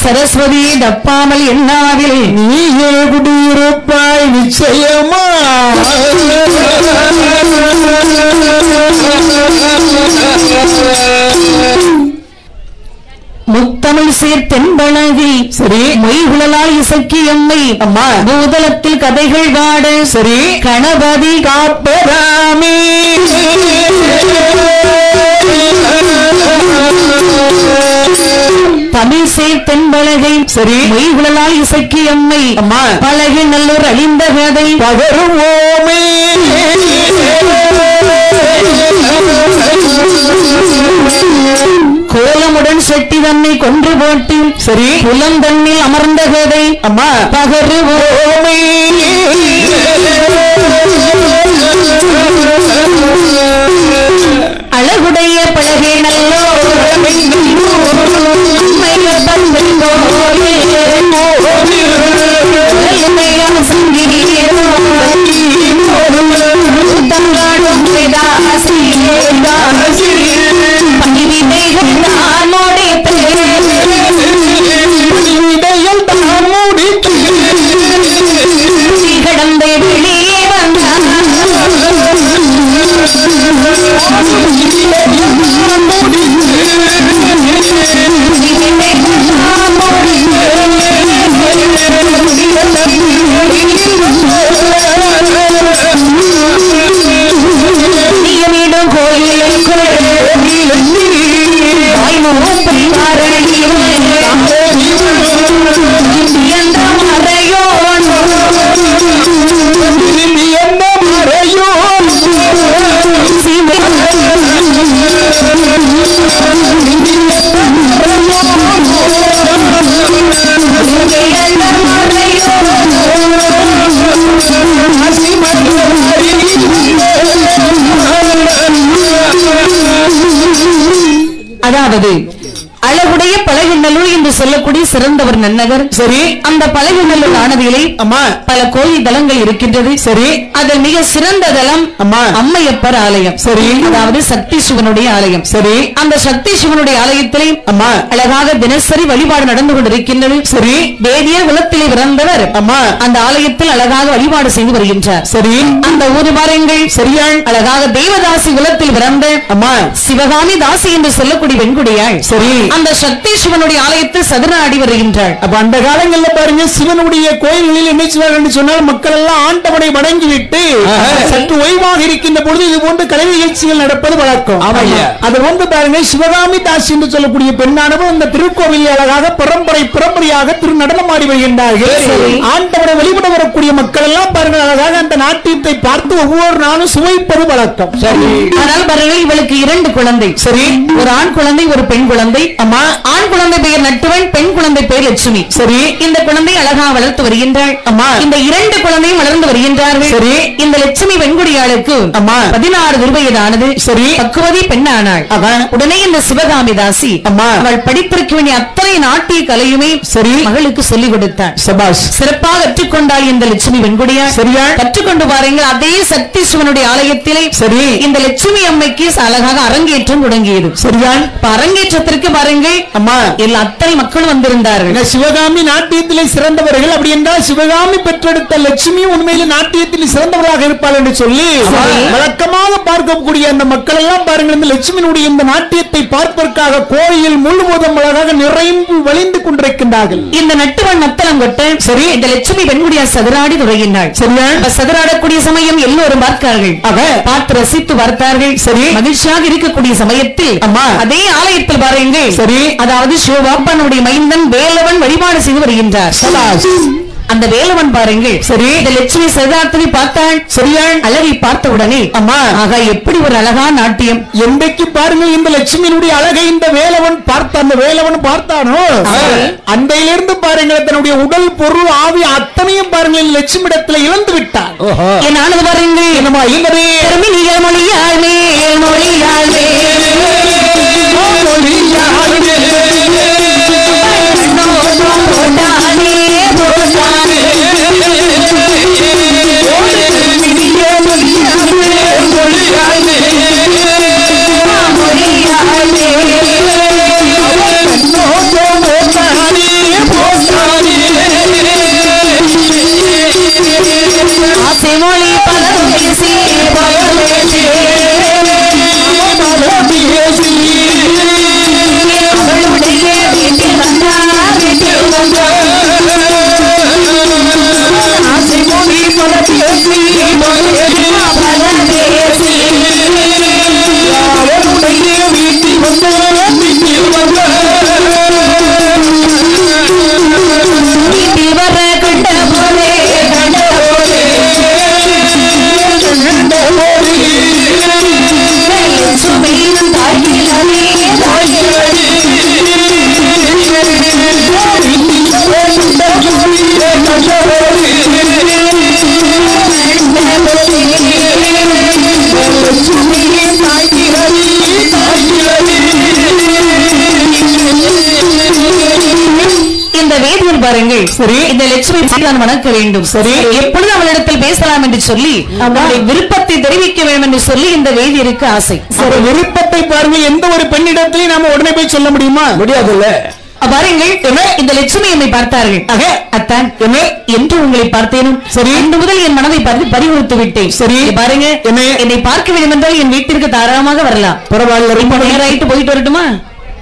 சரஸ்வதி தப்பாமல் எண்ணாவில் நீயே குடியிருப்பாய் நிச்சயமா. முத்தமிழ் சேர்த்தென்பழகி சரி மொய்குழலால் இசைக்கு எம்மை அம்மா பூதலத்தில் கதைகள் காடு சரி கணபதி காப்பராமே தமிழ் சேர்த்தென்பழகை சரி மொய்குழலால் இசைக்கு எம்மை அம்மா பழகி நல்லூர் அழிந்த கதை பகருவோமே. கோலமுடன் செட்டி தன்னை கொன்று போட்டு சரி புலம் தன்னில் அமர்ந்த கதை அம்மா பகருவோமே. அழகுடைய பழகை நல்லோ கடந்த வெளியே வந்தார் சொல்லக்கூடிய சிறந்த ஒரு நன்னகர். சரி. அந்த பழகுநல்லூர் ஆனதிலே அம்மா பல கோயில் தலங்கள் இருக்கின்றது. சரி. அதில் மிக சிறந்த தலம் அம்மா அம்மையப்பர் ஆலயம். சரி. அதாவது சக்தி சிவனுடைய ஆலயம். சரி. அந்த சக்தி சிவனுடைய ஆலயத்திலே அம்மா அழகாக தினசரி வழிபாடு நடந்து கொண்டிருக்கின்றது. சரி. வேதியர் குலத்திலே பிறந்தவர் அம்மா அந்த ஆலயத்தில் அழகாக வழிபாடு செய்து வருகின்றார். சரி. அந்த ஊர் பாருங்கள், சரியாள். அழகாக தேவதாசி குலத்தில் பிறந்த அம்மா சிவகாமி தாசி என்று சொல்லக்கூடிய பெண்குடியாள். சரி. அந்த சக்தி சிவனுடைய ஆலயத்தில் சதுராடி வருகின்றாள். அப்ப அந்த காலங்கள்ல பாருங்க, சிவனுடைய கோயில்களில் என்ன செய்வார்கள் சொன்னால், மக்கள் எல்லாம் ஆண்டவனை வணங்கிவிட்டு சற்று ஓய்வாக இருக்கின்ற பொழுது இது போன்ற கலை நிகழ்ச்சிகள் நடப்பது வழக்கம். அது வந்து பாருங்க, சிவகாமி தாசி என்று சொல்லக்கூடிய பெண்ணானவர் அந்த திருக்கோவிலில் அழகாக பரம்பரையாக திரு நடனமாடி வருகின்றார்கள். ஆண்டவனை வழிபட வரக்கூடிய மக்கள் எல்லாம் பாருங்க அழகாக அந்த நாட்டியத்தை பார்த்து ஒவ்வொரு நாளும் சுவைப்பது வழக்கம். ஆனால் பாருங்க, இவளுக்கு 2 குழந்தை. சரி. ஒரு ஆண் குழந்தை, ஒரு பெண் குழந்தை. அம்மா ஆண் குழந்தை பெயர் நட்டுவன், பெண் குழந்தை பெயர் லட்சுமி. சரி. இந்த குழந்தை அழகாக வளர்த்து வருகின்றாள். அம்மா இந்த 2 குழந்தையும் வளர்ந்து வருகின்றார்கள். சரி. இந்த லட்சுமி பெண்குடியாளுக்கு அம்மா 16 வயதானது. சரி. பக்குவதி பெண்ணானாள். உடனே இந்த சிவகாமி தாசி அம்மா அவள் படிப்பிற்கு வேண்டிய அத்தனை நாட்டிய கலையுமே சரி மகளுக்கு சொல்லிக் கொடுத்தாள். சபாஷ். சிறப்பாக கற்றுக்கொண்டாள் இந்த லட்சுமி பெண்குடியாள். சரியா கற்றுக்கொண்டு பாருங்கள், அதே சக்தி சிவனுடைய ஆலயத்திலே சரி இந்த லட்சுமி அம்மைக்கு அழகாக அரங்கேற்றம் தொடங்கியது. சரியான். அரங்கேற்றத்திற்கு பாருங்கள் அம்மா எல்லா அத்தனை மக்களும் வந்திருந்தார்கள். சிவகாமி நாட்டியத்திலே சிறந்தவர்கள். அப்படி என்றால் சிவகாமி பெற்றெடுத்த லட்சுமி உண்மையில் நாட்டியத்தில் சிறந்தவராக இருப்பாள் என்று சொல்லி வழக்கமாக பார்க்கக்கூடிய அந்த மக்கள் எல்லாம் பாருங்கள், இந்த லட்சுமியினுடைய இந்த நாட்டியத்தை பார்ப்பதற்காக கோயில் முழுவதும் அழகாக நிறைந்து வழிந்து கொண்டிருக்கின்றார்கள். இந்த நட்டுவன் நத்தலம் கொட்ட சரி இந்த லட்சுமி பெண்குடியார் சதுராடி தொடங்கினாள். சரியா. சதுராடக்கூடிய சமயம் எல்லோரும் பார்த்தார்கள். பார்த்து ரசித்து பார்த்தார்கள். சரி. மகிழ்ச்சியாக இருக்கக்கூடிய சமயத்தில் அம்மா அதே ஆலயத்தில் பாருங்கள், சரி அதாவது சிவபாப்பனுடைய மைந்தன் வேலவன் வழிபாடு செய்து வருகின்றார். அந்த வேலவன் பாருங்கள், சரி இந்த லட்சுமி சதார்த்தனை பார்த்தாள். சரியாள். அழகை பார்த்த உடனே அம்மா ஆக எப்படி ஒரு அழகா நாட்டியம். என்றைக்கு பாருங்கள் இந்த லட்சுமியினுடைய அழகை இந்த வேலவன் அந்த வேலவன் பார்த்தானோ அன்றையிலிருந்து பாருங்கள் தன்னுடைய உடல் பொருள் ஆவி அத்தனையும் பாருங்கள் லட்சுமி இடத்துல இழந்து விட்டார். என்னானது பாருங்கள், என்னமா இல்லவே நீங்கள் மொழியாளே மொழியாளே ஆசைமொழி பலம் பேசி அவளுடைய வீட்டில் வந்தார் ஆசைமொழி பலம் பேசி அவளுடைய வீட்டில் வந்தார் வீட்டில் வர கண்ட போலே சுமையும் தாக்கிலே இந்த வேதியர் பாருங்கள், சரி இந்த லட்சுமி தான் வணக்க வேண்டும். சரி எப்பொழுது அவளிடத்தில் பேசலாம் என்று சொல்லி அவருடைய விருப்பத்தை தெரிவிக்க வேண்டும் என்று சொல்லி இந்த வேதியருக்கு ஆசை. சரி விருப்பத்தை பாருங்கள், எந்த ஒரு பெண்ணிடத்திலையும் நாம உடனே போய் சொல்ல முடியுமா? முடியாதுல்ல. பாருங்கள், இந்த லட்சுமி என்னை பார்த்தார்கள். அத்தான் என்று உங்களை பார்த்தேனும் சரி இன்று முதல் என் மனதை பறிகொடுத்து விட்டேன். சரி பாருங்க, என்னை பார்க்க வேண்டும் என்றால் என் வீட்டிற்கு தாராளமாக வரலாம். பரவாயில்ல, ரொம்ப நேரம் போயிட்டு வரட்டுமா?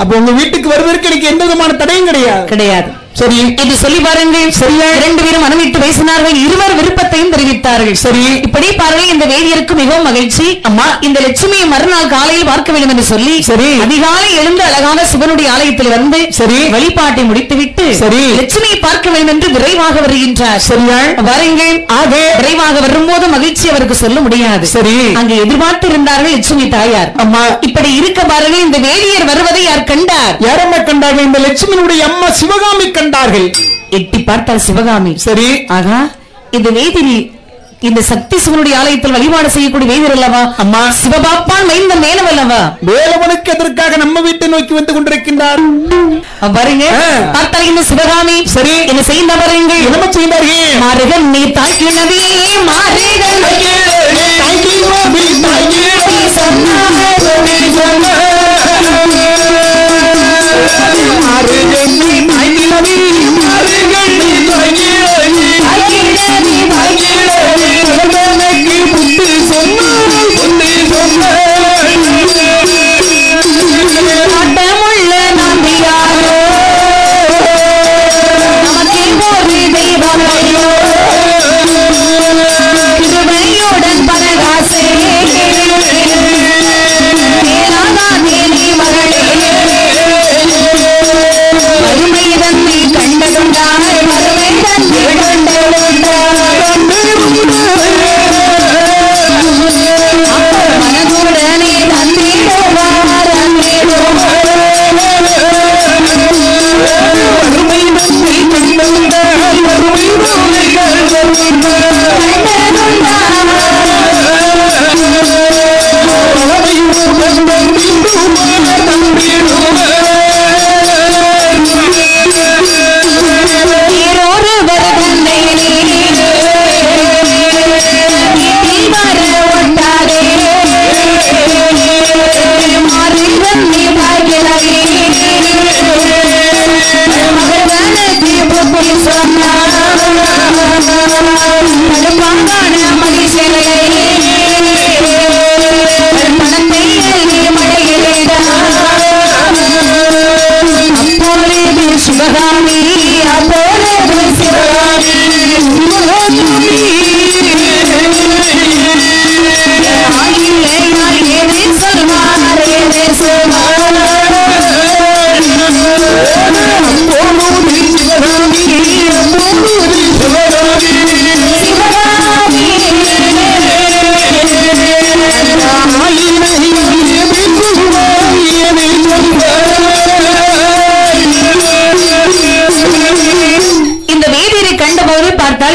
அப்ப உங்க வீட்டுக்கு வருவதற்கு எனக்கு எந்த விதமான தடையும் கிடையாது. சரி என்று சொல்லி பாருங்கள், சரியா 2 பேரும் மனமிட்டு பேசினார்கள். இருவர் விருப்பத்தையும் தெரிவித்தார்கள். சரி இப்படி பாருங்கள், இந்த வேதியருக்கு மிகவும் மகிழ்ச்சி. அம்மா இந்த லட்சுமியை மறுநாள் காலையில் பார்க்க வேண்டும் என்று சொல்லி சரி அதிகாலை எழுந்து அழகான சிவனுடைய ஆலயத்தில் வந்து சரி வழிபாட்டை முடித்துவிட்டு சரி லட்சுமியை பார்க்க வேண்டும் என்று விரைவாக வருகின்றார். சரியா பாருங்கள், ஆக விரைவாக வரும்போது மகிழ்ச்சி அவருக்கு சொல்ல முடியாது. சரி அங்கு எதிர்பார்த்து இருந்தார்கள் லட்சுமி தாயார். அம்மா இப்படி இருக்க பாருங்கள், இந்த வேதியர் வருவதை யார் கண்டார்? யாரம்மா கண்டார்கள்? இந்த லட்சுமியினுடைய அம்மா சிவகாமி கண்டார்கள். எட்டி பார்த்தால் சிவகாமி. சரி ஆகா இந்த வேதிரி இந்த சக்தி சிவனுடைய ஆலயத்தில் வழிபாடு செய்யக்கூடிய வேதியர் அல்லவா அம்மா சிவபாப்பான் மைந்தன் வேலவன் அல்லவா வேலவனுக்கு எதற்காக நம்ம வீட்டை நோக்கி வந்து கொண்டிருக்கின்றார் பாருங்க பார்த்தால் இந்த சிவகாமி சரி என்ன செய்ய பாருங்கள் என்ன செய்தார்கள் மாறுகன் நீ தாக்கினதே மாறுகன்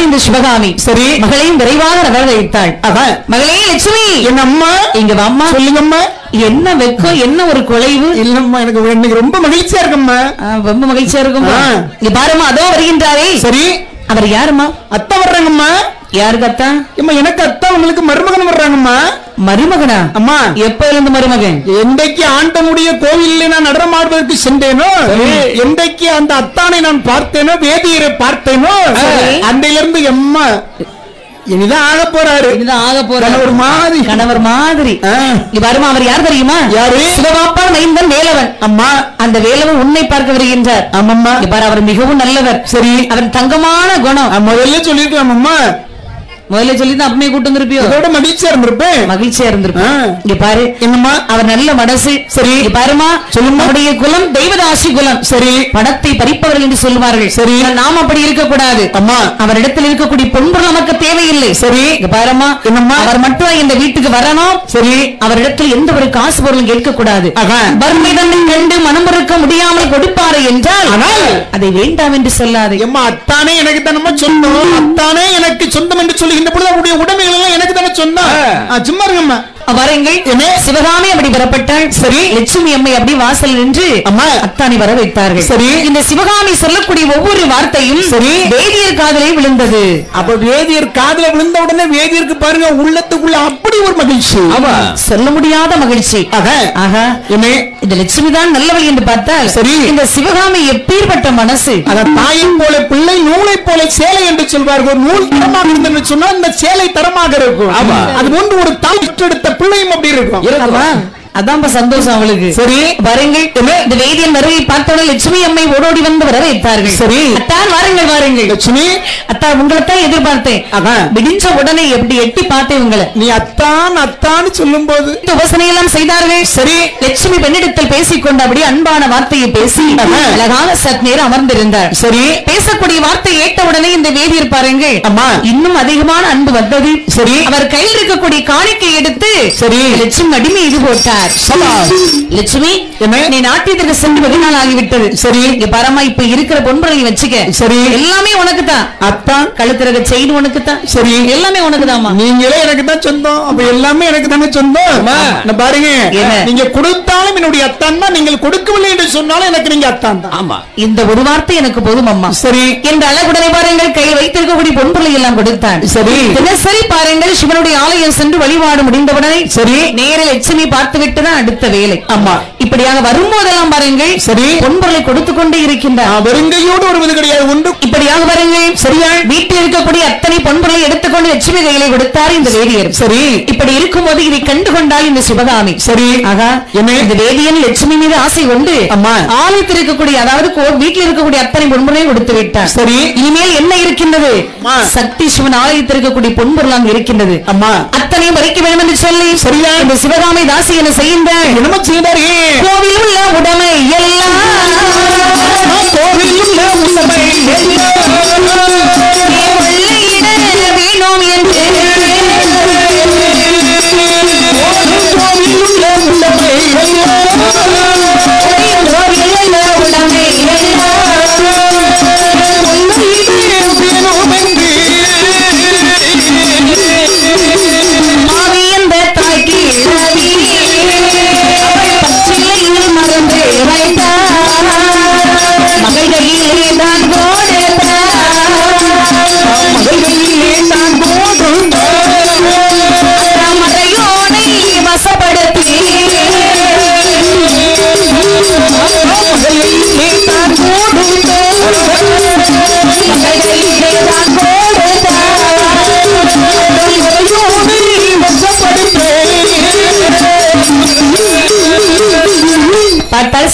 இந்த சிவகாமி சரி மகளையும் விரைவாக வரவழைத்தாள். மகளே லட்சுமி, என் அம்மா இங்க வாம்மா. சொல்லுங்கம்மா. என்ன வெக்கம், என்ன ஒரு குலைவு? இல்லம்மா, எனக்கு இன்னைக்கு ரொம்ப மகிழ்ச்சியா இருக்கும்மா. ரொம்ப மகிழ்ச்சியா இருக்கும்மா. இங்க பாருமா, அதோ வருகின்றாரே. சரி, அவர் யாருமா? அத்தா வர்றாங்கம்மா. யாருக்கு அத்தா? எனக்கு அத்தா, உங்களுக்கு மருமகன் வர்றாங்கம்மா. மருமகனா? அம்மா, எப்ப இருந்து மருமகன்? எந்தைக்கு ஆண்டமுடைய கோவிலில் நான் நடனமாடுவதற்கு சென்றேனோ, எந்தைக்கு அந்த அத்தானை நான் பார்த்தேனோ, வேதியரை பார்த்தேனோ, அன்றையிலிருந்து எம்மா இனிதான் ஆக போறாரு. இனிதான் ஆக போறாரு. கணவர் மாதிரி, கணவர் மாதிரி. வருமா, அவர் யார் தெரியுமா? யாரு? சிவபாப்பா மைந்தன் வேலவன். அம்மா, அந்த வேலவன் உன்னை பார்க்க வருகின்றார். ஆமாம்மா. பாரு, அவர் மிகவும் நல்லவர். சரி, அவன் தங்கமான குணம். முதல்ல சொல்லிருக்கலாம் அம்மா. முதல்ல சொல்லி தான் அப்பமே கூட்டு வந்திருப்பியோ? அதோட மகிழ்ச்சியா இருந்திருப்பேன். மகிழ்ச்சியா இருந்திருப்பேன். இங்க பாரு என்னம்மா, அவர் நல்ல மனசு. சரி, பாருமா, சொல்லுங்க. நம்முடைய குலம் தெய்வதாசி குலம். சரி, பணத்தை பறிப்பவர்கள் என்று சொல்லுவார்கள். சரி, நாம் அப்படி இருக்கக்கூடாது அம்மா. அவரிடத்தில் இருக்கக்கூடிய பொன்பொருள் நமக்கு தேவையில்லை. சரி, இங்க பாருமா, என்னம்மா, அவர் மட்டும் இந்த வீட்டுக்கு வரணும். சரி, அவரிடத்தில் எந்த ஒரு காசு பொருளும் கேட்கக்கூடாது. வறுமை தன்னை கண்டு மனம் பொறுக்க முடியாமல் கொடுப்பாரு என்றால் அதை வேண்டாம் என்று சொல்லாது. அம்மா, அத்தானே எனக்கு தானம்மா சொந்தம், அத்தானே எனக்கு சொந்தம் என்று சொல்லி இந்த பொழுது அவருடைய உடைமைகள் எல்லாம் எனக்கு தானே சொன்னா. சும்மா இருங்கம்மா. வரங்கள் சிவகாமி அப்படி வரப்பட்டாள். சரி, லட்சுமி அம்மை அப்படி வாசல் நின்று அம்மா அத்தானி வர வைத்தார்கள். சரி, இந்த சிவகாமி சொல்லக்கூடிய ஒவ்வொரு வார்த்தையும் சரி வேதியர் காதலை விழுந்தது. அப்ப வேதியர் காதல விழுந்த உடனே வேதியருக்கு பாருங்க உள்ளத்துக்குள்ள அப்படி ஒரு மகிழ்ச்சி, சொல்ல முடியாத மகிழ்ச்சி. ஆஹா, என்ன இந்த லட்சுமி தான் நல்லவள் என்று பார்த்தால் சரி, இந்த சிவகாமி எப்பேற்பட்ட மனசு. அத தாயை போல பிள்ளை, நூலை போல சேலை என்று சொல்வார்கள். நூல் தரமாக இருந்தது சொன்னா இந்த சேலை தரமாக இருக்கும். அது போன்று ஒரு தாய் பெற்றெடுத்த பிள்ளையும் அப்படி இருக்கும். அதான் சந்தோஷம் அவளுக்கு. சரி, வரங்கள். இந்த வேதியன் வருகை பார்த்தவுடன் லட்சுமி அம்மை ஓடோடி வந்து வர வைத்தார்கள். சரி, அத்தான் வாருங்கள் வாருங்கள். லட்சுமி அத்தா, உங்களைத்தான் எதிர்பார்த்தேன். அதான் விடிஞ்ச உடனே எப்படி எட்டி பார்த்தேன் உங்களை. நீ அத்தான் அத்தான்னு சொல்லும் போது உபசனை எல்லாம் செய்தார்கள். சரி, லட்சுமி பெண்ணிடத்தில் பேசிக்கொண்டு அப்படி அன்பான வார்த்தையை பேசி அழகாக சற்று நேரம் அமர்ந்திருந்தார். சரி, பேசக்கூடிய வார்த்தை ஏட்ட உடனே இந்த வேதியர் பாருங்கள் அம்மா இன்னும் அதிகமான அன்பு வந்தது. சரி, அவர் கையில் இருக்கக்கூடிய காணிக்கை எடுத்து சரி லட்சுமி அடிமை இது போட்டார். வருகின்றார். லட்சுமி, நீ நாட்டியத்திற்கு சென்று வெகு நாள் ஆகிவிட்டது. சரி, இங்க பரமா இப்ப இருக்கிற பொன்பொருளை வச்சுக்க. சரி, எல்லாமே உனக்கு தான். அத்தான் கழுத்துறக செயின் உனக்கு தான். சரி, எல்லாமே உனக்கு தான்மா. நீங்களே எனக்கு தான் சொந்தம். அப்ப எல்லாமே எனக்கு தானே சொந்தம். பாருங்க, நீங்க கொடுத்தாலும் என்னுடைய அத்தான் தான், நீங்கள் கொடுக்கவில்லை என்று சொன்னாலும் எனக்கு நீங்க அத்தான் தான். ஆமா, இந்த ஒரு வார்த்தை எனக்கு போதும் அம்மா. சரி என்று அழகுடனே பாருங்கள் கையில் வைத்திருக்கக்கூடிய பொன்பொருளை எல்லாம் கொடுத்தான். சரி, தினசரி பாருங்கள் சிவனுடைய ஆலயம் சென்று வழிபாடு முடிந்தவுடனே சரி நேரில் லட்சுமி பார்த்து விட்டு தான் அடுத்த வேலை. ஆமா, இப்படியாக வரும்போதெல்லாம் பாருங்கள் சரி பொன்பொருளை கொடுத்துக் கொண்டே இருக்கின்றார். வெறுங்கையோடு வருவது கிடையாது. உண்டு இப்படியாக பாருங்கள் சரியா வீட்டில் இருக்கக்கூடிய அத்தனை பொன்பொருளை எடுத்துக்கொண்டு லட்சுமி கையிலே கொடுத்தார் இந்த வேதியர். சரி, இப்படி இருக்கும்போது இதை கண்டுகொண்டால் இந்த சிவகாமி. சரி, ஆகா, இந்த வேதியன் லட்சுமி மீது ஆசை கொண்டு அம்மா ஆலயத்தில் இருக்கக்கூடிய அதாவது வீட்டில் இருக்கக்கூடிய அத்தனை பொன்பொருளையும் கொடுத்து விட்டார். சரி, இனிமேல் என்ன இருக்கின்றது? சக்தி சிவன் ஆலயத்தில் இருக்கக்கூடிய பொன்பொருள் அங்கு இருக்கின்றது. அம்மா அத்தனையும் வரைக்க வேண்டும் என்று சொல்லி சரியா இந்த சிவகாமி தாசி என்ன செய்கின்றார்? என்ன செய்தார்கள்? கோவில் உள்ள உடைமை எல்லாம் கோவில் உள்ள உடைமை வேணும் என்று கோவில் உள்ள உடைமை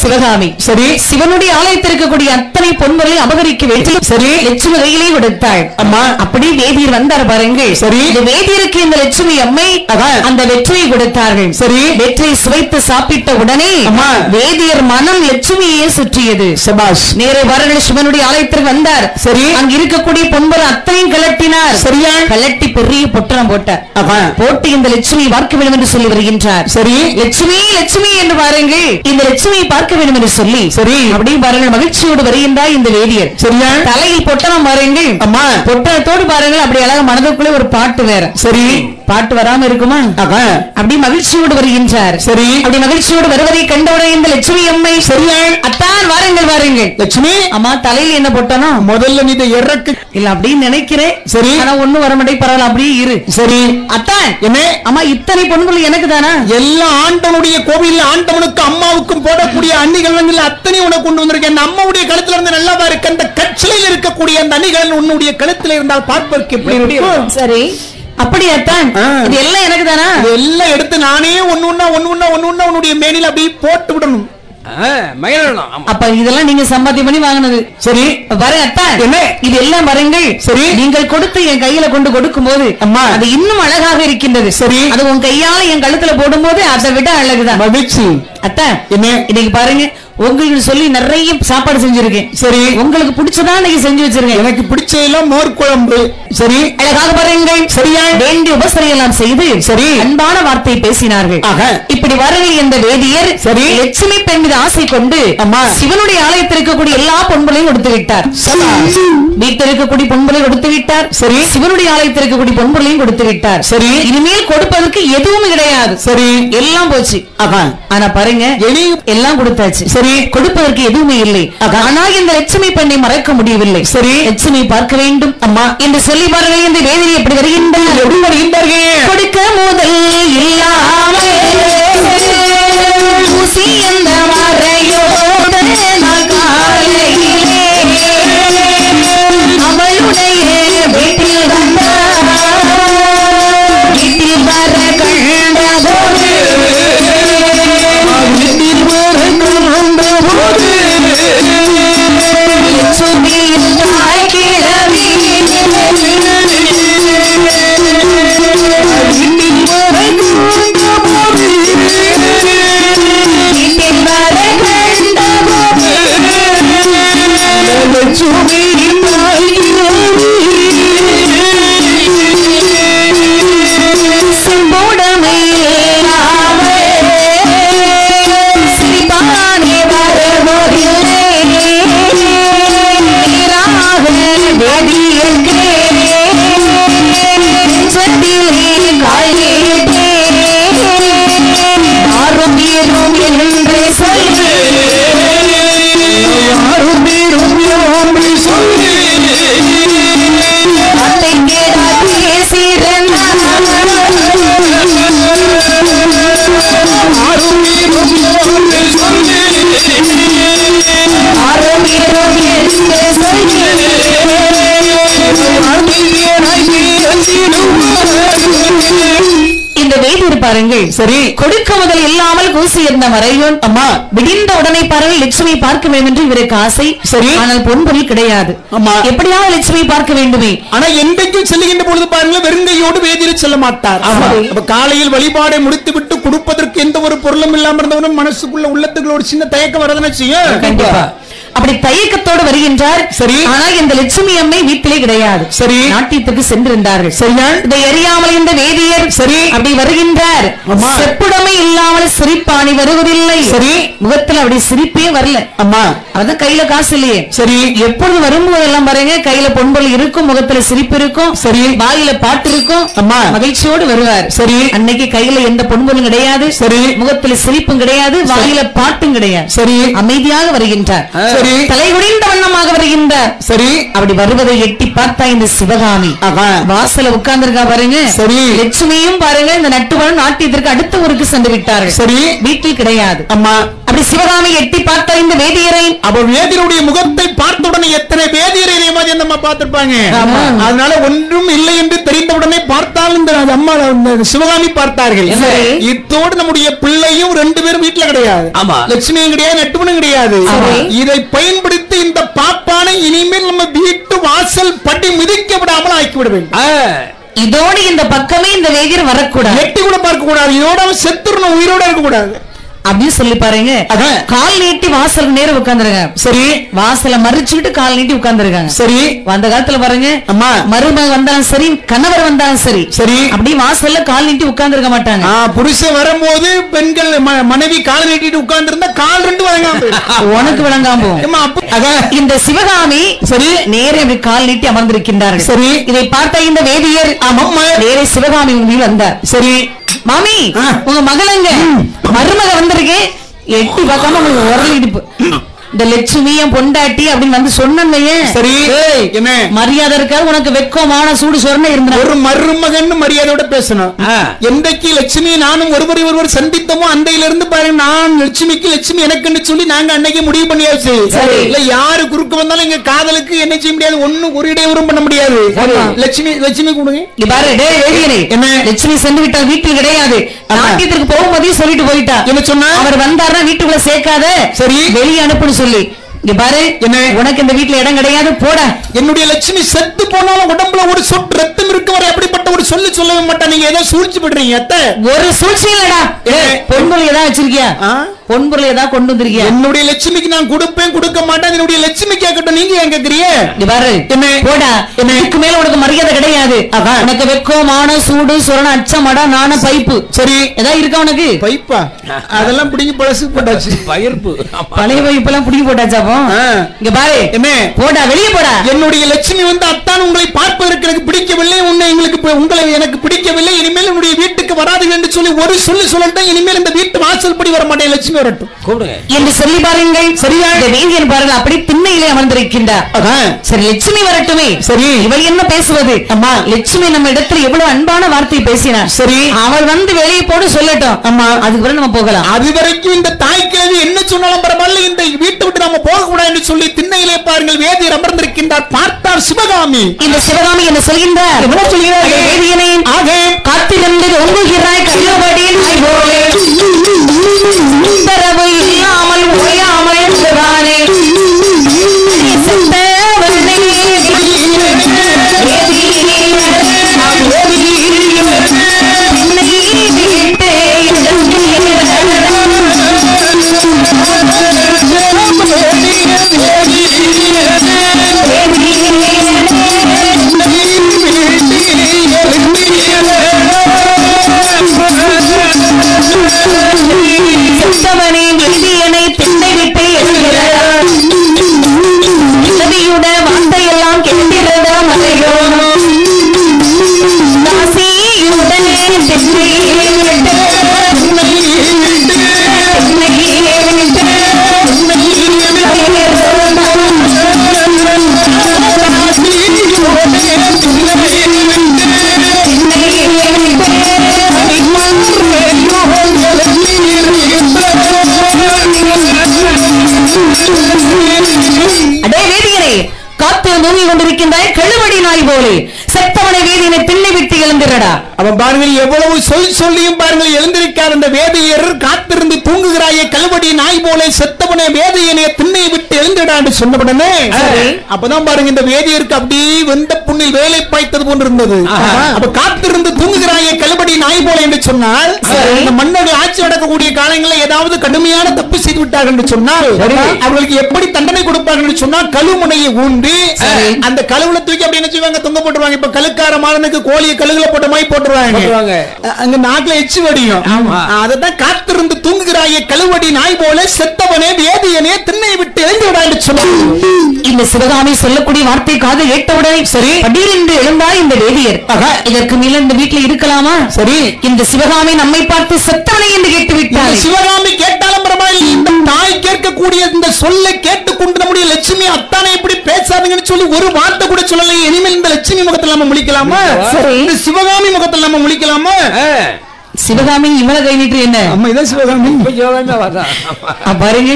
சிவகாமி. சரி, சிவனுடைய ஆலயத்தில் இருக்கக்கூடிய அத்தனை பொன்பொருளை அபகரிக்க வேண்டும். சரி, லட்சுமி கையிலே கொடுத்தாள். அம்மா அப்படி வேதியர் வந்தார் பாருங்கள். சரி, இந்த வேதியருக்கு இந்த லட்சுமி அம்மை அந்த வெற்றியை கொடுத்தார்கள். சரி, வெற்றியை சுவைத்து சாப்பிட்ட உடனே வேதியர் மனம் லட்சுமியே சுற்றியது. சபாஷ், நேரே பாருங்கள் சிவனுடைய ஆலயத்திற்கு வந்தார். சரி, அங்க இருக்கக்கூடிய பொன்பொருள் அத்தனையும் கலட்டினார். சரியா கலட்டி பெரிய பொட்டணம் போட்டார். போட்டு இந்த லட்சுமி பார்க்க வேண்டும் என்று சொல்லி வருகின்றார். சரி, லட்சுமி லட்சுமி என்று பாருங்கள் இந்த லட்சுமியை பார்க்க வேண்டும் என்று சொல்லி சரி அப்படி பாருங்கள் மகிழ்ச்சியோடு வருகின்றார் இந்த வேதியர். சரியா தலையில் பொட்டணம் பாருங்கள். அம்மா பொட்டணத்தோடு பாருங்கள் அப்படி அழகா மனதுக்குள்ளே ஒரு பாட்டு வேற. சரி, பாட்டு வராம இருக்குமா? அப்படி மகிழ்ச்சியோடு வருகின்றார். சரி, அப்படி மகிழ்ச்சியோடு வருவதை கண்டவுடன் இந்த லட்சுமி அம்மை சரியா அத்தான் வாருங்கள் வாருங்கள். லட்சுமி அம்மா தலையில் என்ன பொட்டணம்? முதல்ல நீ இறக்கு இல்ல அப்படின்னு நினைக்கிறேன். சரி, ஆனா ஒண்ணு வர மாட்டே பரவாயில்ல அப்படியே இரு. சரி, அத்தான் என்ன அம்மா இத்தனை பொண்ணுகள் எனக்கு தானா? எல்லா ஆண்டவனுடைய கோவிலில் ஆண்டவனுக்கு அம்மாவுக்கும் போடக்கூடிய அன்னிகள் அத்தனை உனக்கு கொண்டு வந்திருக்கேன். அம்மாவுடைய கழுத்துல இருந்து நல்லாவா இருக்கு? அந்த கட்சியில் இருக்கக்கூடிய அந்த அணிகள் உன்னுடைய கழுத்துல இருந்தால் பார்ப்பதற்கு எப்படி இருக்கும்? சரி, அப்படியாத்தான் இது எல்லாம் எனக்கு தானா? எல்லாம் எடுத்து நானே ஒன்னு உன்னுடைய மேனில அப்படி போட்டு விடணும். அப்ப இதெல்லாம் நீங்க சம்பாத்தியம் பண்ணி வாங்கினது. சரி, வரத்தான் என்ன இது எல்லாம் வரங்கள். சரி, நீங்கள் கொடுத்து என் கையில கொண்டு கொடுக்கும் போது அம்மா அது இன்னும் அழகாக இருக்கின்றது. சரி, அது உன் கையால என் கழுத்துல போடும் போது அதை விட அழகுதான். மகிழ்ச்சி அத்தான். என்ன இன்னைக்கு பாருங்க உங்களுக்கு சொல்லி நிறைய சாப்பாடு செஞ்சிருக்கேன். சரி, உங்களுக்கு பிடிச்சதா நீங்க செஞ்சு வச்சிருக்கேன். எனக்கு பிடிச்சதெல்லாம் மோர் குழம்பு. சரி, அழகாக பாருங்கள். சரியா வேண்டிய உபசரி எல்லாம் செய்து சரி அன்பான வார்த்தை பேசினார்கள். இப்படி வரவில் இந்த வேதியர் சரி லட்சுமி பெண் மீது ஆசை கொண்டு அம்மா சிவனுடைய ஆலயத்தில் இருக்கக்கூடிய எல்லா பொன்பொருளையும் கொடுத்து விட்டார். வீட்டில் இருக்கக்கூடிய பொன்பொருளை கொடுத்து விட்டார். சரி, சிவனுடைய ஆலயத்தில் இருக்கக்கூடிய பொன்பொருளையும் கொடுத்து விட்டார். சரி, இனிமேல் கொடுப்பதற்கு எதுவும் கிடையாது. சரி, எல்லாம் போச்சு. ஆனா பாருங்க எல்லாம் கொடுத்தாச்சு. சரி, கொடுப்பதற்கு எதுவுமே இல்லை. ஆனால் இந்த லட்சுமி பெண்ணை மறக்க முடியவில்லை. சரி, லட்சுமி பார்க்க வேண்டும் அம்மா என்று சொல்லி பாருங்கள். இந்த வேதியை எப்படி வருகின்றார்கள்? கொடுக்க முதல் இல்லாமல் ஊசி எந்த மறையோடு காலையிலே அவளுடைய வீட்டில் வந்த வீட்டில் வர கண்டபோது வீட்டில் வர கண்டபோது லட்சுமியின் தாய் கிழவி செம்போடமையிலே இந்த வேதியர் பாருங்கள், சரி, கொடுக்க முதல் இல்லாமல் கூசி இருந்த மறைவன் அம்மா விடிந்த உடனே பாருங்கள் லட்சுமி பார்க்க வேண்டும் என்று இவருக்கு ஆசை. சரி, ஆனால் பொன்பொருள் கிடையாது. அம்மா எப்படியாவது லட்சுமி பார்க்க வேண்டுமே. ஆனா என்றைக்கும் செல்லுகின்ற பொழுது பாருங்கள் வெறுங்கையோடு வேதியர் செல்ல மாட்டார். காலையில் வழிபாடை முடித்து விட்டு கொடுப்பதற்கு எந்த ஒரு பொருளும் இல்லாம இருந்தவனும் மனசுக்குள்ள உள்ளத்துக்குள்ள ஒரு சின்ன தயக்கம் வரதுன்னு செய்யும். கண்டிப்பா அப்படி தயக்கத்தோடு வருகின்றார். சரி, ஆனால் இந்த லட்சுமி அம்மை வீட்டிலே கிடையாது. சரி, நாட்டியத்துக்கு சென்றிருந்தார்கள். சரியா, இதை அறியாமல் இந்த வேதியர் சரி அப்படி வருகின்றார். செப்புடமை இல்லாமல் சிரிப்பாணி வருவதில்லை. சரி, முகத்துல அப்படி சிரிப்பே வரல. அம்மா அதான் கையில காசு இல்லையே. சரி, எப்பொழுது வரும்போதெல்லாம் பாருங்க கையில பொன்பொருள் இருக்கும், முகத்துல சிரிப்பு இருக்கும். சரி, வாயில பாட்டு இருக்கும். அம்மா மகிழ்ச்சியோடு வருவார். சரி, அன்னைக்கு கையில எந்த பொன்பொருளும் கிடையாது. சரி, முகத்துல சிரிப்பும் கிடையாது, வாயில பாட்டும் கிடையாது. சரி, அமைதியாக வருகின்றார். சரி, தலைகுனிந்த வண்ணமாக வருகின்றார். சரி, அப்படி வருவதை எட்டி பார்த்தா இந்த சிவகாமி வாசல உட்கார்ந்திருக்கா பாருங்க. சரி, லட்சுமியும் பாருங்க இந்த நட்டுவன் நாட்டியத்திற்கு அடுத்த ஊருக்கு சென்று விட்டார்கள். சரி, வீட்டில் கிடையாது. அம்மா அப்படி சிவகாமி எட்டி பார்த்தா இந்த வேதியரை, அப்ப வேதியருடைய முகத்தை பார்த்த உடனே எத்தனை வேதியரை நம்ம பார்த்திருப்பாங்க. அதனால ஒன்றும் இல்லை என்று தெரிந்தவுடனே பார்த்தால் இந்த அம்மா சிவகாமி பார்த்தார்கள். இத்தோடு நம்முடைய பிள்ளையும் ரெண்டு பேரும் வீட்டுல கிடையாது. லட்சுமியும் கிடையாது, நட்டுவனும் கிடையாது. இதை பயன்படுத்தி இந்த பாப்பானை இனிமேல் நம்ம வீட்டு வாசல் பட்டி மிதிக்க விடாமல் ஆக்கிவிட வேண்டும். இதோடு இந்த பக்கமே இந்த வேதியர் வரக்கூடாது, எட்டி கூட பார்க்க கூடாது. இதோட செத்துறணும், உயிரோட இருக்க கூடாது அப்படின்னு சொல்லி பாருங்க. கால் நீட்டி வாசல் நேரம் உட்கார்ந்துருங்க. சரி, வாசல மறிச்சுட்டு கால் நீட்டி உட்கார்ந்துருக்காங்க. சரி, அந்த காலத்துல பாருங்க அம்மா மருமக வந்தாலும் சரி கணவர் வந்தாலும் சரி சரி அப்படி வாசல்ல கால் நீட்டி உட்கார்ந்துருக்க மாட்டாங்க. புருஷன் வரும்போது பெண்கள் மனைவி கால் நீட்டிட்டு உட்கார்ந்து இருந்தா கால் ரெண்டு வழங்காம உனக்கு விளங்காம. இந்த சிவகாமி சரி நேரே அப்படி கால் நீட்டி அமர்ந்திருக்கின்றார்கள். சரி, இதை பார்த்த இந்த வேதியர் நேரே சிவகாமி முன்னில் வந்தார். சரி, மாமி உங்க மகளங்க மருமக வந்திருக்கு, எட்டி பார்க்காம உங்களுக்கு உரல் இடுப்பு. இந்த லட்சுமியும் பொண்டாட்டி அப்படின்னு வந்து சொன்னே. சரி, என்ன மரியாதை இருக்கா உனக்கு? வெக்கமான சூடு சொரணை இருந்தா ஒரு மருமகன் மரியாதையோட பேசணும். எந்தைக்கு லட்சுமி நானும் ஒருவர் சந்தித்தமோ அண்டையிலிருந்து பாருங்க, நான் லட்சுமிக்கு லட்சுமி எனக்குன்னு சொல்லி நாங்க அன்னைக்கு முடிவு பண்ணியாச்சு. இல்ல யாரு குறுக்க வந்தாலும் எங்க காதலுக்கு என்ன செய்ய முடியாது, ஒண்ணும் ஒரு இடையூறும் பண்ண முடியாது. லட்சுமி கொடுங்க பாரு. என்ன லட்சுமி சென்று விட்டா வீட்டில் கிடையாது, நாட்டியத்திற்கு போகும்போதே சொல்லிட்டு போயிட்டா. என்ன சொன்னா அவர் வந்தாருன்னா வீட்டுக்குள்ள சேர்க்காத, சரி வெளியே அனுப்புன்னு சொல்லி. இங்க பாரு, என்ன உனக்கு இந்த வீட்டுல இடம் கிடையாது, போட. என்னுடைய லட்சுமி செத்து போனாலும் உடம்புல ஒரு சொட்டு ரத்தம் இருக்கு வரை அப்படிப்பட்ட ஒரு சொல்லவே மாட்டா. நீங்க ஏதோ சூழ்ச்சி பண்றீங்க. ஒரு சூழ்ச்சி இல்லடா. பொன்பொருள் ஏதாவது வச்சிருக்கியா? பொன்பொருள் ஏதாவது கொண்டு வந்திருக்கியா? என்னுடைய லட்சுமிக்கு நான் கொடுப்பேன், கொடுக்க மாட்டேன். என்னுடைய லட்சுமி கேட்கட்டும், நீங்க ஏன் கேக்குறீங்க? பாரு, என்ன போடா. இதுக்கு மேல உனக்கு மரியாதை கிடையாது. உனக்கு வெக்கமான சூடு சொரண அச்சமடா நான பைப்பு. சரி, ஏதாவது இருக்கா உனக்கு? பைப்பா அதெல்லாம் பிடிங்கி பழசு போட்டாச்சு. பயிர்ப்பு பழைய பைப்பு எல்லாம் பிடிங்கி போட்டாச்சா? இங்க பாரு, என்ன போடா, வெளியே போடா. என்னுடைய லட்சுமி வந்து அத்தான் உங்களை பார்ப்பதற்கு எனக்கு பிடிக்கவில்லை, உங்களை எனக்கு பிடிக்கவில்லை, இனிமேல் என்னுடைய வீட்டுக்கு வராது என்று சொல்லி ஒரு சொல்லட்டும். இனிமேல் இந்த வீட்டு வாசல் படி வர மாட்டேன், லட்சுமி வரட்டும் என்று சொல்லி பாருங்கள். சரியா, வேதியன் பாருங்கள் அப்படி திண்ணையிலே அமர்ந்திருக்கின்றார். சரி, லட்சுமி வரட்டுமே. சரி, இவள் என்ன பேசுவது? அம்மா லட்சுமி நம்ம இடத்துல எவ்வளவு அன்பான வார்த்தை பேசினார். சரி, அவள் வந்து வெளியே போட்டு சொல்லட்டும். அம்மா அதுக்கு பிறகு நம்ம போகலாம். அது வரைக்கும் இந்த தாய்க்கிழவி என்ன சொன்னாலும் பரவாயில்ல, இந்த வீட்டை விட்டு நம்ம போக கூடாது என்று சொல்லி திண்ணையிலே பாருங்கள் வேதியர் அமர்ந்திருக்கின்றார். பார்த்தார் சிவகாமி. இந்த சிவகாமி என்ன சொல்கின்றார்? என்ன சொல்கிறார்? வேதியனை காத்திருந்து ஒங்குகிறாய் கல்லபடியில் உத்தரவு இல்லாமல் ஓயாமல் இருந்ததானே செத்தவனே காத்து தூங்கி கொண்டிருக்கின்றாய் கழுவடி நாய் போலே செத்தவனை வேதியினை திண்ணை விட்டு எழுந்திரடா. அவன் பாருங்கள் எவ்வளவு சொல்லியும் பாருங்கள் எழுந்திருக்கார் அந்த வேதியர். காத்திருந்து தூங்குகிறாயே கழுவடி நாய் போல செத்தவனை வேதியனை திண்ணை விட்டு எழுந்திடான்னு சொன்னவுடனே அப்பதான் பாருங்க இந்த வேதியருக்கு அப்படியே வெந்த புண்ணில் வேலை பாய்த்தது போன்று இருந்தது. அப்ப காத்திருந்து தூங்குகிறாயே கழுவடி நாய் போல என்று சொன்னால் இந்த மன்னோட ஆட்சி நடக்கக்கூடிய காலங்களில் ஏதாவது கடுமையான தப்பு செய்து விட்டார்கள் என்று சொன்னால் அவர்களுக்கு எப்படி தண்டனை கொடுப்பார்கள் என்று சொன்னால் கழுமுனையை ஊண்டி அந்த கழுவுல தூக்கி அப்படி என்ன செய்வாங்க, தொங்க போட்டுருவாங்க. இப்ப கழுக்கார மாறனுக்கு கோழியை கழுகுல போட்ட மாதிரி போட்டுருவாங்க. அங்க நாட்டுல எச்சு வடியும். அதான் காத்திருந்து தூங்குகிறாயே கழுவடி நாய் போல செத்தவனே வேதியனே திண்ணை விட்டு எழுந்து விடா என்று சொன்னாங்க. இந்த சிவகாமி சொல்லக்கூடிய வார்த்தை காது கேட்டவுடனே சரி திடீரென்று எழுந்தார் இந்த வேதியர். இதற்கு மேல இந்த வீட்டில் இருக்கலாமா? சரி இந்த சிவகாமி நம்மை பார்த்து செத்தவனை என்று கேட்டு விட்டார். சிவகாமி கேட்டாலும் பரவாயில்லை, இந்த தாய் கேட்கக்கூடிய இந்த சொல்லை கேட்டுக்கொண்டு நம்முடைய லட்சுமி அத்தானை எப்படி பேசாதுங்கன்னு சொல்லி ஒரு வார்த்தை கூட சொல்லலை. இனிமேல் இந்த லட்சுமி முகத்தில் நம்ம முழிக்கலாமா? இந்த சிவகாமி முகத்தில் நம்ம முழிக்கலாமா? சிவகாமி இவளை கை நீட்டு என்ன அம்மா இதான் சிவகாமி பாருங்க.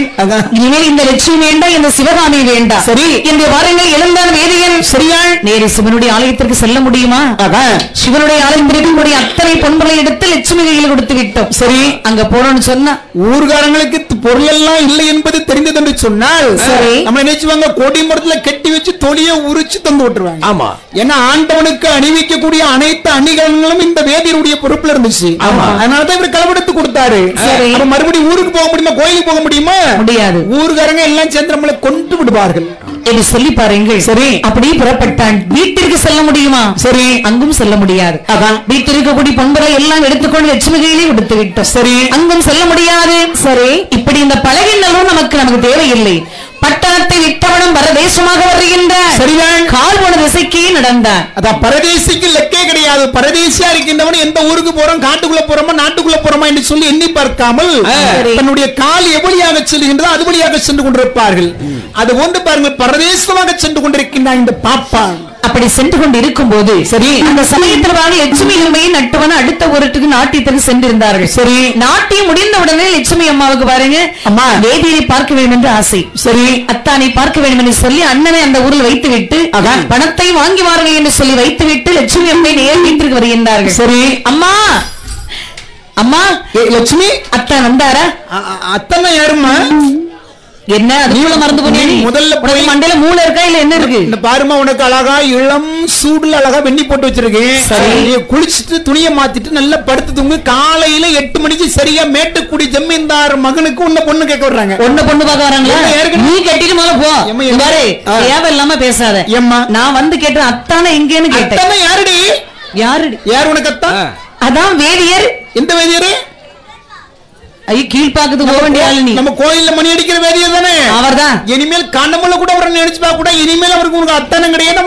இனிமேல் இந்த லட்சுமி வேண்டாம், இந்த சிவகாமி வேண்டாம். சரி என்று பாருங்கள். எழுந்தான் வேதியன். சரியாள் நேரே சிவனுடைய ஆலயத்திற்கு செல்ல முடியுமா? சிவனுடைய ஆலயத்திற்கு அத்தனை பொன்பொருளை எடுத்து லட்சுமி கையில் கொடுத்து விட்டோம். சரி அங்க போறோம்னு சொன்னா ஊர்காரங்களுக்கு பொருள் எல்லாம் இல்லை என்பது தெரிந்தது என்று சொன்னால் சரி நம்ம நினைச்சுவாங்க கொடி மரத்துல கட்டி வச்சு தொலியை உரிச்சு தந்து விட்டுருவாங்க. ஆமா, ஏன்னா ஆண்டவனுக்கு அணிவிக்கக்கூடிய அனைத்து அணிகலன்களும் இந்த வேதியருடைய பொறுப்புல இருந்துச்சு. அதனாலதான் இவர் களவெடுத்து கொடுத்தாரு. மறுபடியும் ஊருக்கு போக முடியுமா, கோயிலுக்கு போக முடியுமா? முடியாது. ஊருக்காரங்க எல்லாம் சேர்ந்து நம்மளை கொண்டு விடுவார்கள் என்று சொல்லி பாருங்கள். சரி அப்படி புறப்பட்டான். வீட்டிற்கு செல்ல முடியுமா? சரி அங்கும் செல்ல முடியாது. அதான் வீட்டில் இருக்கக்கூடிய பண்புரை எல்லாம் எடுத்துக்கொண்டு லட்சுமி கையிலே கொடுத்து விட்டோம். சரி அங்கும் செல்ல முடியாது. சரி இப்படி இந்த பழகினலும் நமக்கு தேவையில்லை. பட்டணத்தை விட்டவனும் பரதேசமாக வருகின்ற சரிதான் கால் போன திசைக்கு நடந்தான். அதான் பரதேசிக்கு லெக்கே கிடையாது. பரதேசியா இருக்கின்றவன் எந்த ஊருக்கு போறோம், காட்டுக்குள்ள போறோமா நாட்டுக்குள்ள போறோமா என்று சொல்லி எண்ணி பார்க்காமல் தன்னுடைய கால் எவ்வளியாக செல்கின்றதோ அது வழியாக சென்று கொண்டிருப்பார்கள். அது ஒன்று பாருங்கள், பரதேசமாக சென்று கொண்டிருக்கின்றான் இந்த பாப்பான். அப்படி சென்று கொண்டு இருக்கும் போது சரி அந்த சமயத்தில் லட்சுமி அம்மையை நட்டுவன அடுத்த ஊருக்கு நாட்டியத்துக்கு சென்றிருந்தார்கள். சரி நாட்டியம் முடிந்த உடனே லட்சுமி அம்மாவுக்கு பாருங்க அம்மா வேதியை பார்க்க வேண்டும் என்று ஆசை. சரி அத்தானை பார்க்க வேண்டும் என்று சொல்லி அண்ணனை அந்த ஊரில் வைத்து விட்டு பணத்தை வாங்கி வாருங்கள் என்று சொல்லி வைத்து விட்டு லட்சுமி அம்மை நேர் வீட்டிற்கு வருகின்றார்கள். சரி அம்மா அம்மா லட்சுமி அத்தான் வந்தாரா? அத்தனை யாருமா? என்ன அது மூளை மறந்து போனீங்க? முதல்ல போய் மண்டையில மூளை இருக்கா இல்ல என்ன இருக்கு? இந்த பாருமா உனக்கு அழகா இளம் சூடுல அழகா வெண்ணி போட்டு வச்சிருக்கேன். சரி குளிச்சுட்டு துணியை மாத்திட்டு நல்லா படுத்து தூங்கு. காலையில 8 மணிக்கு சரியா மேட்டுக்குடி ஜமீன்தார் மகனுக்கு உன்ன பொண்ணு கேட்க வர்றாங்க. உன்ன பொண்ணு பார்க்க வராங்களா? நீ கட்டிட்டு மேல போ. பாரு தேவை இல்லாம பேசாத. நான் வந்து கேட்டேன் அத்தான எங்கன்னு கேட்டேன். அத்தான யாருடி? யார் உனக்கு அத்தான்? அதான் வேதியர். எந்த வேதியர்? கீழ்பாக்கத்துக்கு போக வேண்டிய ஆளு நீ. நம்ம கோயில்ல மணி அடிக்கிற வேதியர் தானே? அவர்தான். இனிமேல் கண்ணமுள்ள கூட அவரை நினைச்சு பார்க்க கூட. இனிமேல் அவருக்கு உனக்கு அத்தானம் கிடையாது,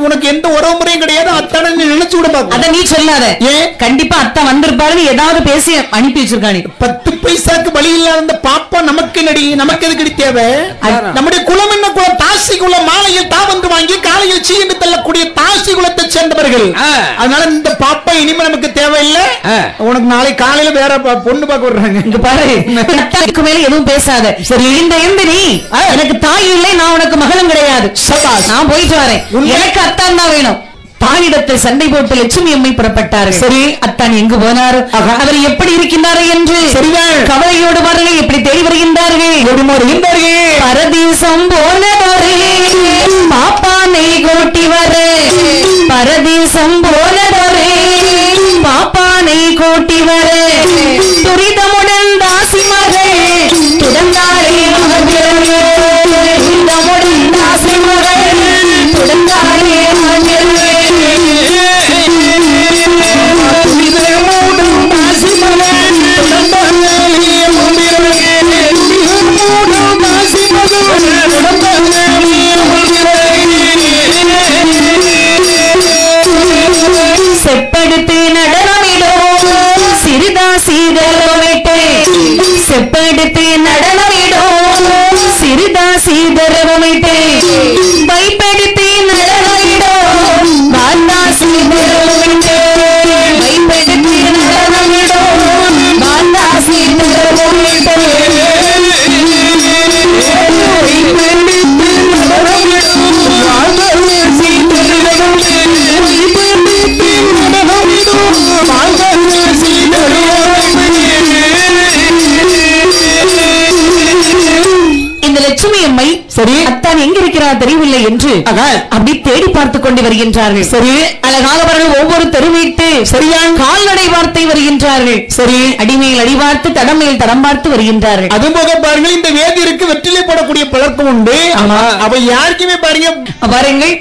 உனக்கு எந்த உறவு முறையும் கிடையாது. அத்தானம் நினைச்சு கூட பார்க்க. அத நீ சொல்லாத. ஏன்? கண்டிப்பா அத்தா வந்திருப்பாரு, ஏதாவது பேசி அனுப்பி வச்சிருக்கானே. 10 பைசாக்கு வழி இல்லாத அந்த பாப்பா நமக்கு நடி, நமக்கு எதுக்கு தேவை? நம்முடைய குலம் என்ன குலம்? தாசி குலம். மாலையில் தாவந்து வாங்கி காலையில் சீ என்று தள்ளக்கூடிய தாசி குலத்தை சேர்ந்தவர்கள். அதனால இந்த பாப்பா இனிமே நமக்கு தேவையில்லை. உனக்கு நாளை காலையில வேற பொண்ணு பார்க்க வர்றாங்க. பாரு மேல எதுவும் பேசாத. சரி இந்த நீ எனக்கு தாய் இல்லை, நான் உனக்கு மகளும் கிடையாது. நான் போயிட்டு வரேன். எனக்கு அத்தான் தான் வேணும். தாயிடத்தில் சண்டை போட்டு லட்சுமி அம்மை புறப்பட்டார். சரி அத்தான் எங்கு போனார், அவர் எப்படி இருக்கின்றார் என்று கவலையோடு பாருங்கள் எப்படி தேடி வருகின்றார்கள். பரதேசம் போனவரே பாப்பானை கோட்டி வர, பரதேசம் போனவரே பாப்பானை கோட்டி வர, துரிதமுடன் தாசி மகள் துடங்காரே துரிதமுடன் தாசி மகள் துடங்காரே செப்படுத்து நடனமிடோ சிறிதா சீதலமிட்டு செப்ப சரி. அத்தான் எங்க இருக்கிறார் தெரியவில்லை என்று அப்படி தேடி பார்த்துக் கொண்டு வருகின்றார்கள். சரி. அழகாக அவர்கள் ஒவ்வொரு தெருவிட்டு சரியா கால்நடை வார்த்தை வருகின்றார்கள். சரி. அடிமையில் அடி பார்த்து தடமையில் தடம் பார்த்து வருகின்றார்கள். அதுபோக பாருங்கள், இந்த வேதியருக்கு வெற்றிலை போடக்கூடிய பழக்கம் உண்டு. அவ யாருக்குமே பாருங்கள்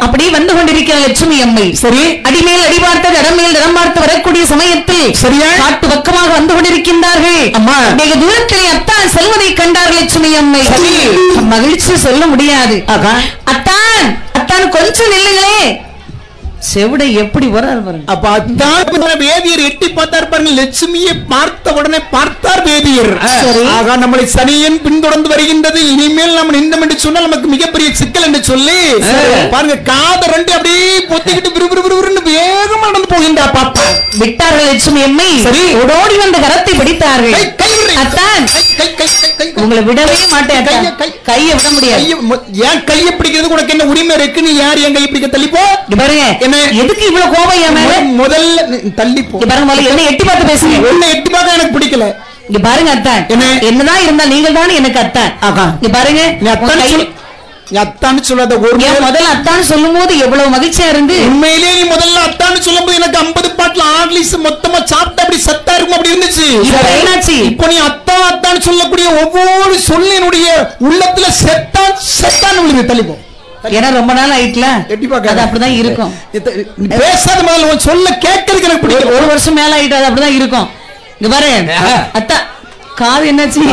அப்படி வந்து கொண்டிருக்கிற லட்சுமி அம்மை சரி அடிமேல் அடி பார்த்து தடமையில் தடம் பார்த்து வரக்கூடிய சமயத்தில் சரியா காட்டு பக்கமாக வந்து கொண்டிருக்கின்றார்கள். அம்மா வெகு தூரத்திலே அத்தான் செல்வதை கண்டார்கள் லட்சுமி அம்மை. மகிழ்ச்சி சொல்ல முடியாது. அத்தான் அத்தான் கொஞ்சம் நில்லுங்களே. செவிடை எப்படி வரார் பாருங்க. அப்ப அத்தான் வேதியர் எட்டி பார்த்தார் பாருங்க. லட்சுமியை பார்த்த உடனே பார்த்தார் வேதியர். ஆகா, நம்மளை சனியன் பின்தொடர்ந்து வருகின்றது, இனிமேல் நம்ம நின்றோம் என்று சொன்னால் நமக்கு மிகப்பெரிய சிக்கல் என்று சொல்லி பாருங்க காத ரெண்டு அப்படியே பொத்திக்கிட்டு விறுவிறுவிறுன்னு வேகமா நடந்து போகின்றார். பாப்பா விட்டார்கள் லட்சுமி அம்மை. சரி ஓடோடி வந்த கரத்தை பிடித்தார்கள். அத்தான் உங்களை விடவே மாட்டேன். கையை விட முடியாது. ஏன் கையை பிடிக்கிறது உனக்கு என்ன உரிமை இருக்கு? நீ யார் என் கையை பிடிக்க? தள்ளிப்போ. பாருங்க எதுக்கு இவ்வளவு கோபம் என் மேல? முதல்ல தள்ளிப்போ. பாருங்க முதல்ல என்ன எட்டி பார்த்து பேசுங்க. என்ன எட்டி பார்க்க எனக்கு பிடிக்கல. இங்க பாருங்க அத்தான் என்னதான் இருந்தா நீங்கள் தானே எனக்கு அத்தான். இங்க பாருங்க அத்தான்னு சொல்லாத ஒரு முதல்ல அத்தான்னு சொல்லும் போது எவ்வளவு மகிழ்ச்சியா இருந்து. உண்மையிலே நீ முதல்ல அத்தான்னு சொல்லும் போது எனக்கு 50 பாட்டில் ஆர்லிஸ் மொத்தமா சாப்பிட்டு அப்படி சத்தா இருக்கும் அப்படி இருந்துச்சு. இப்போ நீ அத்தா அத்தான்னு சொல்லக்கூடிய ஒவ்வொரு சொல்லினுடைய உள்ளத்துல செத்தான்னு விழுது. தள்ளிப்போம். ஏன்னா ரொம்ப நாள் ஆயிட்டுல அது அப்படிதான் இருக்கும். பேசாத முதல்ல சொல்ல கேட்கறதுக்கு எனக்கு பிடிக்கும். ஒரு வருஷம் மேல ஆயிட்டு அது அப்படிதான் இருக்கும். இங்க பாரு அத்தா காது என்னாச்சு?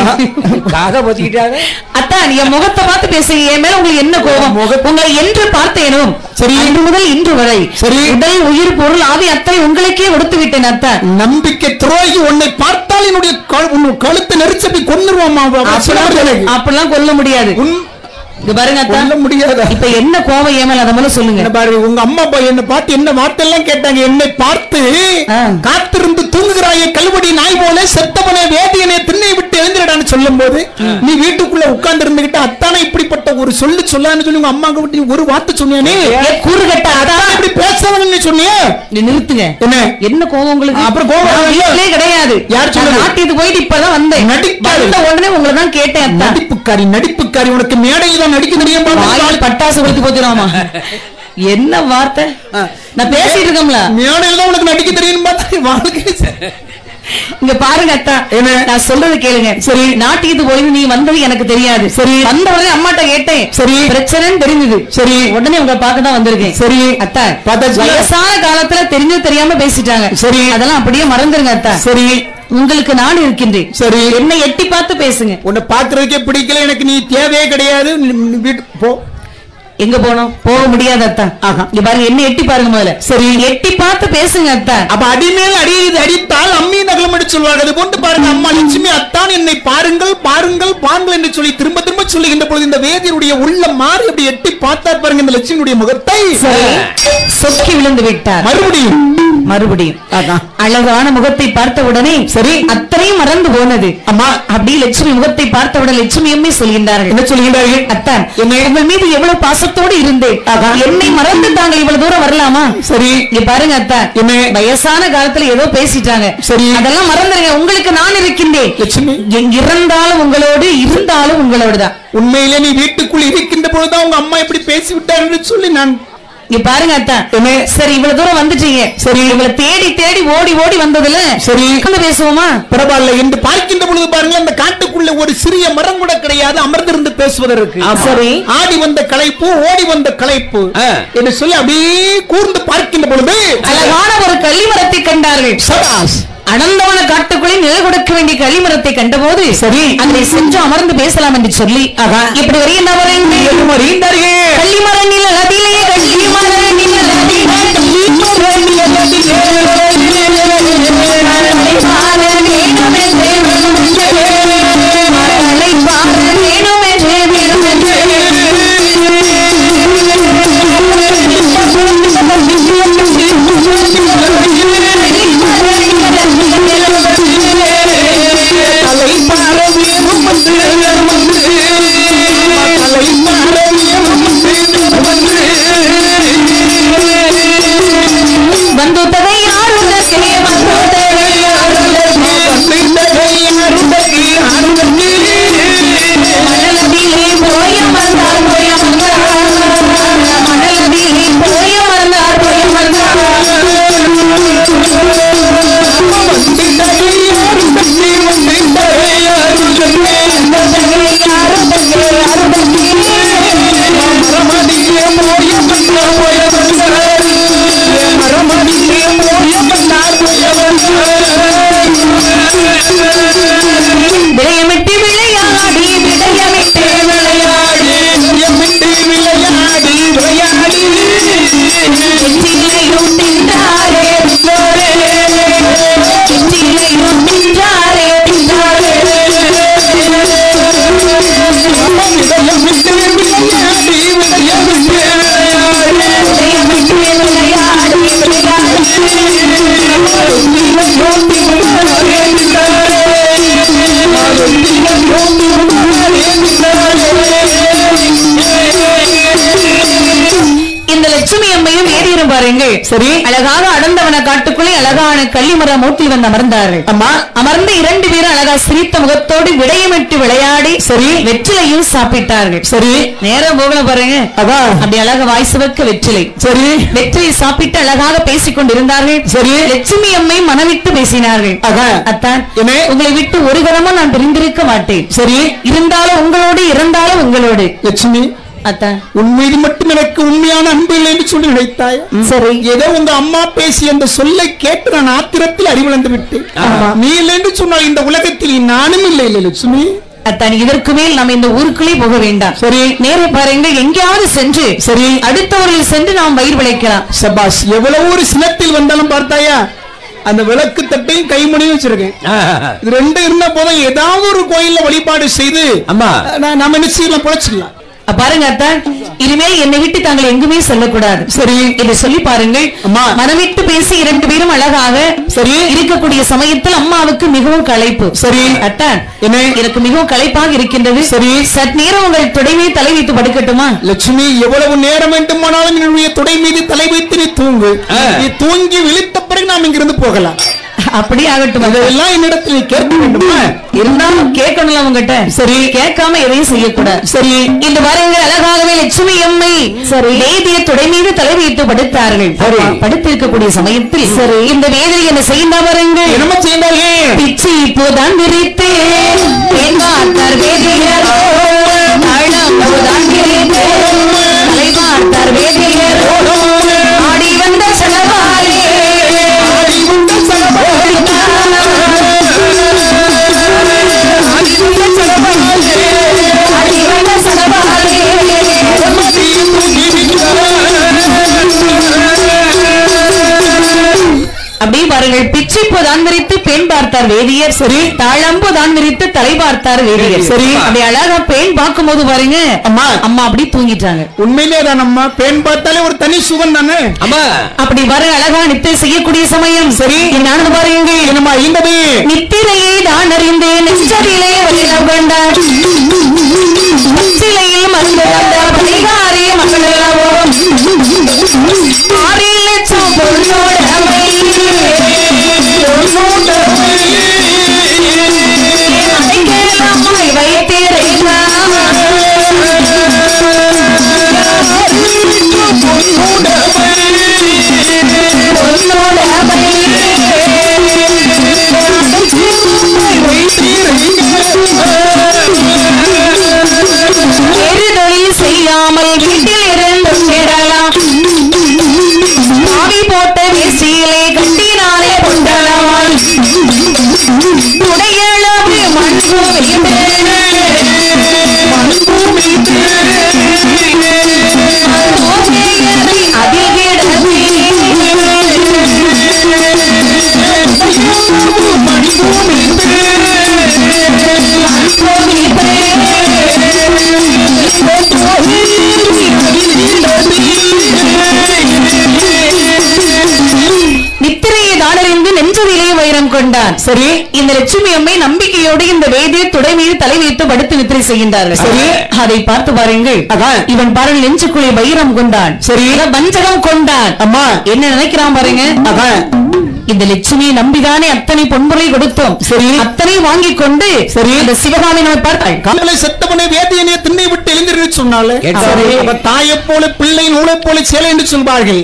காதை பொத்திக்கிட்டாங்க. அத்தான் என் முகத்தை பார்த்து பேசுங்க. என் மேல உங்களுக்கு என்ன கோபம்? உங்களை என்று பார்த்தேனும் சரி இன்று முதல் இன்று வரை சரி உடல் உயிர் பொருள் ஆவி அத்தை உங்களுக்கே கொடுத்து விட்டேன். அத்தான் நம்பிக்கை துரோகி உன்னை பார்த்தால் என்னுடைய கழுத்தை நெரிச்சு அப்படி கொன்னுருவாமா. அப்படிலாம் கொல்ல முடியாது. பாருங்க சொல்ல முடியாது. இப்ப என்ன கோபம் ஏமல் அத மேல சொல்லுங்க. பாருங்க உங்க அம்மா அப்பா என்ன பார்த்து என்ன வார்த்தை எல்லாம் கேட்டாங்க. என்னை பார்த்து காத்திருந்து தூங்குகிறாயே கல்வடி நாய் போல செத்தவனே வேதியனே திண்ணை விட்டு எழுந்திரடான்னு சொல்லும் போது நீ வீட்டுக்குள்ள உட்கார்ந்து இருந்துகிட்ட அத்தானே இப்படிப்பட்ட ஒரு சொல்லான்னு சொல்லி உங்க அம்மாக்கு விட்டு ஒரு வார்த்தை சொன்னியானே கூறுகட்ட அதான் இப்படி பேசாதன்னு சொன்னியே. நீ நிறுத்துங்க. என்ன கோபம் உங்களுக்கு? அப்புறம் கோபம் கிடையாது. யார் சொல்ல நாட்டியது போயிட்டு இப்பதான் வந்தேன். நடிக்காத உடனே உங்களை தான் கேட்டேன். நடிப்புக்காரி உனக்கு மேடையில் நடிக்க தெரியும். பட்டாசு கொடுத்து போச்சுராமா. என்ன வார்த்தை? நான் பேசிட்டு இருக்கோம்ல மேடையில் தான் உனக்கு நடிக்க தெரியும் பார்த்தா வாழ்க்கை. இங்க பாருங்க அத்தா நான் சொல்றது கேளுங்க. சரி நாட்டியது போய் நீ வந்தது எனக்கு தெரியாது. சரி வந்த உடனே அம்மாட்ட கேட்டேன். சரி பிரச்சனைன்னு தெரிஞ்சது. சரி உடனே உங்களை பார்க்க தான் வந்திருக்கேன். சரி அத்தா வயசான காலத்துல தெரிஞ்சு தெரியாம பேசிட்டாங்க. சரி அதெல்லாம் அப்படியே மறந்துருங்க அத்தா. சரி உங்களுக்கு நான் இருக்கின்றேன். சரி என்ன எட்டி பார்த்து பேசுங்க. உன்னை பாக்குறதுக்கே பிடிக்கல எனக்கு. நீ தேவையே கிடையாது. வீட்டுக்கு போ. எங்க போனோம்? போக முடியாது அத்தான். இங்க பாருங்க என்ன எட்டி பாருங்க முதல்ல. சரி எட்டி பார்த்து பேசுங்க அத்தான். அப்ப அடிமேல் அடித்தால் அம்மி நகலம் என்று சொல்வாங்க. அது போன்று பாருங்க அம்மா லட்சுமி அத்தான் என்னை பாருங்கள் பாருங்கள் பாருங்கள் என்று சொல்லி திரும்ப திரும்ப சொல்லுகின்ற பொழுது இந்த வேதியருடைய உள்ள மாறி அப்படி எட்டி பார்த்தார் பாருங்க இந்த லட்சுமியுடைய முகத்தை. சொக்கி விழுந்து விட்டார். மறுபடியும் அழகான முகத்தை பார்த்த உடனே சரி அத்தனையும் மறந்து போனது. அம்மா அப்படி லட்சுமி முகத்தை பார்த்தவுடன் லட்சுமி அம்மை சொல்கின்றார்கள். என்ன சொல்கின்றார்கள்? அத்தான் உங்கள் மீது எவ்வளவு பாசத்தோடு இருந்தேன். என்னை மறந்து தாங்கள் இவ்வளவு தூரம் வரலாமா? சரி இங்க பாருங்க அத்தான் என்ன வயசான காலத்துல ஏதோ பேசிட்டாங்க. சரி அதெல்லாம் மறந்துருங்க. உங்களுக்கு நான் இருக்கின்றேன். லட்சுமி இறந்தாலும் உங்களோடு இருந்தாலும் உங்களோடு தான். உண்மையிலே நீ வீட்டுக்குள் இருக்கின்ற பொழுதுதான் உங்க அம்மா எப்படி பேசி விட்டார்கள் சொல்லி நான் இங்க பாருங்க அத்தான் சரி இவ்வளவு தூரம் வந்துட்டீங்க. சரி இவளை தேடி தேடி ஓடி ஓடி வந்ததுல சரி பேசுவோமா? பரவாயில்ல என்று பார்க்கின்ற பொழுது பாருங்க அந்த காட்டுக்குள்ள ஒரு சிறிய மரம் கூட கிடையாது அமர்ந்திருந்து பேசுவதற்கு. சரி ஆடி வந்த களைப்பு ஓடி வந்த களைப்பு என்று சொல்லி அப்படியே கூர்ந்து பார்க்கின்ற பொழுது அழகான ஒரு கள்ளிமரத்தை கண்டார்கள். அனந்தவன காட்டுக்குள்ளே நிலை கொடுக்க வேண்டிய கள்ளிமரத்தை கண்டபோது சரி அதை சென்று அமர்ந்து பேசலாம் என்று சொல்லி இப்படி வருகின்றவர்கள் கள்ளிமர நிலத்திலே கள்ளிமர விளையமிட்டு விளையாடி விளையமிட்டு விளையாடி வெற்றிலையும் தின்றாரே வெற்றிலையும் தின்றாரே இந்த லட்சுமி அம்மையும் ஏறியும் பாருங்கள். சரி, அழகாக அடர்ந்தவன காட்டுக்குள்ளே அழகான கள்ளிமரம் மூட்டில் வந்து அமர்ந்தார்கள். அம்மா அமர்ந்து 2 பேரும் அழகா சிரித்த முகத்தோடு விடயமிட்டு விளையாடி சரி வெற்றிலையும் சாப்பிட்டார்கள். சரி, நேரம் போகல பாருங்க. அதான் அப்படி அழகா வாய் சிவக்க வெற்றிலை. சரி, வெற்றிலை சாப்பிட்டு அழகாக பேசிக் கொண்டிருந்தார்கள். சரி, லட்சுமி அம்மை மனவிட்டு பேசினார்கள். அத்தான், உங்களை விட்டு ஒரு கணமும் நான் பிரிந்திருக்க மாட்டேன். சரி, இருந்தாலும் உங்களோடு இறந்தாலும் உங்களோடு. லட்சுமி அத்தான், உன் மீது மட்டும் எனக்கு உண்மையான அன்பு இல்லை என்று சொல்லி நினைத்தாய். சரி, ஏதோ உங்க அம்மா பேசி அந்த சொல்லை கேட்டு நான் ஆத்திரத்தில் அறிவிழந்து விட்டேன். நீ இல்லை என்று சொன்னால் இந்த உலகத்தில் நானும் இல்லை. இல்லை லட்சுமி அத்தான், இதற்கு மேல் நாம் இந்த ஊருக்குள்ளே போக வேண்டாம். சரி, நேரே பாருங்கள், எங்கேயாவது சென்று சரி அடுத்தவர்கள் சென்று நாம் வயிறு விளைக்கலாம். சபாஷ், எவ்வளவு ஒரு சினத்தில் வந்தாலும் பார்த்தாயா, அந்த விளக்கு தட்டையும் கைமணியும் வச்சிருக்கேன். இது 2 இருந்த போதும் ஏதாவது ஒரு கோயில்ல வழிபாடு செய்து அம்மா நம்ம என்ன செய்யலாம், பொழைச்சிக்கலாம். பாருங்க அத்தான், இனிமேல் என்னை விட்டு தாங்கள் எங்குமே சொல்லக்கூடாது. சரி என்று சொல்லி பாருங்கள். மனவிட்டு பேசி 2 பேரும் அழகாக சரி இருக்கக்கூடிய சமயத்தில் அம்மாவுக்கு மிகவும் களைப்பு. சரி அத்தான், எனக்கு மிகவும் களைப்பாக இருக்கின்றது. சரி, சற்று நேரம் உங்கள் தொடை மீது தலை வைத்து படுக்கட்டுமா? லட்சுமி, எவ்வளவு நேரம் வேண்டுமானாலும் என்னுடைய தொடை மீது தலை வைத்து நீ தூங்கு. நீ தூங்கி விழித்த பிறகு நாம் இங்கிருந்து போகலாம். அப்படி ஆகட்டும். அதெல்லாம் என்னிடத்தில் கேட்க வேண்டுமா? இருந்தாலும் கேட்கணும் அவங்ககிட்ட. சரி, கேட்காம எதையும் செய்யக்கூடாது. சரி, இந்த பாருங்க, அழகாகவே லட்சுமி அம்மை சரி வேதிய தொடை மீது தலை வைத்து படுத்தார்கள். படுத்திருக்கக்கூடிய சமயத்தில் சரி இந்த வேதியை என்ன செய்ய பாருங்க, என்ன செய்தார்கள், பிச்சி இப்போதான் விரித்து வேதியர் தலைவார்த்தார் வேதியர் ஆடி வந்த செலவாலே அப்படி பாருங்கள், பிச்சிப்பு தான் விரித்து பெண் பார்த்தார் வேதியர். சரி, தாழம்பு தான் விரித்து தலை பார்த்தார் வேதியர். சரி, அப்படி அழகா பெண் பார்க்கும் போது பாருங்க அம்மா அம்மா அப்படி தூங்கிட்டாங்க. உண்மையிலே தான் அம்மா, பெண் பார்த்தாலே ஒரு தனி சுகம் தானே. அம்மா அப்படி பாருங்க, அழகா நித்திரை செய்யக்கூடிய சமயம். சரி, நான் பாருங்க என்னமா இருந்தது, நித்திரையை தான் அறிந்தேன் நெஞ்சதிலே வலிலம் கண்டார் சிலையில் மருந்து கண்டார் பரிகாரிய மக்களவோ 6 லட்சம் பொருளோட செய்யாமல் வீட்டில் இருந்து விடலாம் ஆவி போட்ட வேசியிலே கட்டினாலே கொண்டளவாய் உடையளவு மண்பு நித்திரையை தானறிந்து நெஞ்சவிலே வைரம் கொண்டான். சரி, இந்த லட்சுமி அம்மை நம்பிக்கையோடு இந்த வேதியை தொடை மீது தலை வைத்து படுத்து நித்திரை செய்கின்றார்கள். சரி, அதை பார்த்து பாருங்கள், இவன் பாருங்கள் நெஞ்சுக்குள்ளே வைரம் கொண்டான். சரி, வஞ்சகம் கொண்டான். அம்மா என்ன நினைக்கிறான் பாருங்க, இந்த லட்சுமியை நம்பிதானே அத்தனை பொன்பொருளை கொடுத்தோம். சரி, அத்தனை வாங்கி கொண்டு சரி இந்த சிவகாமி நம்ம பார்த்தாள். காலை செத்தவனை வேதியனை திண்ணை விட்டு எழுந்திரு சொன்னாலே தாயை போல பிள்ளை நூலை போல சேலை என்று சொல்வார்கள்.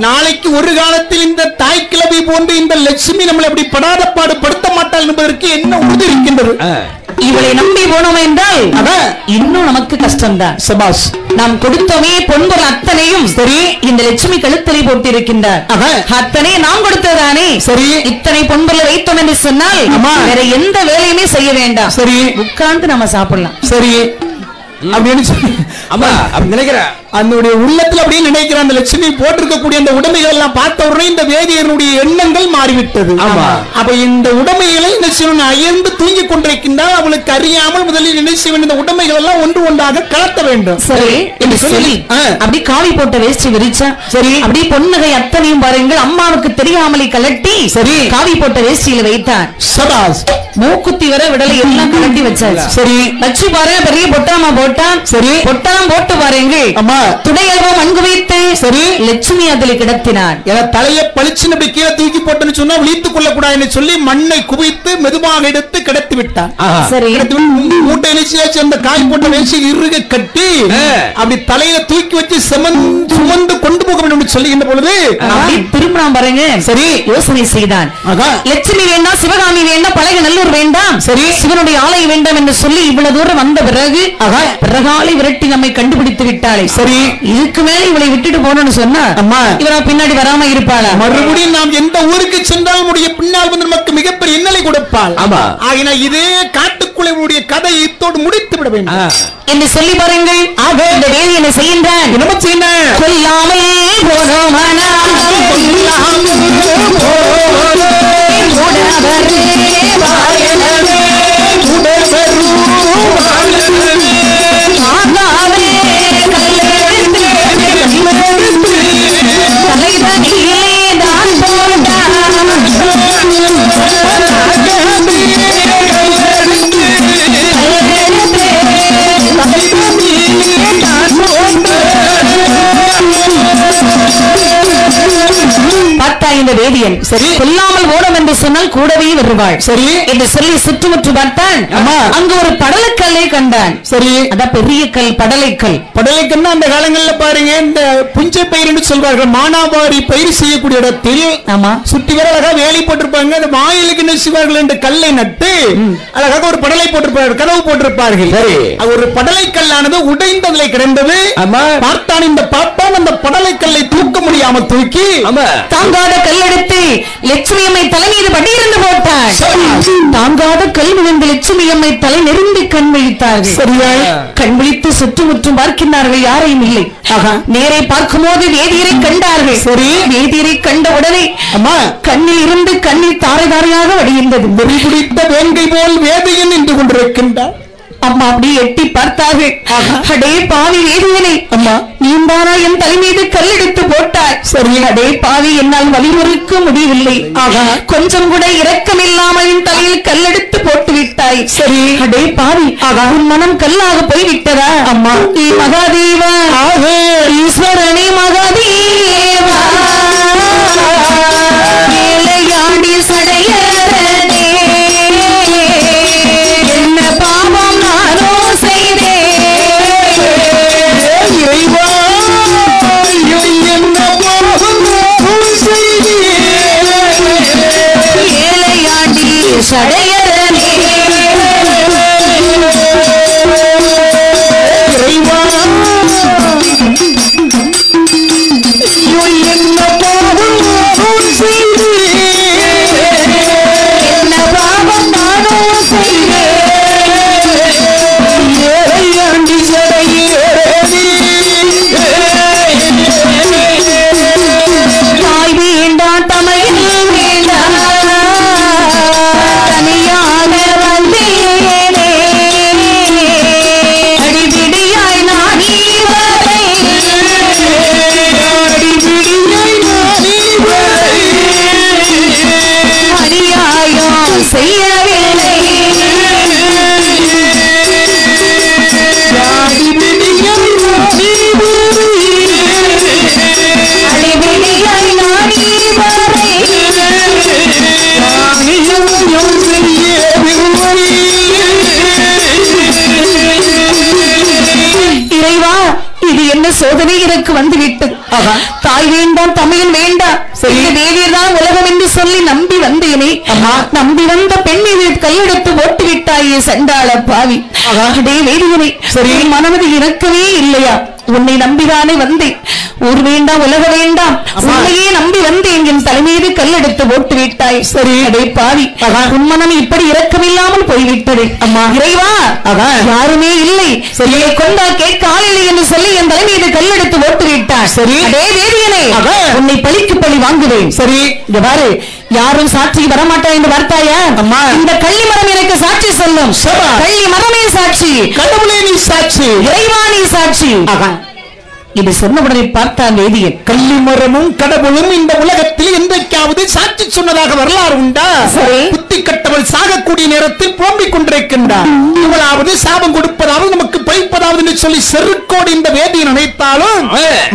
நாளைக்கு ஒரு காலத்தில் இந்த தாய் கிளவி போன்று இந்த லட்சுமி நம்மளை அப்படி படாத பாடு படுத்த மாட்டாள் என்பதற்கு என்ன உறுதி இருக்கின்றது? இவளை நம்பி போனோம் என்றால் இன்னும் நமக்கு கஷ்டம்தான். சபாஸ். நாம் கொடுத்தோமே பொன்பொருள் அத்தனையும் சரி இந்த லட்சுமி கழுத்தலை போட்டிருக்கின்றார். அத்தனை நாம் கொடுத்ததானே சரி. இத்தனை பொன்பொருளை வைத்தோம் என்று சொன்னால் வேற எந்த வேலையுமே செய்ய வேண்டாம். சரி, உட்கார்ந்து நம்ம சாப்பிடலாம். சரி அப்படின்னு சொல்லி நினைக்கிறேன். அதனுடைய உள்ளத்துல அப்படின்னு நினைக்கிற அந்த லட்சுமி போட்டிருக்கக்கூடிய அந்த உடைமைகள் எல்லாம் பார்த்த உடனே இந்த வேதியனுடைய எண்ணங்கள் மாறிவிட்டது. அப்ப இந்த உடைமைகளை என்ன செய்யணும், அயர்ந்து தூங்கிக் கொண்டிருக்கின்றால் அவளுக்கு அறியாமல் முதலில் என்ன செய்ய இந்த உடைமைகள் எல்லாம் ஒன்று ஒன்றாக கலத்த வேண்டும். சரி என்று சொல்லி அப்படி காவி போட்ட வேஷ்டி விரிச்சா சரி. அப்படி பொன்னகை அத்தனையும் பாருங்கள் அம்மாவுக்கு தெரியாமலே கலட்டி சரி காவி போட்ட வேஷ்டியில வைத்தார். சபாஸ். மூக்குத்தி வர விடலை எல்லாம் கலட்டி வச்சாச்சு. சரி வச்சு பாருங்க பெரிய பொட்டாமா போட்டான். சரி பொட்டாம் போட்டு பாருங்க அம்மா துணையல்வோ மண்கு வைத்து சரி லட்சுமி அதில் கிடத்தினான். தலையை பளிச்சுன்னு கீழே தூக்கி போட்டுன்னு சொன்னா விழித்துக் கொள்ளக்கூடாதுன்னு சொல்லி மண்ணை குவித்து மெதுவாக எடுத்து கிடத்தி விட்டான். சரி மூட்டை நிச்சயாச்சு அந்த காய் போட்ட வேசி இறுக கட்டி அப்படி தலையில தூக்கி வச்சு சுமந்து கொண்டு போக வேண்டும் சொல்லுகின்ற பொழுது அப்படி திரும்ப பாருங்க சரி யோசனை செய்தான். லட்சுமி வேண்டாம், சிவகாமி வேண்டாம், பழக நல்லூர் வேண்டாம், சரி சிவனுடைய ஆலயம் வேண்டாம் என்று சொல்லி இவ்வளவு தூரம் வந்த பிறகு பிறகாலை விரட்டி நம்மை கண்டுபிடித்து விட்டாளே சரி. இதுக்கு மேல இவளை விட்டுட்டு போனோம்னு சொன்னா அம்மா இவரா பின்னாடி வராம இருப்பாளா? மறுபடியும் நாம் எந்த ஊருக்கு சென்றால் உடைய பின்னால் வந்து நமக்கு மிகப்பெரிய இன்னலை கொடுப்பாள். ஆகினா இதே காட்டுக்குள்ளே கதை இத்தோடு முடித்து விட வேண்டும் என்று சொல்லி பாருங்கள். ஆக இந்த வேலை என்ன செய்கின்றான்? கொல்லாமல் போனோமானா இந்த வேதியன் சரி கொல்லாமல் ஓடும் என்று சொன்னால் கூடவே வருவாள் சரி என்று சொல்லி சுற்றுமுற்று பார்த்தான். அங்கு ஒரு படலைக்கல்லை கண்டான். சரி அதான் பெரிய கல் படலைக்கல். படலைக்கல்னா அந்த காலங்களில் பாருங்க இந்த புஞ்சை பயிர் என்று சொல்வார்கள். மானாவாரி பயிர் செய்யக்கூடிய இடத்தில் ஆமா சுற்றி வர அழகா வேலி போட்டிருப்பாங்க. அந்த வாயிலுக்கு என்ன செய்வார்கள் என்று கல்லை நட்டு அழகாக ஒரு படலை போட்டிருப்பார்கள், கதவு போட்டிருப்பார்கள். ஒரு படலைக்கல்லானது உடைந்ததிலே கிடந்தது. பார்த்தான் இந்த பாப்பான் அந்த படலைக்கல்லை தூக்க முடியாமல் தூக்கி தாங்காத கல்லெடுத்து லட்சுமி அம்மை தலை மீது படியிருந்து போட்டார். தாங்காத கல் விழுந்து லட்சுமி அம்மை தலை நெருங்கி கண் விழித்தார்கள். சரியா கண் விழித்து சுற்றுமுற்றும் பார்க்கின்றார்கள், யாரையும் இல்லை. நேரை பார்க்கும் போது வேதியரை கண்டார்கள். சரி வேதியரை கண்ட உடனே அம்மா கண்ணில் இருந்து கண்ணீர் தாரை தாரையாக வடிகின்றது. வெறி பிடித்த வேங்கை போல் வேதியன் நின்று கொண்டிருக்கின்றார். அம்மா அப்படி எட்டி பார்த்தார்கள். அடே பாவி வேதியனை அம்மா நீந்தானா என் தலை மீது கல்லெடுத்து போட்டாய். சரி அடே பாவி என்னால் வலிமுறுக்க முடியவில்லை. கொஞ்சம் கூட இரக்கம் இல்லாமல் என் தலையில் கல்லெடுத்து போட்டு விட்டாய். சரி அடே பாவி உன் மனம் கல்லாக போய்விட்டதா? அம்மா மகாதேவா ஈஸ்வரனே மகாதேவா ஏழையாண்டி சடையரனே என்ன பாவம் நானோ செய்தேன். ஏழையாண்டி சடையரனே அண்ணனுக்கு வந்து விட்டது. தாய் வேண்டாம் தமிழன் வேண்டாம், தேவியர் தான் உலகம் என்று சொல்லி நம்பி வந்தேனே. நம்பி வந்த பெண் மீது கையெடுத்து போட்டு விட்டாயே சண்டாள பாவி. அதே வேதியனை சரி மனமது இறக்கவே இல்லையா? உன்னை நம்பிதானே வந்தேன். ஊர் வேண்டாம் உலக வேண்டாம், உன்னையே நம்பி வந்தேன். என் தலைமீது கல்லெடுத்து போட்டு விட்டாய். சரி அடே பாவி, உன் மனம் இப்படி இரக்கமில்லாமல் போய்விட்டது. அம்மா இறைவா, யாருமே இல்லை, சரியை கொண்டா கேட்க ஆள் இல்லை என்று சொல்லி என் தலைமீது கல்லெடுத்து போட்டு விட்டார். சரி அடே வேதியனே, உன்னை பழிக்கு பழி வாங்குவேன். சரி இங்க பாரு, யாரும் சாட்சிக்கு வரமாட்டா என்று வார்த்தாயா? அம்மா இந்த கள்ளி மரம் எனக்கு சாட்சி சொல்லும். கள்ளி மரமே சாட்சி, கடவுளே நீ சாட்சி, இறைவா நீ சாட்சி. இது சொன்னவுடனே பார்த்தான் வேதியன். கள்ளி மரமும் கடவுளும் இந்த உலகத்தில் என்றைக்காவது சாட்சி சொன்னதாக வரலாறு உண்டா? சரி புத்தி கட்டவள் சாகக்கூடிய நேரத்தில் புலம்பிக் கொண்டிருக்கின்றார். இவளாவது சாபம் கொடுப்பதாவது நமக்கு பழிப்பதாவது என்று சொல்லி செருக்கோடு இந்த வேதியன் நினைத்தாலும்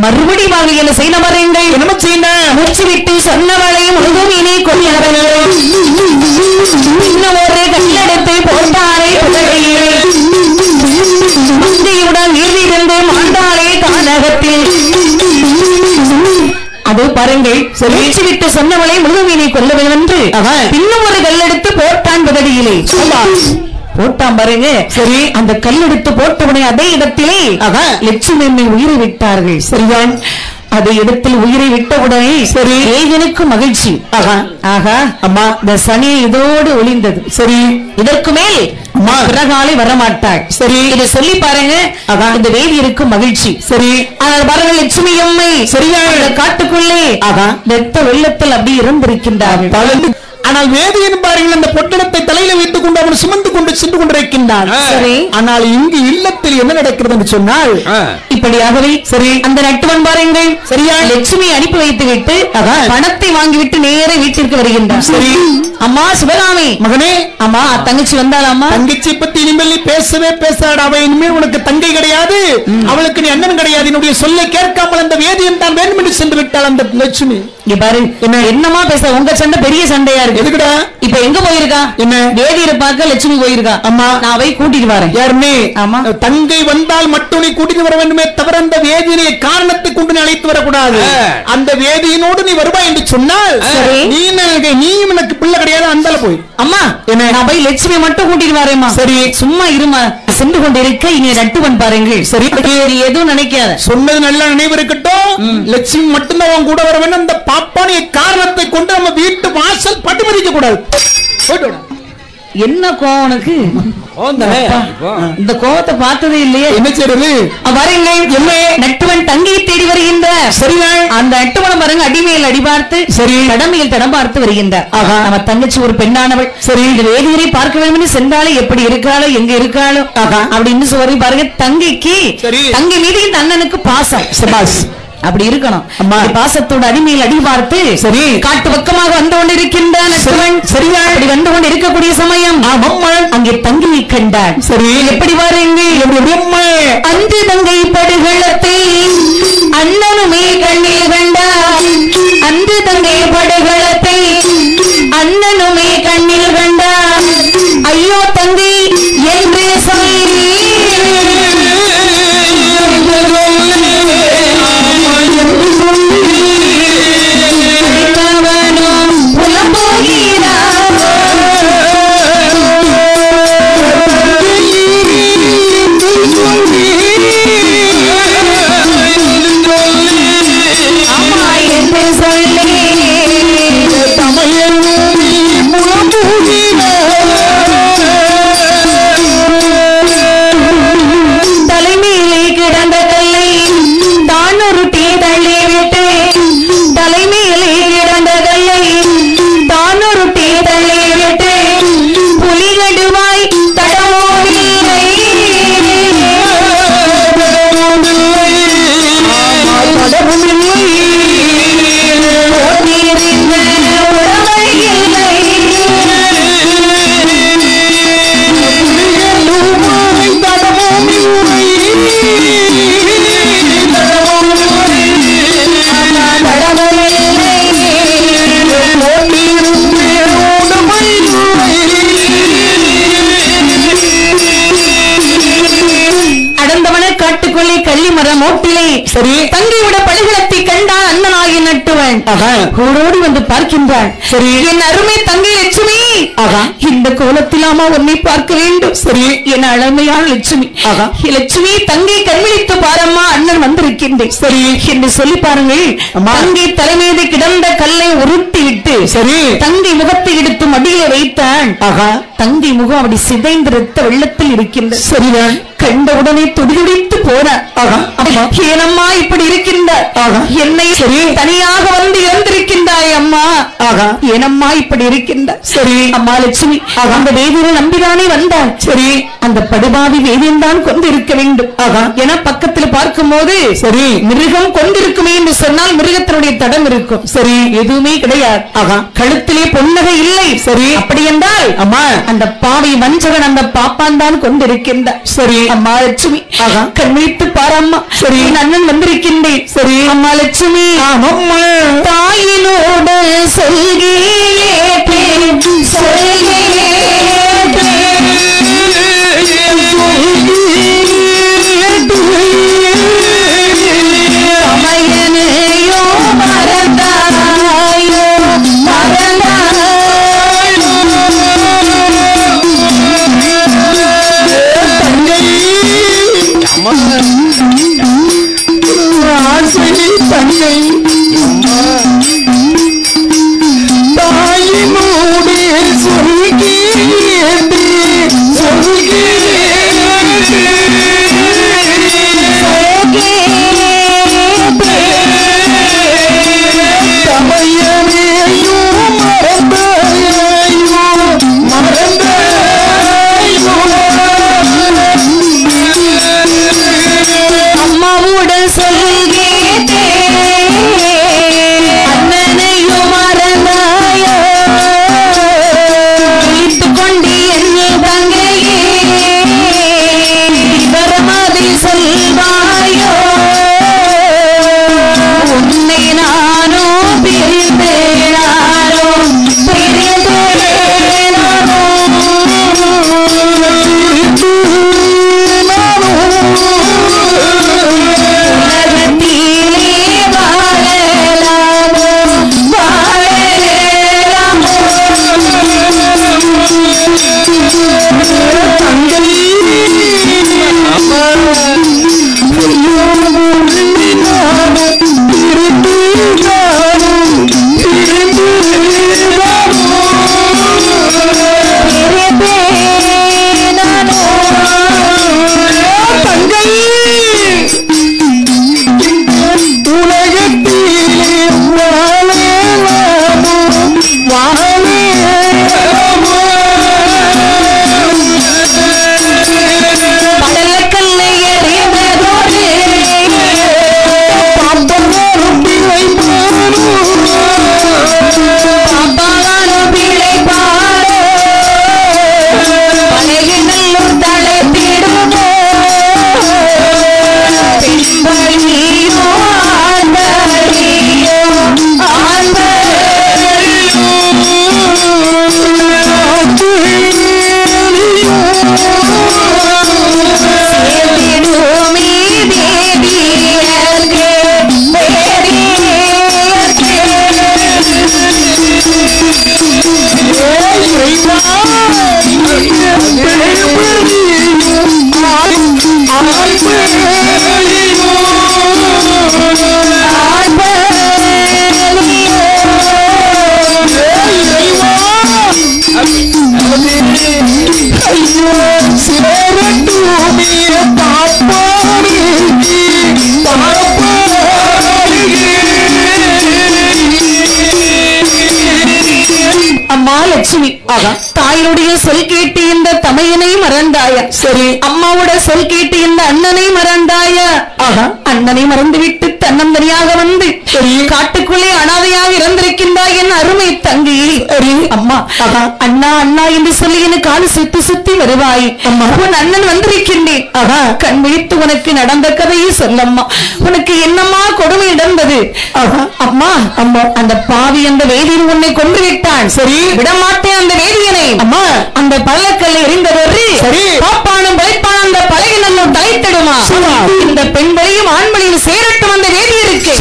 மறுபடியும் அவங்க என்ன செய்ய வரீங்கள்? என்ன செய்யணும்? மூச்சு விட்டு சொன்னவளை முழுதும் இனி கொள்ளாதவர்கள் இன்னும் ஒரு கல்லெடுத்து போட்டாரே புகழையிலே மந்தையுடன் நீர்விருந்து மாண்டாளே கானகத்தில். அது பாருங்கள், மூச்சு விட்டு சொன்னவளை முழுதுமீனை கொல்ல வேண்டும் என்று இன்னும் ஒரு கல்லெடுத்து போட்டான் பதவியிலே. போட்டான் பாருங்க. சரி அந்த கல்லெடுத்து போட்டவுடனே அதே இடத்திலே லட்சுமி உயிரை விட்டார்கள். சரிதான் அது இடத்தில் உயிரை விட்டவுடனே சரி ஏகனுக்கு மகிழ்ச்சி. ஆகா அம்மா இந்த சனி இதோடு ஒளிந்தது. சரி இதற்கு மேல் பிறகாலை வரமாட்டாள். சரி இதை சொல்லி பாருங்க. இந்த வேதியருக்கு மகிழ்ச்சி. சரி ஆனால் பாருங்க லட்சுமி அம்மை சரியா காட்டுக்குள்ளே வெத்த வெள்ளத்தில் அப்படி இருந்திருக்கின்றார்கள். ஆனால் வேதியன் பாருங்கள் அந்த பொட்டணத்தை தலையில வைத்துக் கொண்டு அவன் சுமந்து கொண்டு சென்று கொண்டிருக்கின்றான். சரி ஆனால் இங்கு இல்லத்தில் என்ன நடக்கிறது என்று சொன்னால் இப்படியாகவே சரி அந்த நட்டுவன் பாருங்கள் சரியா லட்சுமி அனுப்பி வைத்து விட்டு பணத்தை வாங்கிவிட்டு நேர வீட்டிற்கு வருகின்றான். சரி அம்மா சிவகாமி மகனே, அம்மா தங்கச்சி வந்தாளாமா? தங்கச்சி பத்தி இனிமேல் பேசவே பேசாட. அவ இனிமேல் உனக்கு தங்கை கிடையாது, அவளுக்கு நீ அண்ணன் கிடையாது. என்னுடைய சொல்லை கேட்காமல் அந்த வேதியன் தான் வேண்டும் என்று சென்று விட்டாள் அந்த லட்சுமி. பாரு என்னமா பேச, உங்க சண்டை பெரிய சண்டையா இருக்கு. எதுக்குடா இப்ப எங்க போயிருக்கா? என்ன வேதியரை பார்க்க லட்சுமி போயிருக்கா. அம்மா நான் போய் கூட்டிட்டு வரேன். யாருமே ஆமா தங்கை வந்தால் மட்டும் நீ கூட்டிட்டு வர வேண்டுமே தவிர அந்த வேதியனை காரணத்தை கொண்டு நீ அழைத்து வரக்கூடாது. அந்த வேதியனோடு நீ வருவாய் என்று சொன்னால் நீ எனக்கு பிள்ளை கிடையாது. அந்தால போய் அம்மா என்ன நான் போய் லட்சுமி மட்டும் கூட்டிட்டு வரேம்மா. சரி சும்மா இருமா, சென்று கொண்டிருக்க இனி நட்டுவன் பாருங்கள். சரி எதுவும் நினைக்காத, சொன்னது நல்ல நினைவு இருக்கட்டும். லட்சுமி மட்டும்தான் அவன் கூட வர வேண்டும். அந்த பாப்பானிய காரணத்தை கொண்டு நம்ம வீட்டு வாசல் பட்டு மதிக்க கூடாது. என்ன கோவம் உனக்கு? இந்த கோவத்தை பார்த்ததே இல்லையே. என்ன செய்யறது? வரீங்க நட்டுவன் தங்கியை தேடி வருகின்ற. சரிதான் அந்த நட்டுவன் பாருங்க அடிமையில் அடி பார்த்து சரி கடமையில் தடம் பார்த்து வருகின்றார். நம்ம தங்கச்சி ஒரு பெண்ணானவள். சரி இந்த வேதியரை பார்க்க வேண்டும் சென்றாலே எப்படி இருக்காளோ எங்க இருக்காளோ அப்படின்னு சொல்லி பாருங்க. தங்கைக்கு தங்கை மீது இந்த அண்ணனுக்கு பாசம் சபாஸ் அப்படி இருக்கணும். பாசத்தோட அடிமையில் அடி பார்த்து சரி காட்டு பக்கமாக வந்து கொண்டிருக்கின்றான். சரியா அப்படி வந்து கொண்டு இருக்கக்கூடிய சமயம் அங்கே தங்கியை கண்டான். சரி எப்படி வாருங்க அஞ்சு தங்கை படுகளத்தை அண்ணனுமே கண்ணில் கண்டார். அஞ்சு தங்கை படுகளத்தை அண்ணனுமே கண்ணில் கண்டார். ஐயோ தங்கை என்று சொல்லி பார்க்கின்றான். ஓடோடி வந்து பார்க்கின்றான். சரி, என் அருமை தங்கை லட்சுமி, இந்த கோலத்திலாமா உன்னை பார்க்க வேண்டும். சரி, என் அழமையான லட்சுமி, லட்சுமி தங்கை கண்விழித்து பாரம்மா, அண்ணன் வந்திருக்கின்றேன். சரி என்று சொல்லி பாருங்கள். தங்கை தலைமீது கிடந்த கல்லை உருட்டி விட்டு சரி தங்கை முகத்தை எடுத்து மடியில வைத்தான். தங்கை முகம் அப்படி சிதைந்த ரத்த வெள்ளத்தில் இருக்கின்ற. சரிதான், கண்டவுடனே துடிதுடித்து போனார். ஏனம்மா இப்படி இருக்கின்றார்? என்னை தனியாக வந்து இறந்திருக்கின்றாய் அம்மா. ஏனம்மா இப்படி இருக்கின்றார்? சரி அம்மா லட்சுமி, அந்த வேதியை நம்பிதானே வந்தார். சரி, அந்த படுபாவி வேதியன் தான் கொண்டு இருக்க வேண்டும். என பக்கத்தில் பார்க்கும் போது சரி மிருகம் கொண்டிருக்குமே என்று சொன்னால் மிருகத்தினுடைய தடம் இருக்கும். சரி, எதுவுமே கிடையாது. கழுத்திலே பொன்னகை இல்லை. சரி, அப்படி என்றால் அம்மா அந்த பாவை வஞ்சகன் அந்த பாப்பான் தான் கொண்டிருக்கின்றார். சரி அம்மா லட்சுமி, கண்விழித்து பாரம்மா. சரி, அண்ணன் வந்திருக்கின்றேன். சரி அம்மா லட்சுமி, தாயினோடு சமையனையோ மறந்தாயோ தங்கை தாயினோடு அம்மாவுடன் சொல்கேட்டே அண்ணனையும் மறந்தாயோ, விழித்துக் கொண்டு என் தங்கையே வரமதில் சொல்வாயோ, உன்னை நானோ பிரிந்தேனாரோ லட்சுமி, தாயினுடைய சொல் கேட்டு இந்த தமையனை மறந்தாய. சரி, அம்மாவோட சொல் கேட்டு இந்த அண்ணனை மறந்தாய. அண்ணனை மறந்துவிட்டு தன்னந்தனியாக வந்து காட்டுக்குள்ளே அனாதையாக இறந்திருக்கின்றாய் என் அருமை தங்கி. அம்மா அண்ணா அண்ணா என்று சொல்லி எனக்கு காலு சுத்தி சுத்தி வருவாய். உன் அண்ணன் வந்திருக்கின்றேன். கண் விழித்து உனக்கு நடந்த கதையை சொல்லம்மா. உனக்கு என்னம்மா கொடுமை நடந்தது? அம்மா அம்மா அந்த பாவி அந்த வேதியன் உன்னை கொன்று விட்டான். சரி, விடமாட்டேன் அந்த வேதியனை. அம்மா அந்த பள்ளக்கல்லை எறிந்தவர் சரி பாப்பானும் வைப்பான் அந்த பழகினல்லும் தலைத்திடுமா இந்த பெண்களையும் ஆண்களையும் சேரட்டும் அந்த வேதியருக்கு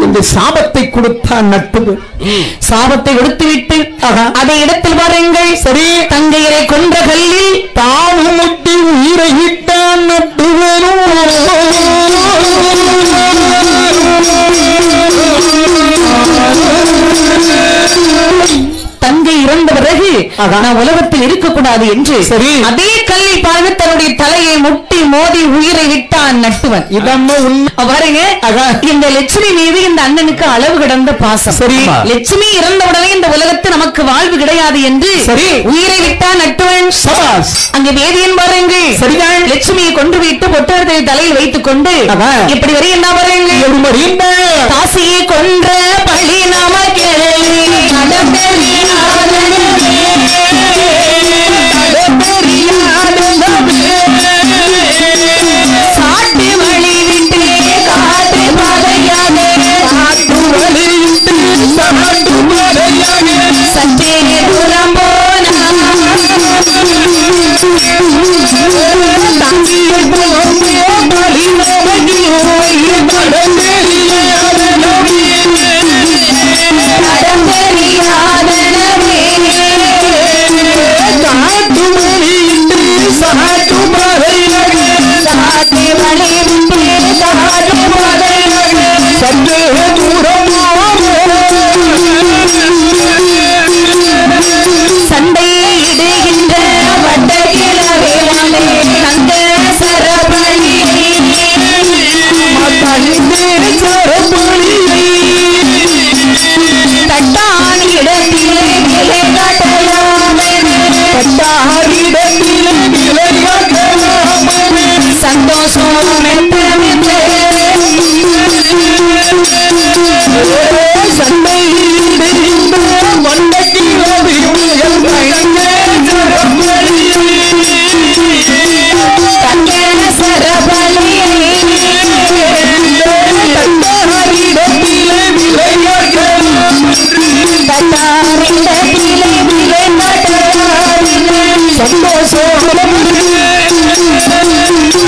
இந்த சாபத்தை கொடுத்தான் நட்டுது சாபத்தை கொடுத்துவிட்டு அதை இடத்தில் பாருங்கள் சரி தங்கையரை கொன்ற கல்லில் தானும் முட்டி உயிரை விட்டான் நட்டுவனும் தங்கை இறந்த பிறகு நான் உலகத்தில் இருக்கக்கூடாது என்று சரி அதே கல்லை பாருங்க தன்னுடைய தலையை முட்டி மோதி உயிரை விட்டான் நட்டுவன் பாருங்க இந்த லட்சுமி மீது இந்த அண்ணனுக்கு அளவு கடந்த பாசம் சரி லட்சுமி இறந்தவுடனே இந்த உலகத்தில் நமக்கு வாழ்வு கிடையாது என்று சரி உயிரை விட்டான் நட்டுவன் அங்க வேதியன் பாருங்கள் சரிதான் லட்சுமியை கொண்டு விட்டு பொட்டத்தை தலையில் வைத்துக் கொண்டு எப்படி வரை என்ன பாருங்க காசியை கொன்ற பழி நமக்கு சாட்டு வழி விட்டு காட்டு பாதையாக சற்றே தூரம்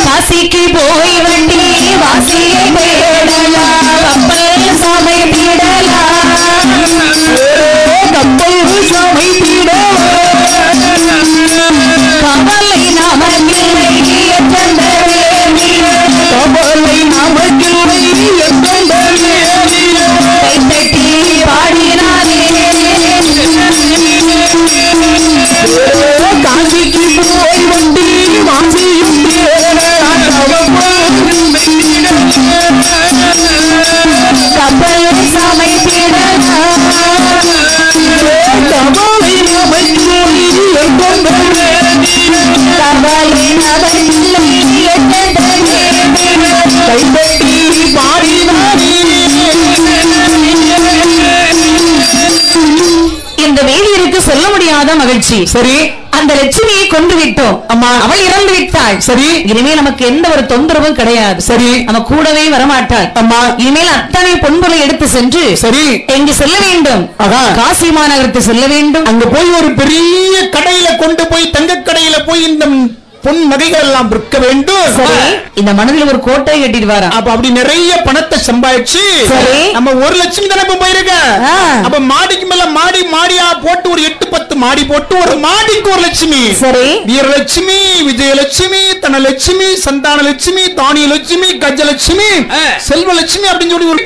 காசிக்கு போய் வண்டி வாசியை தேடலாம் கப்பல் சாமை பீடலாம் கப்பல் சாமை கவலை நமக்கில்லை கவலை நமக்கில்லை கை தட்டி பாடினாரே காசிக்கு போய் வண்டி வாசியும் கப்பல் சாமை இந்த வேதியருக்கு சொல்ல முடியாத மகிழ்ச்சி சரி அந்த லட்சுமியை கொண்டு விட்டோம் அம்மா அவள் இறந்து விட்டாள் சரி இனிமேல் நமக்கு எந்த ஒரு தொந்தரவும் கிடையாது சரி நம்ம கூடவே வரமாட்டாள் அம்மா இனிமேல் அத்தனை பொன்பொருளை எடுத்து சென்று சரி எங்கு செல்ல வேண்டும் காசி மாநகரத்தை செல்ல வேண்டும் அங்க போய் ஒரு பெரிய கடையில கொண்டு போய் தங்க கடையில போய் இந்த பொன் நகைகள் எல்லாம் விற்க வேண்டும் இந்த மனதில் ஒரு கோட்டை கட்டிட்டு வர அப்ப அப்படி நிறைய பணத்தை சம்பாதிச்சு நம்ம 1 லட்சம் தானே போயிருக்க அப்ப மாடிக்கு மேல மாடி மாடியா போட்டு ஒரு 8-10 மாடி போட்டு ஒரு மாடிக்கு 1 லட்சுமி சரி வீரலட்சுமி விஜயலட்சுமி தனலட்சுமி சந்தானலட்சுமி தானியலட்சுமி கஜலட்சுமி செல்வலட்சுமி அப்படின்னு சொல்லி ஒரு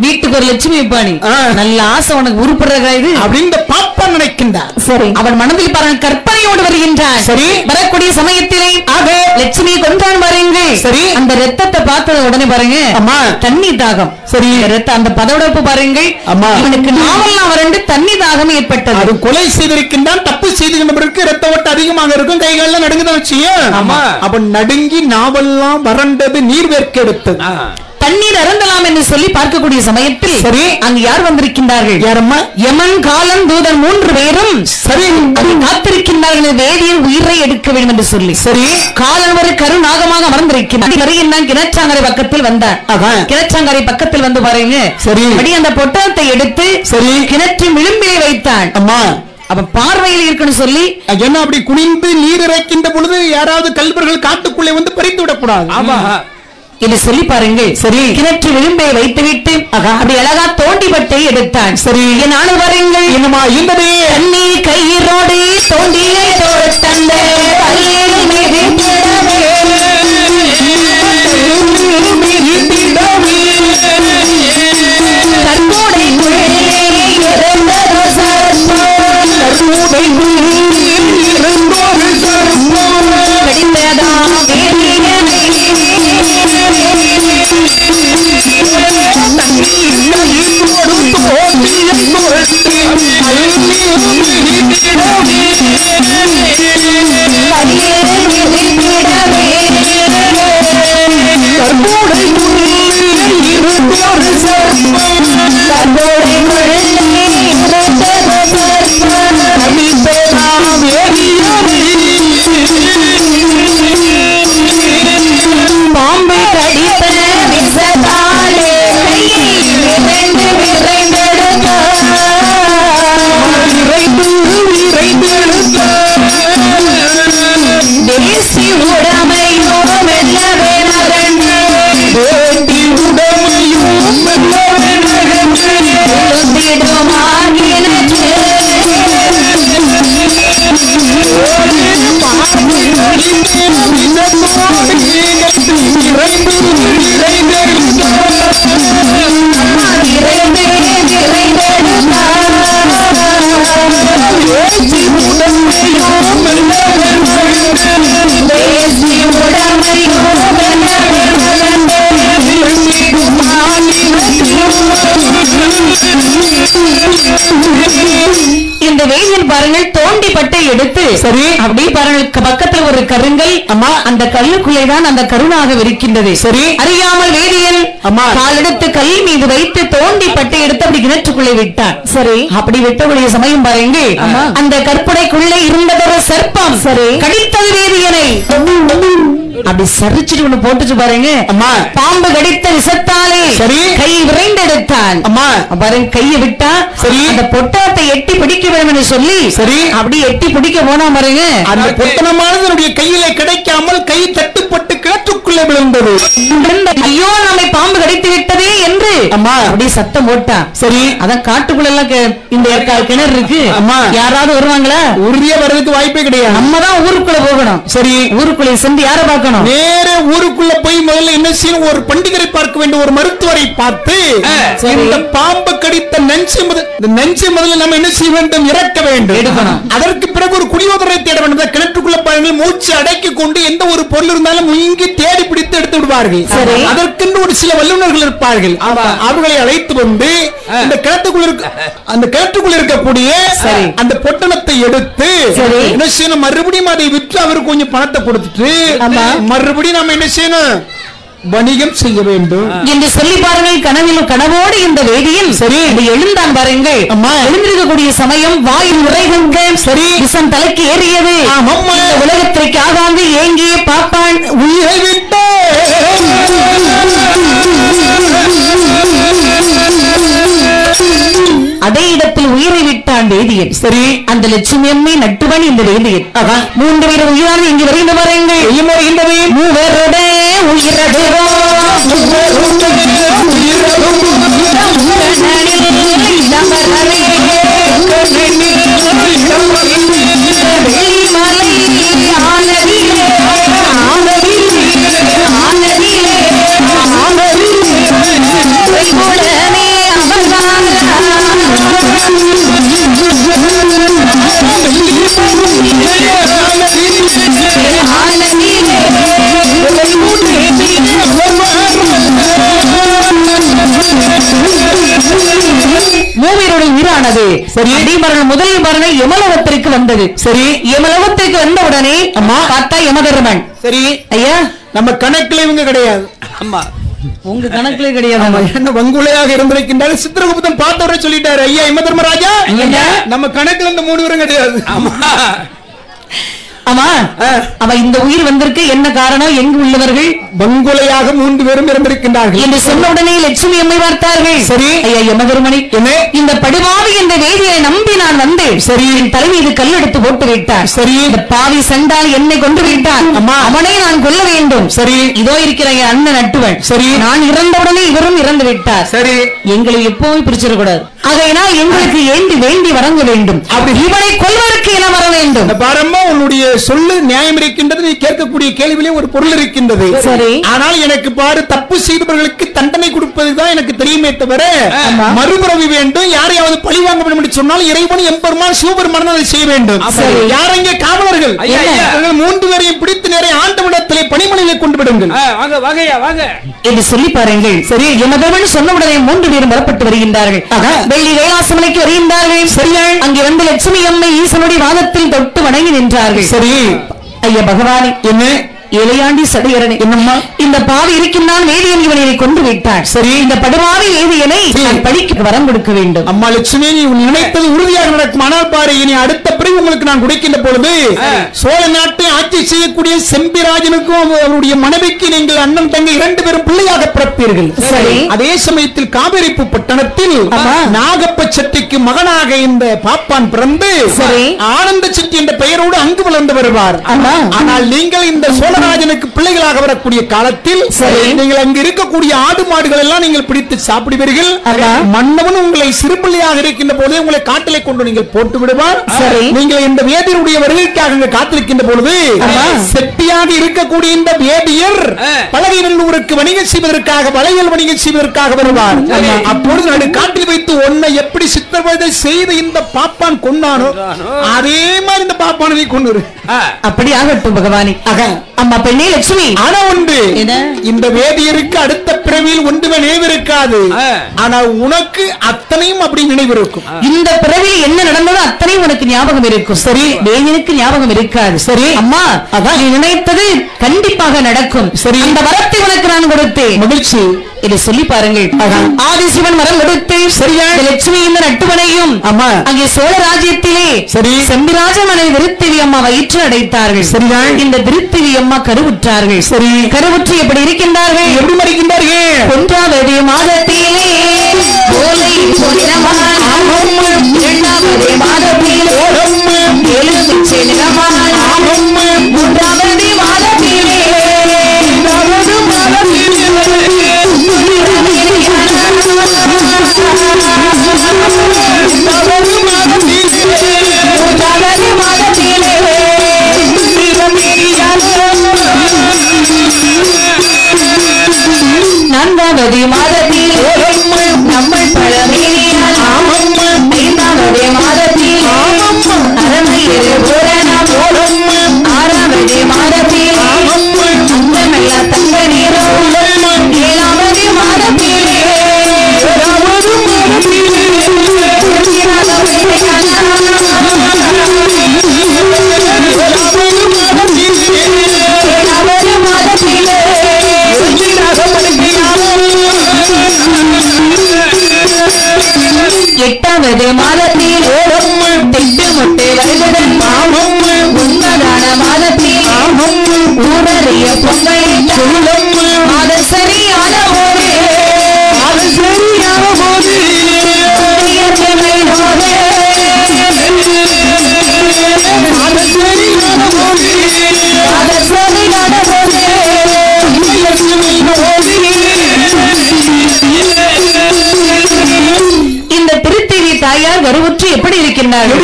வீட்டுக்கு 1 லட்சுமி பாணி நல்ல ஆசை உனக்கு உருப்படுற இது அப்படின்னு பாப்பா நினைக்கின்றார் சரி அவன் மனதில் பாருங்க கற்பனையோடு வருகின்றான் சரி வரக்கூடிய சமயத்திலே ஆக லட்சுமியை கொண்டான் பாருங்க சரி அந்த ரத்தத்தை பார்த்தது உடனே பாருங்க அம்மா தண்ணி தாகம் சரி ரத்தம் அந்த பதவிடப்பு பாருங்க அம்மா இவனுக்கு நாவெல்லாம் வறண்டு தண்ணி தாகம் ஏற்பட்டது அது கொலை செய்திருக்கின்றான் தப்பு செய்திருக்கின்றவருக்கு ரத்த ஓட்டம் அதிகமாக இருக்கும் கைகாலெல்லாம் நடுங்குதான் வச்சியா ஆமா அவன் நடுங்கி நாவெல்லாம் வறண்டது நீர் வேர்க்க எடுத்தது தண்ணீர் அருந்தலாம் என்று சொல்லி பார்க்கக்கூடிய சமயத்தில் சரி அங்கு யார் வந்திருக்கின்றார்கள் யாரம்மா யமன் காலன் தூதன் 3 பேரும் சரி காத்திருக்கின்றார்கள் வேதியன் உயிரை எடுக்க வேண்டும் என்று சொல்லி சரி காலன் ஒரு கருநாகமாக அமர்ந்திருக்கிறார் கிணச்சாங்கரை பக்கத்தில் வந்தார் கிணச்சாங்கரை பக்கத்தில் வந்து பாருங்க சரி அப்படி அந்த பொட்டலத்தை எடுத்து சரி கிணற்றின் விளிம்பிலே வைத்தான் அம்மா அப்ப பார்வையில் இருக்குன்னு சொல்லி என்ன அப்படி குனிந்து நீர் இறைக்கின்ற பொழுது யாராவது கல்வர்கள் காட்டுக்குள்ளே வந்து பறித்து விடக்கூடாது. ஆமா என்று சொல்லி பாருங்க. சரி. கிணற்று விளிம்பை வைத்துவிட்டு அப்படி அழகா தோண்டிபட்டை எடுத்தான். சரி. நானும் பாருங்கள் என்னமா இருந்தது தண்ணி கையிரோடு தோண்டியை தந்த கற்போடை பாம்பை கடித்த விசத்தாலே தேசி உடமையோ மெல்லவே நகர்ந்து இந்த வெயில் பாருங்கள் தோண்டிப்பட்டை எடுத்து சரி அப்படி பாருங்கள் பக்கத்துல ஒரு கருங்கல் அம்மா அந்த கல்லுக்குள்ளேதான் அந்த கருணாக இருக்கின்றது. சரி. அறியாமல் வேதியன் அம்மா காலெடுத்து கல் மீது வைத்து தோண்டிப்பட்டை எடுத்து அப்படி கிணற்றுக்குள்ளே விட்டான். சரி. அப்படி விட்டக்கூடிய சமயம் பாருங்க அந்த கற்பனைக்குள்ளே இருந்ததொரு சர்ப்பம் சரி கடித்தது வேதியனை அப்படி சரிச்சுட்டு ஒண்ணு போட்டுச்சு பாருங்க. அம்மா பாம்பு கடித்த விஷத்தாலே சரி கை விரைந்தெடுத்தான். அம்மா பாருங்க கையை விட்டா சரி அந்த பொட்டத்தை எட்டி பிடிக்க வேண்டும் என்று சொல்லி சரி அப்படி எட்டி பிடிக்க போனா பாருங்க அந்த பொட்டனமானது கையிலே கிடைக்காமல் கை தட்டுப்பட்டு கிணற்றுக்குள்ளே விழுந்தது. ஐயோ நம்மை பாம்பு கடித்து விட்டதே என்று அம்மா அப்படி சத்தம் போட்டா. சரி அதான் காட்டுக்குள்ள எல்லாம் இந்த கிணறு இருக்கு. அம்மா யாராவது வருவாங்களா? உரிய வர்றதுக்கு வாய்ப்பே கிடையாது. நம்ம தான் ஊருக்குள்ள போகணும். சரி ஊருக்குள்ள சென்று யாரை பார்க்கணும்? நேர ஊருக்குள்ள போய் முதல்ல என்ன செய்யணும், ஒரு பண்டிகரை பார்க்க வேண்டும், ஒரு மருத்துவரை பார்த்து இந்த பாம்பு கடித்த நஞ்சை முதல்ல நம்ம என்ன செய்ய வேண்டும், இறக்க வேண்டும், எடுக்கணும். அதற்கு பிறகு ஒரு குடியோதரை தேட வேண்டும். கிணற்றுக்குள்ள பாருங்கள் மூச்சு அடக்கி கொண்டு எந்த ஒரு பொருள் இருந்தாலும் இங்கி தேடி பிடித்து எடுத்து விடுவார்கள். அதற்கென்று ஒரு சில வல்லுநர்கள் இருப்பார்கள். அவர்களை அழைத்து வந்து இந்த கிணற்றுக்குள்ள இருக்கக்கூடிய அந்த பொட்டணத்தை எடுத்து என்ன செய்யணும், மறுபடியும் அதை விற்று அவருக்கு கொஞ்சம் பணத்தை கொடுத்துட்டு மறுபடியும் நம்ம என்ன செய்யணும், வணிகம் செய்ய வேண்டும் என்று சொல்லி பாருங்கள். கனவோடு இந்த வேதியில் சரி எழுந்தான் பாருங்கள். எழுந்திருக்கக்கூடிய சமயம் வாயில் உரைகுங்க சரி விஷம் தலைக்கு ஏறியது. உலகத்திற்கு ஆகாந்து ஏங்கிய பாப்பான் உயிரை விட்டு அதே இடத்தில் உயிரை விட்டான் வேதியன். சரி அந்த லட்சுமி அம்மை நட்டுவன் இந்த வேதியன். 3 பேர் உயிரான இங்கு வருகின்ற பாருங்கள். மூவருடே உயிரதுவோ மூவருடைய உயிரானது சரி முதல் மரண யமலோகத்திற்கு வந்தது. சரி யமலோகத்திற்கு வந்த உடனே அம்மா பார்த்தா யமதர்மன். சரி ஐயா நம்ம கணக்குல இவங்க கிடையாது. அம்மா உங்க கணக்குல கிடையாது. என்ன வங்குலையாக இருந்திருக்கின்றாரு. சித்திரகுப்தன் பார்த்தவரை சொல்லிட்டாரு, ஐயா யமதர்மராஜா நம்ம கணக்குல இந்த 3 பேரும் கிடையாது. ஆமா அவ இந்த உயிர் வந்திருக்கு என்ன காரணம் எங்கு உள்ளவர்கள் பங்குலையாக 3 பேரும் இருந்திருக்கின்றார்கள் என்று சொன்ன உடனே லட்சுமி அம்மை பார்த்தார்கள் சரி ஐயா யமதர்மணி இந்த படுபாவி என்ற வேதியை நம்பி நான் வந்தேன் சரி என் தலை மீது கல் எடுத்து போட்டு விட்டார் சரி இந்த பாவி சண்டால் என்னை கொண்டு விட்டார் அவனை நான் கொல்ல வேண்டும் சரி இதோ இருக்கிற என் அண்ணன் நட்டுவன் சரி நான் இறந்தவுடனே இவரும் இறந்து விட்டார் சரி எங்களை எப்பவும் பிரிச்சிடக்கூடாது ஆகையினால் எங்களுக்கு ஏண்டி வேண்டி வழங்க வேண்டும் அப்படி இவனை கொல்வதற்கு என வர வேண்டும் பாரம்மா உன்னுடைய சொல்லு நியாயம் இருக்கின்றது நீ கேட்கக்கூடிய கேள்வியிலே ஒரு பொருள் இருக்கின்றது சரி ஆனால் எனக்கு பாரு தப்பு செய்தவர்களுக்கு தண்டனை கொடுப்பதுதான் எனக்கு தெரியுமே தவிர மறுபிறவி வேண்டும் யாரையாவது பழி வாங்க வேண்டும் என்று சொன்னால் இறைவன் எம்பெருமான் சிவபெருமான் அதை செய்ய வேண்டும் யார் இங்கே காவலர்கள் 3 பேரையும் பிடித்து நேரே ஆண்டவனிடத்திலே பணிமனையிலே கொண்டு விடுங்கள் என்று சொல்லி பாருங்கள் சரி யமதர்மன் சொன்னவுடனே 3 பேரும் வரப்பட்டு வருகின்றார்கள் வெள்ளி கைலாசமலைக்கு வருகின்றார்கள் சரியா அங்கே வந்து லட்சுமி அம்மை ஈசனுடைய வாதத்தில் தொட்டு வணங்கி நின்றார்கள் சரி ஐயா பகவானே என்ன இளையாண்டி சடையரணை என்னம்மா இந்த பாவி இருக்கின்றான் வேதியன் இவனை கொண்டு விட்டார் சரி இந்த படுபாவி வேதியனை படிக்க வரம் கொடுக்க வேண்டும் அம்மா லட்சுமி நீ நினைத்தது உறுதியாக நடக்கும் ஆனால் பாரு இனி அடுத்த பிறகு உங்களுக்கு நான் கொடுக்கின்ற பொழுது சோழ நாட்டை ஆட்சி செய்யக்கூடிய செம்பிராஜனுக்கும் அவருடைய மனைவிக்கு நீங்கள் அண்ணன் தங்கை 2 பேரும் பிள்ளையாக பிறப்பீர்கள் சரி அதே சமயத்தில் காவிரிப்பு பட்டணத்தில் நாகப்ப செட்டிக்கு மகனாக இந்த பாப்பான் பிறந்து சரி ஆனந்த செட்டி என்ற பெயரோடு அங்கு வளர்ந்து வருவார் ஆனால் நீங்கள் இந்த சோழராஜனுக்கு பிள்ளைகளாக வரக்கூடிய காலத்தில் நீங்கள் அங்கு இருக்கக்கூடிய ஆடு மாடுகள் எல்லாம் நீங்கள் பிடித்து சாப்பிடுவீர்கள் மன்னவன் உங்களை சிறுபிள்ளையாக இருக்கின்ற போதே உங்களை காட்டிலே கொண்டு நீங்கள் போட்டு விடுவார் நீங்கள் இந்த வேதியருடைய வருகைக்காக காத்திருக்கின்ற பொழுது செட்டியாக இருக்கக்கூடிய இந்த வேதியர் பலகைநல்லூருக்கு வணிகம் செய்வதற்காக வளையல் வணிகம் செய்வதற்காக வருவார் அப்பொழுது நடு காட்டில் வைத்து ஒன்னை எப்படி சித்திரவதை செய்து இந்த பாப்பான் கொண்டானோ அதே மாதிரி இந்த பாப்பானை கொண்டு அப்படி ஆகட்டும் பகவானி அம்மா பெண்ணே லட்சுமி ஆனா உண்டு இந்த வேதியருக்கு அடுத்த பிறவியில் ஒன்றுமே நினைவு இருக்காது ஆனால் உனக்கு அத்தனையும் அப்படி நினைவு இருக்கும் இந்த பிறவியில் என்ன நடந்ததோ அத்தனையும் உனக்கு ஞாபகம் இருக்கும் சரி வேதியனுக்கு ஞாபகம் இருக்காது சரி அம்மா அதான் நீ நினைத்தது கண்டிப்பாக நடக்கும் சரி அந்த வரத்தை உனக்கு நான் கொடுத்தேன் மகிழ்ச்சி இதை சொல்லி பாருங்கள் ஆதிசிவன் மரம் கொடுத்து சரியா லட்சுமி இந்த நட்டுவனையும் அம்மா அங்கே சோழ ராஜ்யத்திலே சரி செம்பிராஜ மனை திருத்திவி அம்மா வயிற்று அடைத்தார்கள் சரிதான் இந்த திருத்திவி அம்மா கருவுற்றார்கள் சரி கருவுற்று எப்படி இருக்கின்றார்கள் எப்படி மறிக்கின்றார்கள் 1வது மாதத்திலே கோலை பொன்னமான 2வது மாதத்திலே எலுமிச்சை நிறமான 3வது மாதத்திலே 4வது மாதத்திலே நான்காவது மாதத்தில் நம்ம பழமேனியால் 5வது மாதத்தில் அரணையர் பூரணம் 6வது மாதத்தில் அந்தமெல்ல தங்க நீரும் 7வது மாதத்தில் எட்டாவது மாதத்தில் திட்டு முட்டை வருவதன் உண்மதான மாதத்தில் ஊரறிய பொங்கல் மாத சரியான போது தாயார் வருவுற்று எப்படி இருக்கின்றார்கள்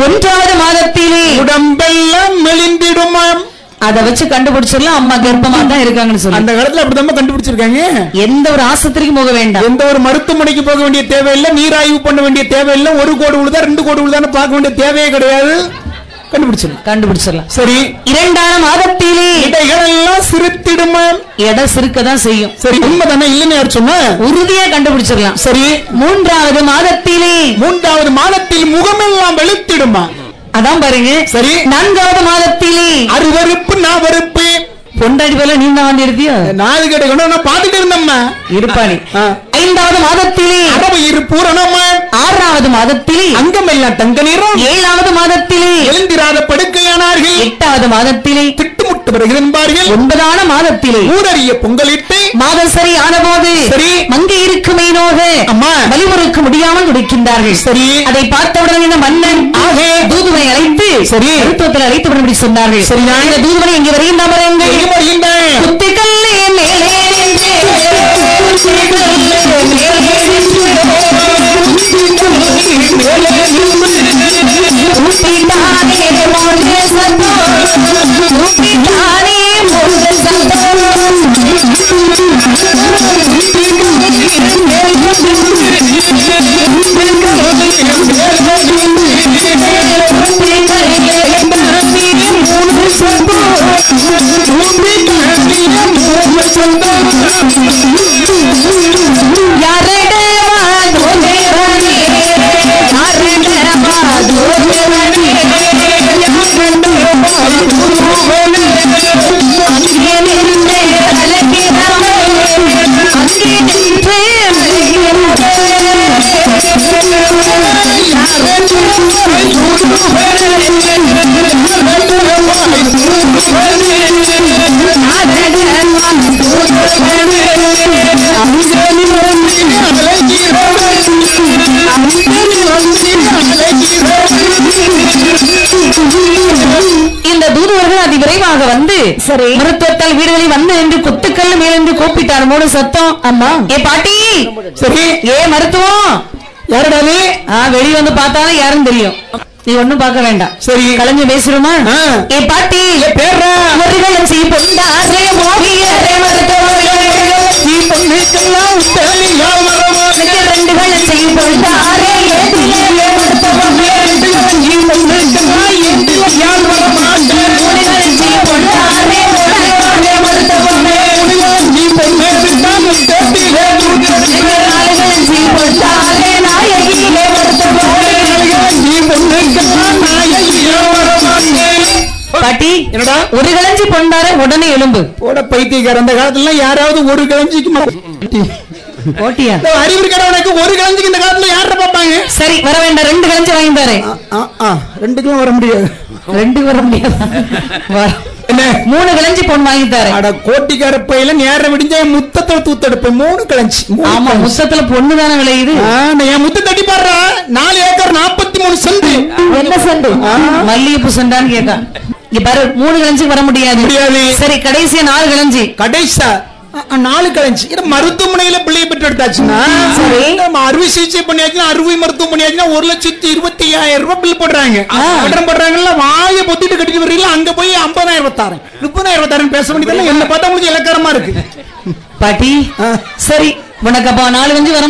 1வது மாதத்திலே உடம்பெல்லாம் மெலிந்திடுமாம் அதை வச்சு கண்டுபிடிச்சிடலாம் அம்மா கர்ப்பமா தான் இருக்காங்கன்னு சொல்லி அந்த காலத்துல அப்படிதான் கண்டுபிடிச்சிருக்காங்க எந்த ஒரு ஆஸ்பத்திரிக்கு போக வேண்டாம் எந்த ஒரு மருத்துவமனைக்கு போக வேண்டிய தேவையில்லை நீராய்வு பண்ண வேண்டிய தேவையில்லை 1 கோடி உழுதா 2 கோடி உழுதான்னு பார்க்க வேண்டிய தேவையே கிடையாது கண்டுபிடிச்சிடலாம் சரி 2வது மாதத்திலே இடைகளெல்லாம் சிறுத்திடுமா இடம் சிறுக்கதான் செய்யும் சரி உண்மைதானே இல்லைன்னு யார் சொன்னா உறுதியா கண்டுபிடிச்சிடலாம் சரி 3வது மாதத்திலே 3வது மாதத்தில் முகமெல்லாம் வெளுத்திடுமா அதான் பாருங்க சரி 4வது மாதத்திலே அருவருப்பு நாவருப்பு பொண்டாடி போல நீ தான் வந்து எடுத்தியா? நாலு கடை கொண்டு நான் பாத்துட்டு இருந்தம்மா இருப்பானி. 5வது மாதத்திலே அரபு இரு பூரணமா, 6வது மாதத்திலே அங்கமெல்லாம் தங்க நிறம், 7வது மாதத்திலே எழுந்திராத படுக்கையானார்கள், 8வது மாதத்திலே திட்டுமுட்டு வருகிறார்கள், 9ஆன மாதத்திலே ஊரறிய பொங்கலிட்டு மாதம் சரி ஆனபோது சரி மங்கை இருக்குமே நோக அம்மா வழிமுறைக்கு முடியாமல் துடிக்கின்றார்கள். சரி அதை பார்த்தவுடன் இந்த மன்னன் ஆகே தூதுவனை அழைத்து சரி மருத்துவத்தில் அழைத்து விடும்படி சொன்னார்கள். சரி இந்த தூதுவனை இங்கே வருகின்ற மரங்கள் குத்திக்கல்லே மேலே இந்த தூதுவர்கள் அதி விரைவாக வந்து சரி மருத்துவத்தால் வீடுகளில் வந்து என்று குத்துக்கல் மேலிருந்து கூப்பிட்டார். 3 சத்தம். அம்மா ஏ பாட்டி சரி ஏ மருத்துவம் யாருடாலே வெளியே வந்து பார்த்தாலும் யாரும் தெரியும். நீ ஒண்ணும் பார்க்க வேண்டாம். சரி கலைஞ்சு பேசுறோமா? ஏ பாட்டி பேர்றா முருகன் சீ பொண்டாரே மோகியரே மருத்துவர்களே சீ பொண்ணுக்கெல்லாம் உத்தரவு யாமரமா ரெண்டு கலை சீ பொண்டாரே ஏதிலே மருத்துவர்களே சீ பொண்ணுக்கெல்லாம் ஏதிலே யாமரமா முருகன் சீ பொண்டாரே மருத்துவர்களே சீ பொண்ணுக்கெல்லாம் உத்தரவு முருகன் சீ பொண்டாரே நாயகிலே மருத்துவர்களே சீ பொண்ணுக்கெல்லாம் நாயகிலே மருத்துவர்களே. பாட்டி என்னடா ஒரு கிளஞ்சி பொண்டார உடனே எலும்பு போட பைத்தியக்கார. அந்த காலத்துல யாராவது ஒரு கிளஞ்சிக்கு போட்டியா அறிவு இருக்கிறவனுக்கு ஒரு கிளஞ்சிக்கு இந்த காலத்துல யார பாப்பாங்க? சரி வர வேண்டாம். 2 கிளஞ்சி வாங்கி தரேன். 2க்கும் வர முடியாது. 2 வர முடியாது. என்ன 3 கிளஞ்சி பொன் வாங்கி தரேன். அட கோட்டிக்கார பையில நேரம் விடிஞ்சா முத்தத்தை தூத்தெடுப்பேன். 3 கிளஞ்சி. ஆமா முத்தத்துல பொண்ணு தானே விளையுது. என் முத்த தட்டி பாடுறா. 4 ஏக்கர் 43 சென்ட். என்ன சென்ட்? மல்லிகைப்பூ சென்டான்னு கேட்டா. இங்க பாரு 3 கிளஞ்சி வர முடியாது. சரி கடைசியா 4 கிளஞ்சி. கடைசியா 4 கிளஞ்சி. மருத்துவமனையில பிள்ளையை பெற்று எடுத்தாச்சுன்னா அறுவை சிகிச்சை பண்ணியாச்சுன்னா அறுவை மருத்துவம் பண்ணியாச்சுன்னா 1,25,000 ரூபாய் பில் போடுறாங்க. போடுறாங்கல்ல வாயை பொத்திட்டு கட்டிட்டு வரீங்களா அங்க போய் 50,000 தரேன் 30,000 பேச வேண்டியதெல்லாம் என்ன பார்த்தா உங்களுக்கு இலக்காரமா இருக்கு. பாட்டி சரி உனக்கு அப்ப 4 கஞ்சி வர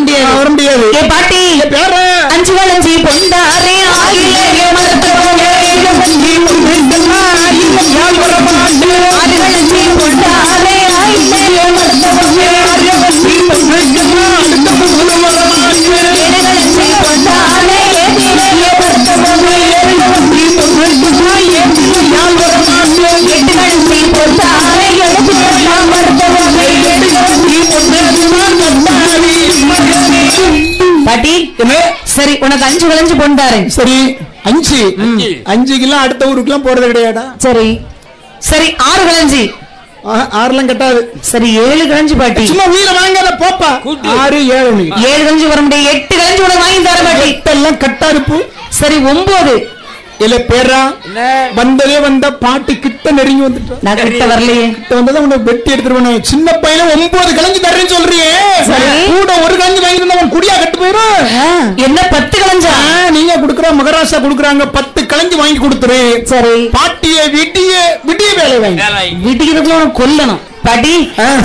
முடியாது. ஏ பாட்டி பேர 5 கஞ்சி பொண்டாரே ஆகிலே மருத்துவர்களே கஞ்சி பொண்டாரே பாட்டி சரி உனக்கு 5 கிளஞ்சி பொண்டாரே. சரி 5 கிலோ அடுத்த ஊருக்குலாம் போறது கிடையாடா. சரி சரி 6 கிளஞ்சி. 6லாம் கட்டாது. சரி 7 கிளஞ்சி பாட்டி. சும்மா உயிரை வாங்காத போப்பா. 6 7 கிளஞ்சி வர முடியாது. 8 கிளஞ்சி உனக்கு வாங்கி தர பாட்டி. எல்லாம் கட்டா இருப்பு. சரி 9 இல்ல பேரா வந்ததே வந்த பாட்டு கிட்ட நெருங்கி வந்துட்டோம். நான் கிட்ட வரலையே. கிட்ட வந்ததை உனக்கு வெட்டி எடுத்துருவேன். சின்ன பையன 9 கிளஞ்சி தரேன்னு சொல்றியே. கூட ஒரு கிளஞ்சி வாங்கி இருந்தா குடியா கட்டு போயிரும். என்ன 10 கிளஞ்சா? நீங்க குடுக்குற மகாராஷ்டிரா குடுக்குறாங்க 10 கிளஞ்சி வாங்கி கொடுத்துரு. சரி பாட்டிய விட்டிய வேலை வாங்கி விட்டிக்கிறதுக்குள்ள உனக்கு கொல்லணும் பாட்டி.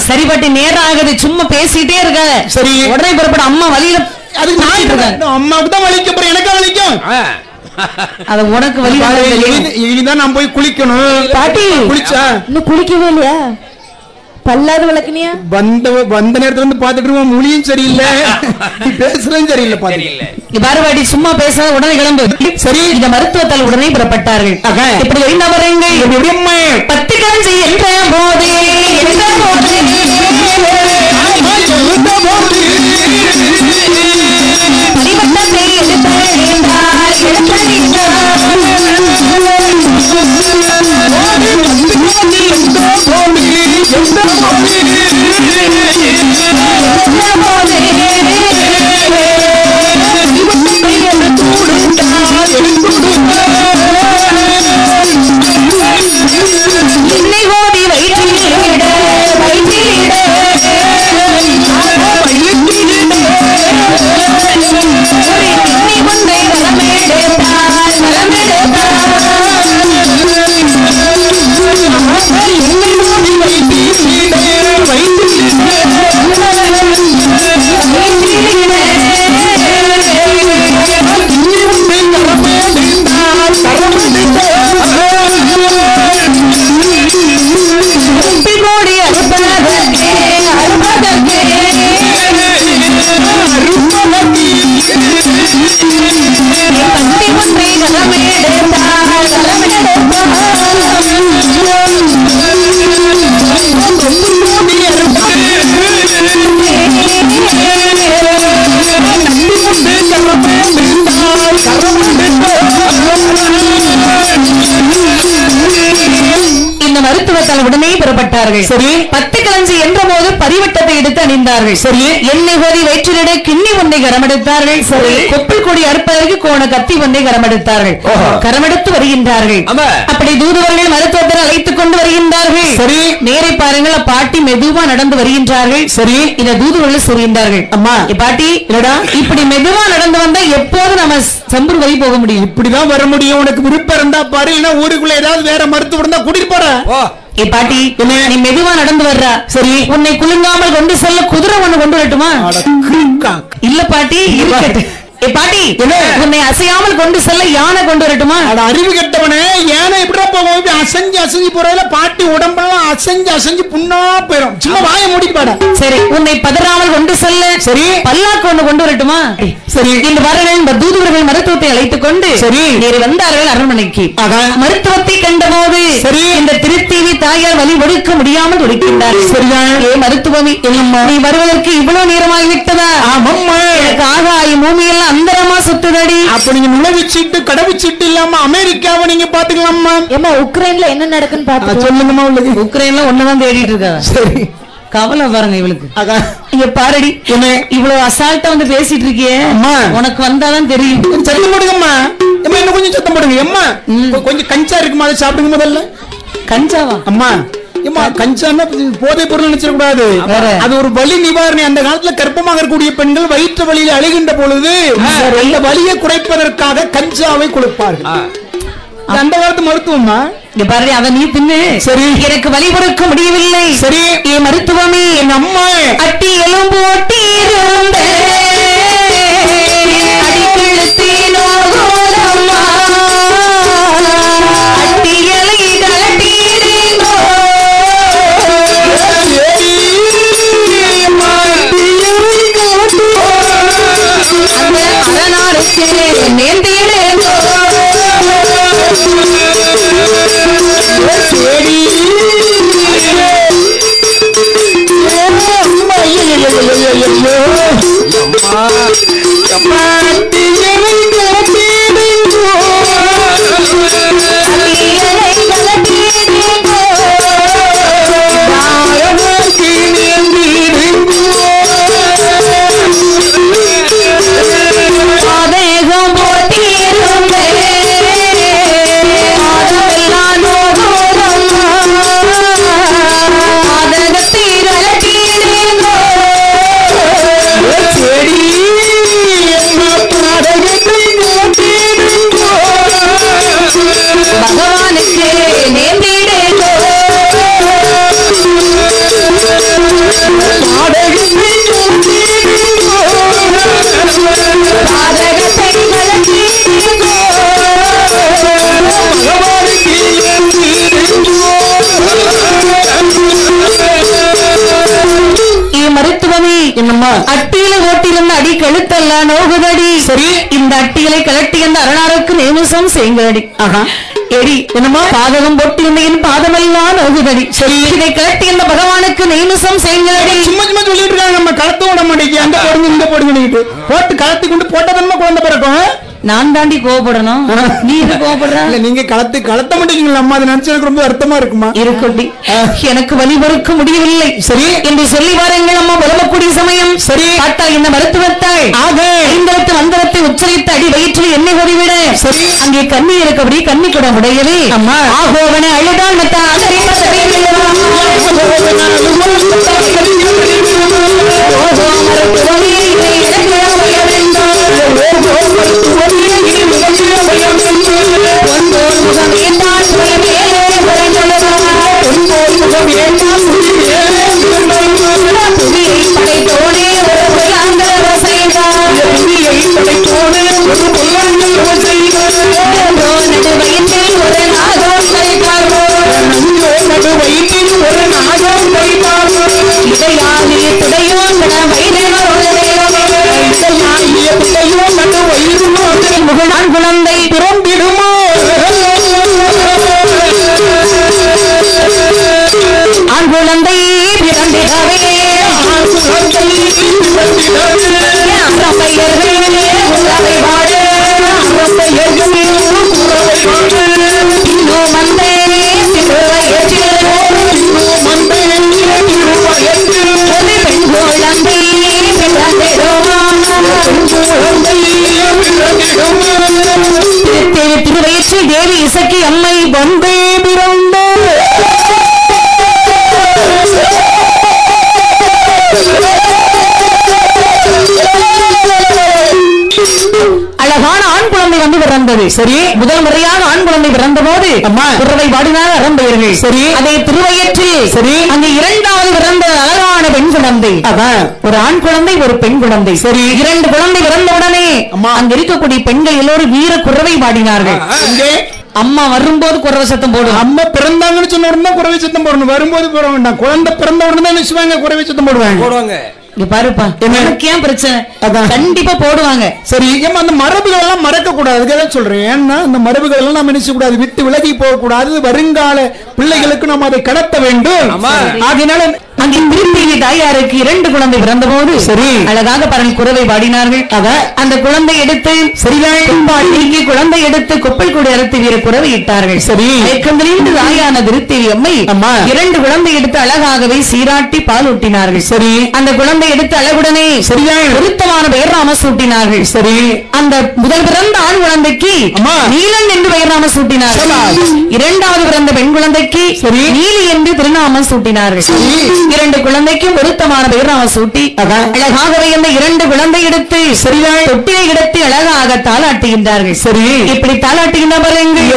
சரி பாட்டி நேரம் ஆகுது. சும்மா பேசிட்டே இருக்க. சரி உடனே புறப்பட. அம்மா வழியில அதுக்கு நான் அம்மாவுக்கு தான் வலிக்கும் அப்புறம் எனக்கா வலிக்கும். அத உனக்கு வலி இனிதான் நான் போய் குளிக்கணும். பாட்டி குளிச்சா இன்னும் குளிக்கவே இல்லையா? பல்லாது விளக்குனியா? வந்த நேரத்துல வந்து பாத்துட்டு மொழியும் சரியில்லை, பேசுறதும் சரியில்லை. பாரவாடி சும்மா பேசாத உடனே கிளம்பு. சரி, இந்த மருத்துவத்தால் உடனே புறப்பட்டார்கள். இப்படி வைந்தவரங்கள் 10 காஞ்சி என்ற போதே பரிவட்டத்தை என்னை ஓடி வைத்திட மருத்துவத்தால் உடனே புறப்பட்டார்கள். சரி, 10 களஞ்சி என்ற போது பரிவட்டத்தை எடுத்து அணிந்தார்கள். சரி, எண்ணெய் கோதி வயிற்றினிட கிண்ணி ஒன்றை கரமெடுத்தார்கள். சரி, கொப்பில் கொடி அறுப்பதற்கு கோண கத்தி ஒன்றை கரமெடுத்தார்கள். கரமெடுத்து வருகின்றார்கள். அப்படி தூதுவர்கள் மருத்துவத்தில் அழைத்துக் கொண்டு வருகின்றார்கள். சரி, நேரை பாருங்கள், பாட்டி மெதுவா நடந்து வருகின்றார்கள். சரி, இந்த தூதுவர்கள் சொல்கின்றார்கள், அம்மா பாட்டி இப்படி மெதுவா நடந்து வந்தா எப்போது நம்ம சம்பூர் வழி போக முடியும்? இப்படிதான் வர முடியும். உனக்கு விருப்பம் இருந்தா பாரு, இல்ல ஊருக்குள்ள ஏதாவது வேற மருத்துவம் இருந்தா கூட்டிட்டு போற. பாட்டி நீ மெதுவா நடந்து வர்ற. சரி, உன்னை குலுங்காமல் கொண்டு செல்ல குதிரை ஒண்ணு கொண்டு வரட்டுமா? இல்ல பாட்டி, இருக்கட்டும். பாட்டி உன்னை அசையாமல் கொண்டு செல்ல யானை கொண்டு வரட்டுமா? அறிவு கெட்டவனே, யானை எப்படியா போகும்? அசைஞ்சு அசைஞ்சு போறதுல பாட்டி உடம்பெல்லாம் அசைஞ்சு அசைஞ்சு புண்ணா போயிடும். சும்மா வாய மூடிட்டு பாட. சரி, உன்னை பதறாமல் கொண்டு செல்ல சரி பல்லாக்கு ஒண்ணு கொண்டு வரட்டுமா? சரி, இந்த வரங்கள் இந்த தூதுவர்கள் மருத்துவத்தை அழைத்துக் கொண்டு சரி நேரு வந்தார்கள் அரண்மனைக்கு. மருத்துவத்தை கண்டபோது சரி இந்த திருத்தேவி தாயார் வழி ஒடுக்க முடியாமல் ஒடுக்கின்றார். சரியா? ஏ மருத்துவமி, நீ வருவதற்கு இவ்வளவு நேரமாகிவிட்டதா? ஆமாம்மா, எனக்கு ஆகாயம் பூமியெல்லாம் அந்தரமா சுத்துதடி. அப்ப நீங்க நுழைவுச்சீட்டு கடவுச்சீட்டு இல்லாம அமெரிக்காவை நீங்க பாத்துக்கலாமா? ஏமா உக்ரைன்ல என்ன நடக்குன்னு பாத்து சொல்லுங்கம்மா. உள்ளது உக்ரைன்ல ஒண்ணுதான் தேடிட்டு இருக்கா. சரி, கவலை பாருங்க இவளுக்கு. இங்க பாரடி, என்ன இவ்வளவு அசால்ட்டா வந்து பேசிட்டு இருக்கியே, உனக்கு வந்தாதான் தெரியும். சத்தம் போடுங்கம்மா. இன்னும் கொஞ்சம் சத்தம் போடுங்க. அம்மா கொஞ்சம் கஞ்சா இருக்குமா, அதை சாப்பிடுங்க முதல்ல. கஞ்சாவா? அம்மா கஞ்சான்னா போதை பொருள் நினைச்சிட கூடாது. அது ஒரு வலி நிவாரணி. அந்த காலத்துல கர்ப்பமாக இருக்கக்கூடிய பெண்கள் வயிற்று வலியில் அழுகின்ற பொழுது அந்த வலியை குறைப்பதற்காக கஞ்சாவை கொடுப்பார்கள். அந்த காலத்து மருத்துவமா? பாரு, அதை நீ தின்னு. சரி, எனக்கு வலி பொறுக்க முடியவில்லை. சரி, என் மருத்துவமே, என் அம்மா அட்டி எலும்பு ஒட்டி இருந்த போகுதடி. சரி. இந்த அட்டிகளை கலட்டி அந்த அரணாருக்கு நியமிசம் செய்யுங்கடி. எடி என்னமா பாதகம் போட்டு என் பாதமெல்லாம் நோகுதடி. சரி, இதை கலட்டி அந்த பகவானுக்கு நியமிசம் செய்யுங்கடி. சும்மா சும்மா சொல்லிட்டு இருக்காங்க. நம்ம களத்த விட மாட்டேங்க. அங்க போடுங்க இங்க போடுங்க போட்டு கலத்தி கொண்டு போட்டதன்மா குழந்தை பிறக்கும். நான் தாண்டி கோவப்படணும், நீ இது கோவப்படுற? இல்ல, நீங்க கலத்த மாட்டீங்களா அம்மா? அதை நினைச்சு எனக்கு ரொம்ப அர்த்தமா இருக்குமா? இருக்கட்டி எனக்கு வழி பொறுக்க முடியவில்லை. சரி என்று சொல்லி வாருங்கள் அம்மா. புலமக்கூடிய சமயம் சரி பார்த்தால் இந்த மருத்துவத்தாள் ஆக ஐந்தரத்து மந்திரத்தை உச்சரித்து அடி வயிற்றில் எண்ணெய் கொடிவிட சரி அங்கே கண்ணி இருக்கபடி கண்ணி கூட உடையவே அம்மா ஆகோவன அழுதால் மத்த குழந்தை பிறந்திடுமோ ஆண் குழந்தை பிறந்திடவே திருவயிற்றில் தேவி இசக்கி அம்மை வந்தே பிறந்த அழகான ஆண் குழந்தை வந்து பிறந்தது. சரி, முதல் முறையாக ஆண் குழந்தை பிறந்த போது குறவை பாடினார் அறம்பெயர்கள். சரி, அதை திருவயிற்றில் சரி அங்கு இரண்டாவது பிறந்த அழகான பெண் குழந்தை. ஒரு ஆண் குழந்தை ஒரு பெண் குழந்தை. சரி, இரண்டு குழந்தை பிறந்தவுடனே அங்க இருக்கக்கூடிய பெண்கள் எல்லோரும் வீர குறவை பாடினார்கள். அம்மா வரும்போது குறவை சத்தம் போடும். அம்மா பிறந்தாங்கன்னு சொன்ன உடனே குறவை சத்தம் போடணும். வரும்போது போட வேண்டாம். குழந்தை பிறந்த உடனே தான் நினைச்சுவாங்க குறவை சத்தம் போடுவாங்க. இங்க பாருப்பா, எனக்கு ஏன் பிரச்சனை? கண்டிப்பா போடுவாங்க. சரி, ஏமா அந்த மரபுகள் எல்லாம் மறக்க கூடாது. அதுக்காக சொல்றேன். ஏன்னா அந்த மரபுகள் எல்லாம் நம்ம நினைச்ச கூடாது, விட்டு விலகி போக கூடாது. வருங்கால பிள்ளைகளுக்கு நம்ம அதை கடத்த வேண்டும். அதனால அங்கே திருப்பி தாயாருக்கு இரண்டு குழந்தை பிறந்த போது சரி அழகாக பரன் குறவை பாடினார்கள். அந்த குழந்தை எடுத்து சரியாய் குழந்தை எடுத்து கொப்பல் கூடி அறுத்து வீர குறவை இட்டார்கள். சரி, ஏற்கனவே தாயான திருத்தேவி அம்மை இரண்டு குழந்தை எடுத்து அழகாகவே சீராட்டி பால் ஊட்டினார்கள். சரி, அந்த குழந்தை எடுத்து அழகுடனே சரியாய் பொருத்தமான பெயர் நாம சூட்டினார்கள். சரி, அந்த முதல் பிறந்த ஆண் குழந்தைக்கு நீலன் என்று பெயர் நாம சூட்டினார்கள். இரண்டாவது பிறந்த பெண் குழந்தைக்கு சரி நீலி என்று திருநாமம் சூட்டினார்கள். இரண்டு குழந்தைக்கும் பொருத்தமான பெயர் நாம சூட்டி அழகாகவே அந்த இரண்டு குழந்தை எடுத்து சரியாய் தொட்டிலை கிடத்தி அழகாக தாளாட்டுகின்றார்கள். சரி, இப்படி தாளாட்டுகின்ற பாருங்கள்.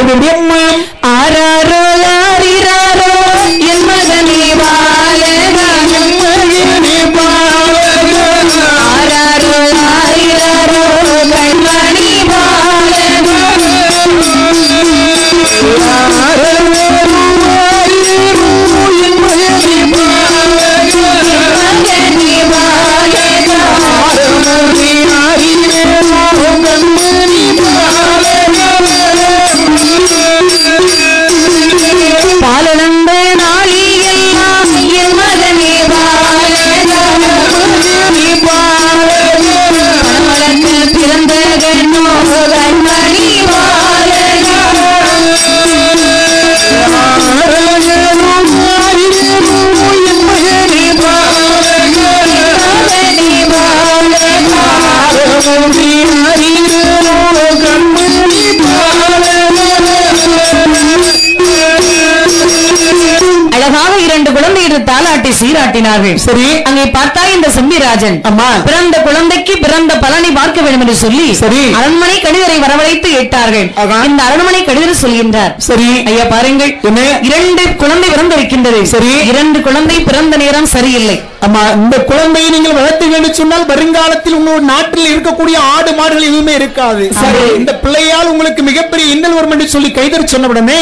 ஆராரோ ஆரிராரோ என் மகனே பாலகா ஆராரோ ஆரிராரோ கண்மணி பாலகா பாலனந்த நாளி எல்லாம் என் மகனே பாலகா பிறந்த கண்ணோ கண்மணி பாலகா அழகாக இரண்டு குழந்தைகள் தாலாட்டி சீராட்டினார்கள். சரி, அங்கே பார்த்தா இந்த செம்பிராஜன் அம்மா பிறந்த குழந்தைக்கு பிறந்த பலனை பார்க்க வேண்டும் என்று சொல்லி சரி அரண்மனை கடிதரை வரவழைத்து கேட்டார்கள். இந்த அரண்மனை கடிதர் சொல்கின்றார். சரி ஐயா பாருங்கள், இரண்டு குழந்தை பிறந்திருக்கின்றது. சரி, இரண்டு குழந்தை பிறந்த நேரம் சரியில்லை. ஆமா, இந்த குழந்தையை நீங்கள் வளர்த்தீங்க என்று சொன்னால் வருங்காலத்தில் உங்களோட நாட்டில் இருக்கக்கூடிய ஆடு மாடுகள் எதுவுமே இருக்காது. சரி, இந்த பிள்ளையால் உங்களுக்கு மிகப்பெரிய இன்னல் வரும் என்று சொல்லி கைதறி சொன்னவுடனே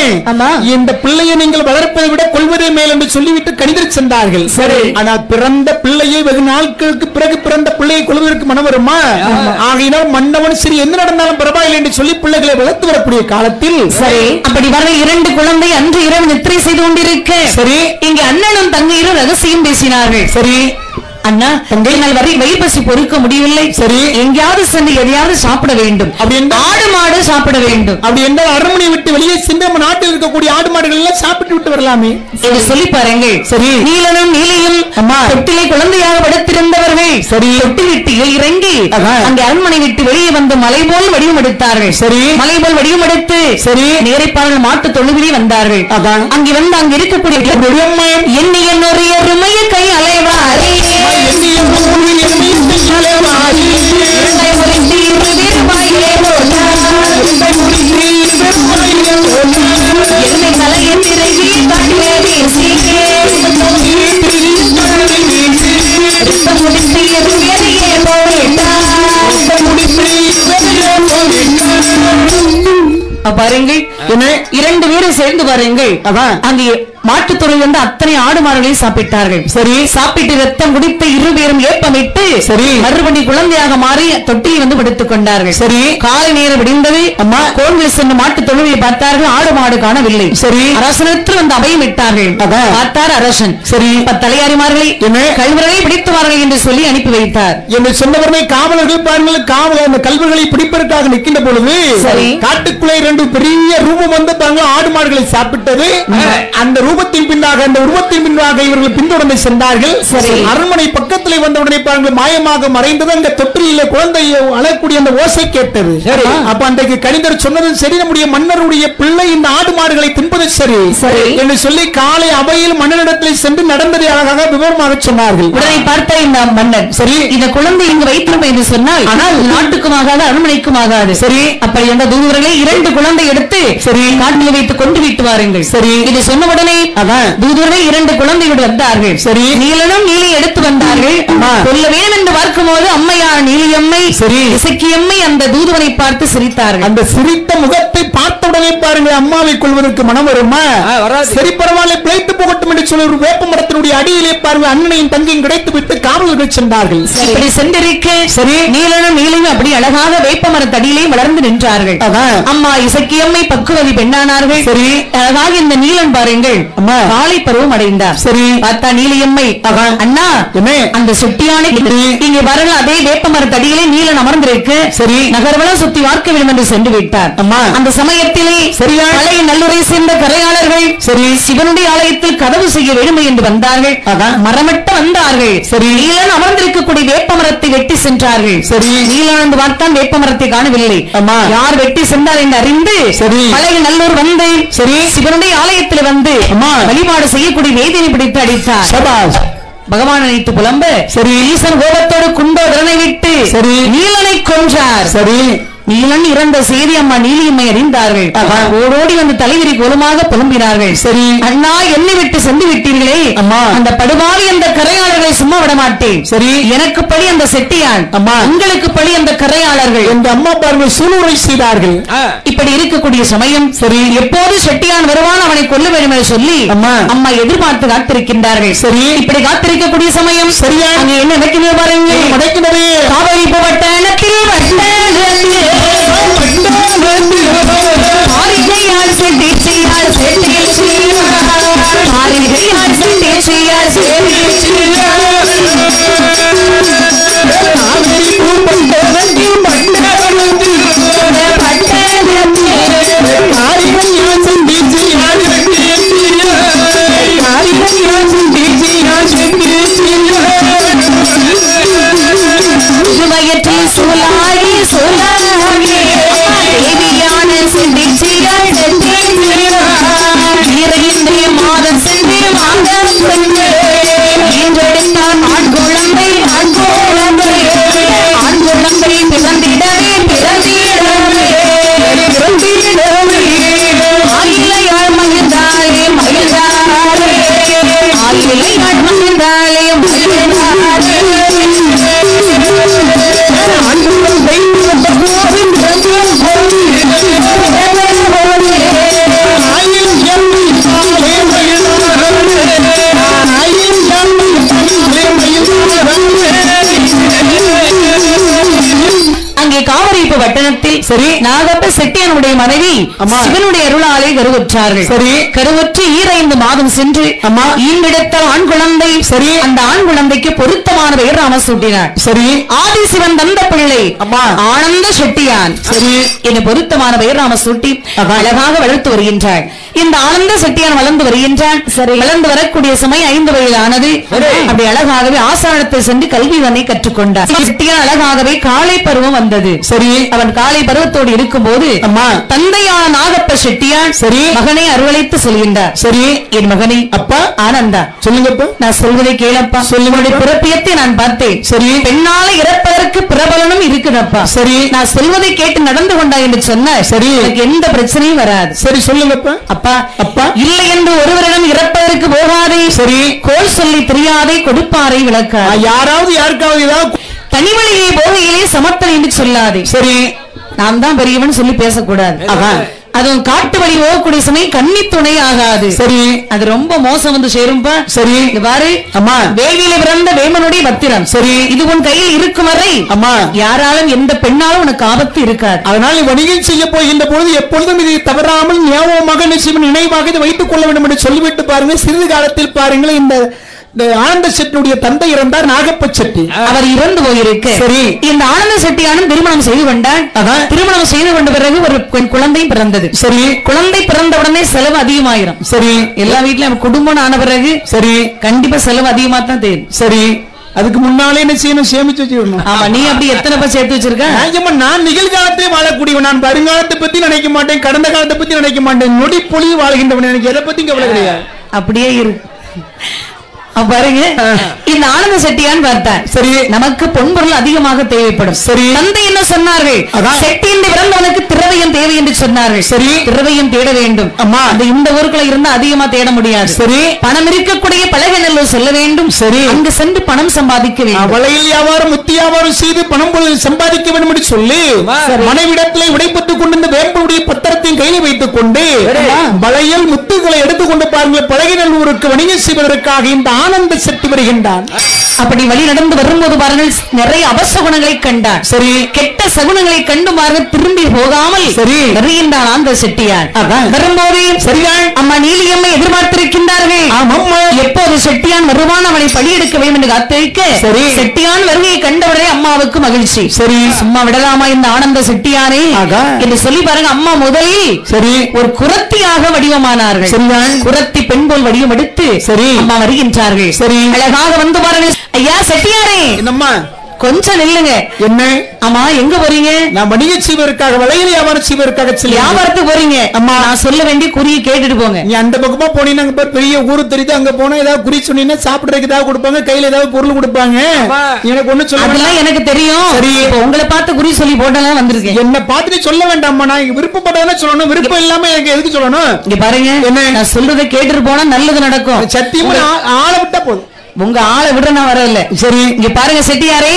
இந்த பிள்ளையை நீங்கள் வளர்ப்பதை விட கொள்வதே மேல் என்று சொல்லிவிட்டு கணிதறி சென்றார்கள். சரி, ஆனால் பிறந்த பிள்ளையை வெகு நாட்களுக்கு பிறகு பிறந்த பிள்ளையை கொள்வதற்கு மனம் வருமா? ஆகையினால் மன்னவன் சரி என்ன நடந்தாலும் பரவாயில்லை என்று சொல்லி பிள்ளைகளை வளர்த்து வரக்கூடிய காலத்தில் சரி அப்படி வர 2 குழந்தை அன்று இரவு நித்திரை செய்து கொண்டிருக்க சரி இங்க அண்ணனும் தங்கையரும் ரகசியம் பேசினார்கள். சரி, அண்ணா தங்கை நாள் வரை வயிறு பசி பொறுக்க முடியவில்லை. சரி, எங்கேயாவது சென்று எதையாவது சாப்பிட வேண்டும். அப்படி என்றால் ஆடு மாடு சாப்பிட வேண்டும். அப்படி என்றால் அரண்மனை விட்டு வெளியே சென்று நம்ம நாட்டில் இருக்கக்கூடிய ஆடு மாடுகள் எல்லாம் சாப்பிட்டு விட்டு வரலாமே என்று சொல்லி பாருங்கள். சரி, நீலனும் நீலியும் தொட்டிலை குழந்தையாக படுத்திருந்தவர்கள் சரி தொட்டி விட்டு இறங்கி அந்த அரண்மனை விட்டு வெளியே வந்து மலை போல் வடிவம் எடுத்தார்கள். சரி, மலை போல் வடிவம் எடுத்து சரி நேரைப்பார்கள் மாட்டு தொழுவிலே வந்தார்கள். அங்கே வந்து அங்க இருக்கக்கூடிய எண்ணி என்னொரு எருமைய கை அலைவாரே பாருங்கள் 2 பேரும் சேர்ந்து பாருங்கள். அங்கே மாட்டுத்துறை வந்து அத்தனை ஆடு மாடுகளையும் சாப்பிட்டார்கள். சரி, சாப்பிட்டு ரத்தம் குடித்த 2 பேரும் ஏப்பமிட்டு சரி மறுபடி குழந்தையாக மாறி தொட்டியை வந்து படுத்துக் கொண்டார்கள். சரி, காலை நேரம் விடிந்தது. அம்மா கோவில் சென்று மாட்டு தொழுவையை பார்த்தார்கள். ஆடு மாடு காணவில்லை. சரி, அரசனத்தில் வந்து அபயம் இட்டார்கள். பார்த்தார் அரசன். சரி, தலையாரிமார்களை கல்வர்களை பிடித்துவார்கள் என்று சொல்லி அனுப்பி வைத்தார். என்று சொன்னவர்களை காவலர்கள் பாருங்கள் அந்த கல்வர்களை பிடிப்பதற்காக நிற்கின்ற பொழுது சரி காட்டுக்குள்ளே 2 பெரிய ரூபம் வந்து தாங்கள் ஆடு மாடுகளை சாப்பிட்டது. அந்த ரூபத்தின் பின்னாக அந்த உருவத்தின் பின்னாக இவர்கள் பின்தொடர்ந்து சென்றார்கள். அரண்மனை பக்கத்தில் வந்தவுடனே பாருங்கள் மாயமாக மறைந்தது. அந்த தொட்டிலே குழந்தையை அழக்கூடிய அந்த ஓசை கேட்டது. அப்ப அன்றைக்கு கணிதர் சொன்னது சரி, நம்முடைய மன்னருடைய பிள்ளை இந்த ஆடு மாடுகளை தின்பது சரி என்று சொல்லி காலை அவையில் மன்னரிடத்தில் சென்று நடந்ததை அழகாக விவரமாக சொன்னார்கள். உடனே பார்த்த இந்த மன்னர் சரி இந்த குழந்தை இங்கு வைத்திருப்போம் என்று சொன்னால் ஆனால் நாட்டுக்கும் ஆகாது அரண்மனைக்கும் ஆகாது. சரி, அப்படி என்ற தூதுவர்களை 2 குழந்தை எடுத்து சரி காட்டில் வைத்து கொண்டு விட்டு வாருங்கள். சரி, இது சொன்ன உடனே தூதுவர்கள் 2 குழந்தையோடு வந்தார்கள். சரி, நீலனும் நீலி எடுத்து வந்தார்கள். சொல்ல வேண்டும் என்று பார்க்கும்போது அம்மையார் நீலியம்மை சரி இசக்கியம்மை அந்த தூதுவனை பார்த்து சிரித்தார்கள். அந்த சிரித்த முகத்தை பார்த்த உடனே பாருங்கள் அம்மாவை கொள்வதற்கு மனம் வருமா? சரி, பரவாயில்லை பிழைத்து போகட்டும் என்று சொல்லி ஒரு வேப்ப மரத்தினுடைய அடியிலே பாருங்கள் அண்ணனையும் தங்கையும் கிடைத்து விட்டு காவலர்கள் சென்றார்கள். இப்படி சென்றிருக்க சரி நீலனும் நீலியும் அப்படி அழகாக வேப்ப மரத்தடியிலே வளர்ந்து நின்றார்கள். அம்மா இசக்கியம்மை பக்குவதி பெண்ணானார்கள். சரி, அழகாக இந்த நீலன் பாருங்கள் காலை பருவம் அடைந்தார். சரி, பார்த்தா நீலியம்மை அண்ணா அந்த சுட்டியானை இங்கே வரல அதே வேப்ப மரத்தடியிலே நீலன் அமர்ந்திருக்கு. சரி, நகர்வலம் சுத்தி பார்க்க வேண்டும் என்று சென்று விட்டார். அந்த சமயத்திலே சரியா பழைய நல்லுரை சேர்ந்த கரையாளர்கள் சரி சிவனுடைய ஆலயத்தில் கதவு செய்ய வேண்டும் என்று வந்தார்கள். மரமட்ட வந்தார்கள். சரி, நீலன் அமர்ந்திருக்கக்கூடிய வேப்ப மரத்தை வெட்டி சென்றார்கள். சரி, நீலன் வந்து பார்த்தான் வேப்ப மரத்தை காணவில்லை. யார் வெட்டி சென்றார் என்று அறிந்து சரி பழைய நல்லூர் வந்து சரி சிவனுடைய ஆலயத்தில் வந்து வழிபாடு செய்யக்கூடிய வேதியை பிடித்து அடித்தார். பகவான் நினைத்து புலம்ப சரி ஈசன் கோபத்தோடு குண்டோதரனை விட்டு சரி நீலனை கொன்றார். சரி, நீலன் இறந்த செய்தி அம்மா நீலியம்மை அறிந்தார்கள். ஓடோடி வந்து தலைவிரி கோலமாக புலம்பினார்கள். சரி, அண்ணா என்னை விட்டு சென்று விட்டீர்களே அம்மா, அந்த படுபாவி அந்த கரையாளர்களை சும்மா விட மாட்டேன். சரி, எனக்கு பழி அந்த செட்டியான் அம்மா, உங்களுக்கு பழி அந்த கரையாளர்கள் என்று அம்மா பாருங்கள் சூளுரை செய்தார்கள். இப்படி இருக்கக்கூடிய சமயம் சரி எப்போது செட்டியான் வருவான் அவனை கொல்ல வேண்டும் என்று சொல்லி அம்மா எதிர்பார்த்து காத்திருக்கின்றார்கள். சரி, இப்படி காத்திருக்கக்கூடிய சமயம் சரியா அங்கே என்ன நடக்கிறது பாருங்கள். நடக்கிறது காவிரி பட்டணத்தில் சூலாகி சூலா பட்டணத்தில் சரி நாகப்ப செட்டியானுடைய மனைவி சிவனுடைய அருளாலே கருவுற்றார்கள். சரி கருவுற்று 5 மாதம் சென்று ஈண்டெடுத்த ஆண் குழந்தை. சரி அந்த ஆண் குழந்தைக்கு பொருத்தமான பெயர் ராம சூட்டினார். சரி ஆதிசிவன் தந்த பிள்ளை ஆனந்த செட்டியான். சரி என பொருத்தமான பெயர் ராம சூட்டி அழகாக வளர்த்து வருகின்றார். இந்த ஆனந்த செட்டியான் வளர்ந்து வருகின்றான். சரி வளர்ந்து வரக்கூடிய சமயம் 5 வயதானது. அப்படி அழகாகவே ஆசானத்தை சென்று கல்விதனை கற்றுக்கொண்டார். செட்டியான் அழகாகவே காலை பருவம் வந்தது. சரி அவன் காலை பருவத்தோடு இருக்கும் போது தந்தையான நாகப்ப செட்டியான் சரி மகனை அருவழைத்து சொல்கின்றார். சரி என் மகனை அப்பா ஆனந்தா சொல்லுங்கப்பா, நான் சொல்வதை கேளப்பா. சொல்லுங்களுடைய பிறப்பியத்தை நான் பார்த்தேன். சரி பெண்ணால இறப்பதற்கு பிரபலனும் இருக்குதப்பா. சரி நான் சொல்வதை கேட்டு நடந்து கொண்டா என்று சொன்ன சரி எனக்கு எந்த பிரச்சனையும் வராது. சரி சொல்லுங்கப்பா. அப்பா அப்பா இல்லை என்று ஒருவரிடம் இறப்பதற்கு போகாதே. சரி கோல் சொல்லி தெரியாதே கொடுப்பாரை விளக்க யாராவது யாருக்காவது ஏதாவது தனிவழியை போகையிலே சமர்த்தன் என்று சொல்லாதே. சரி நான் தான் பெரியவன் சொல்லி பேசக்கூடாது. அதுவும் காட்டு வழி போகக்கூடிய சமயம் கன்னி துணை ஆகாது. சரி அது ரொம்ப மோசம் வந்து சேரும்பா. சரி பாரு அம்மா வேலியில பிறந்த வேமனுடைய பத்திரம். சரி இது உன் கையில் இருக்கும் வரை அம்மா யாராலும் எந்த பெண்ணாலும் உனக்கு ஆபத்து இருக்காது. அதனால் வணிகம் செய்ய போகின்ற பொழுது எப்பொழுதும் இதை தவறாமல் ஞாபகமாக நினைவாக இதை வைத்துக் கொள்ள வேண்டும் என்று சொல்லிவிட்டு பாருங்க. சிறிது காலத்தில் பாருங்கள் இந்த ஆனந்த செட்டியுடைய தந்தை இறந்தார் நாகப்ப செட்டி. அவர் இறந்து போயிருக்கு. சரி இந்த ஆனந்த செட்டியானும் திருமணம் செய்து கொண்டார். திருமணம் செய்து கொண்ட பிறகு ஒரு குழந்தை பிறந்தது. சரி குழந்தை பிறந்த உடனே செலவு அதிகமாயிரும். சரி எல்லா வீட்லயும் குடும்பம் ஆன பிறகு சரி கண்டிப்பா செலவு அதிகமா தான் தெரியும். சரி அதுக்கு முன்னாலே என்ன செய்யணும், சேமிச்சு வச்சுக்கணும். ஆமா நீ அப்படி எத்தனை பேர் சேர்த்து வச்சிருக்க? நான் நிகழ்காலத்திலே வாழக்கூடியவன். நான் வருங்காலத்தை பத்தி நினைக்க மாட்டேன், கடந்த காலத்தை பத்தி நினைக்க மாட்டேன். நொடி பொழுது வாழ்கின்றவன். எனக்கு எதை பத்தி கவலை கிடையாது. அப்படியே இரு பாருங்க. இந்த ஆனந்த செட்டியான் பார்த்தார். சரி நமக்கு பொன்பொருள் அதிகமாக தேவைப்படும். சரி தந்தை என்ன சொன்னார்கள், செட்டியின் பிறந்தவனுக்கு திரவியம் தேவை என்று சொன்னார்கள். சரி திரவியம் தேட வேண்டும். அம்மா அந்த இந்த ஊருக்குள்ள இருந்தா அதிகமா தேட முடியாது. சரி பணம் இருக்கக்கூடிய பழகநல்லூர் செல்ல வேண்டும். சரி அங்கு சென்று பணம் சம்பாதிக்க வேண்டும். வளையல் வியாபாரம் முத்தி வியாபாரம் செய்து பணம் சம்பாதிக்க வேண்டும் என்று சொல்லி மனைவிடத்திலே விடைபெற்றுக் கொண்டு வேம்புடைய பத்திரத்தையும் கையில் வைத்துக் கொண்டு வளையல் முத்துக்களை எடுத்துக்கொண்டு பாருங்கள் பழகிநல்லூருக்கு வணிகம் செய்வதற்காக இந்த ஆனந்த செட்டி வருகின்றான். அப்படி வழி நடந்து வரும்போது பாருங்கள் நிறைய அபசகுணங்களை கண்டார். சரி கெட்ட சகுனங்களை கண்டு பாருங்கள் திரும்பி போகாமல் சரி வருகின்றான் ஆனந்த செட்டியார். வரும்போது சரிதான் அம்மா நீலியம்மை எதிர்பார்த்திருக்கின்றார்கள். எப்போது செட்டியான் வருவான் அவனை பழியெடுக்க வேண்டும் என்று காத்திருக்க சரி செட்டியான் வருகையை கண்டவரே அம்மாவுக்கு மகிழ்ச்சி. சரி சும்மா விடலாமா இந்த ஆனந்த செட்டியானே என்று சொல்லி பாருங்க. அம்மா முதலில் சரி ஒரு குரத்தியாக வடிவமானார்கள். சரிதான் குரத்தி பெண் போல் வடிவம் எடுத்து சரி அம்மா வருகின்றார்கள். சரி அழகாக வந்து பாருங்கள். ஐயா செட்டியாரே என்னம்மா கொஞ்சம் நில்லுங்க. என்ன அம்மா எங்க போறீங்க? நான் வணிக செய்வதற்காக வளையல் வியாபாரம் செய்வதற்காக வியாபாரத்துக்கு போறீங்க. அம்மா நான் சொல்ல வேண்டிய குறியை கேட்டுட்டு போங்க. நீ அந்த பக்கமா போனீங்கன்னா பெரிய ஊரு தெரியுது. அங்க போனா ஏதாவது குறி சொன்னீங்கன்னா சாப்பிடறதுக்கு ஏதாவது கொடுப்பாங்க, கையில ஏதாவது பொருள் கொடுப்பாங்க. எனக்கு ஒண்ணு சொல்ல அதெல்லாம் எனக்கு தெரியும். சரி உங்களை பார்த்து குறி சொல்லி போட்டெல்லாம் வந்திருக்கேன். என்ன பார்த்துட்டு சொல்ல வேண்டாம்மா. நான் விருப்பப்பட்டதானே சொல்லணும். விருப்பம் இல்லாம எனக்கு எதுக்கு சொல்லணும்? இங்க பாருங்க என்ன நான் சொல்றதை கேட்டுட்டு போனா நல்லது நடக்கும். சத்தியமா ஆளை விட்டா போதும். உங்க ஆளை விட நான் வரல. சரி இங்க பாருங்க செட்டியாரே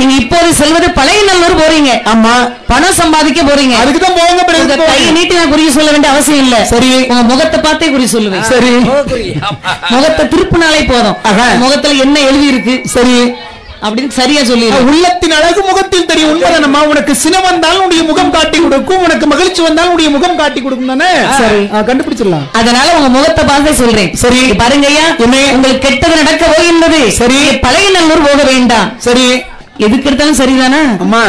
நீங்க இப்போது செல்வது பழையநல்லூர் போறீங்க. ஆமா பணம் சம்பாதிக்க போறீங்க. அதுக்குதான் போங்க. கையை நீட்டி நான் குறி சொல்ல வேண்டிய அவசியம் இல்ல. சரி உங்க முகத்தை பார்த்தே குறி சொல்லுவேன். சரி முகத்தை திருப்பினாலே போதும். முகத்துல என்ன எழுதி இருக்கு சரி அப்படின்னு சரியா சொல்லி உள்ளத்தின் அழகு முகத்தில் தெரியும். உண்மைதானம்மா. உனக்கு சினம் வந்தாலும் உடைய முகம் காட்டி கொடுக்கும், உனக்கு மகிழ்ச்சி வந்தாலும் உடைய முகம் காட்டி கொடுக்கும் தானே. சரி கண்டுபிடிச்சிடலாம். அதனால உங்க முகத்தை பார்த்து சொல்றேன். சரி பாருங்க ஐயா உங்களுக்கு கெட்டது நடக்க போகின்றது. சரி பழையநல்லூர் போக வேண்டாம். சரி எதுக்கு எடுத்தாலும் சரிதானே அம்மா.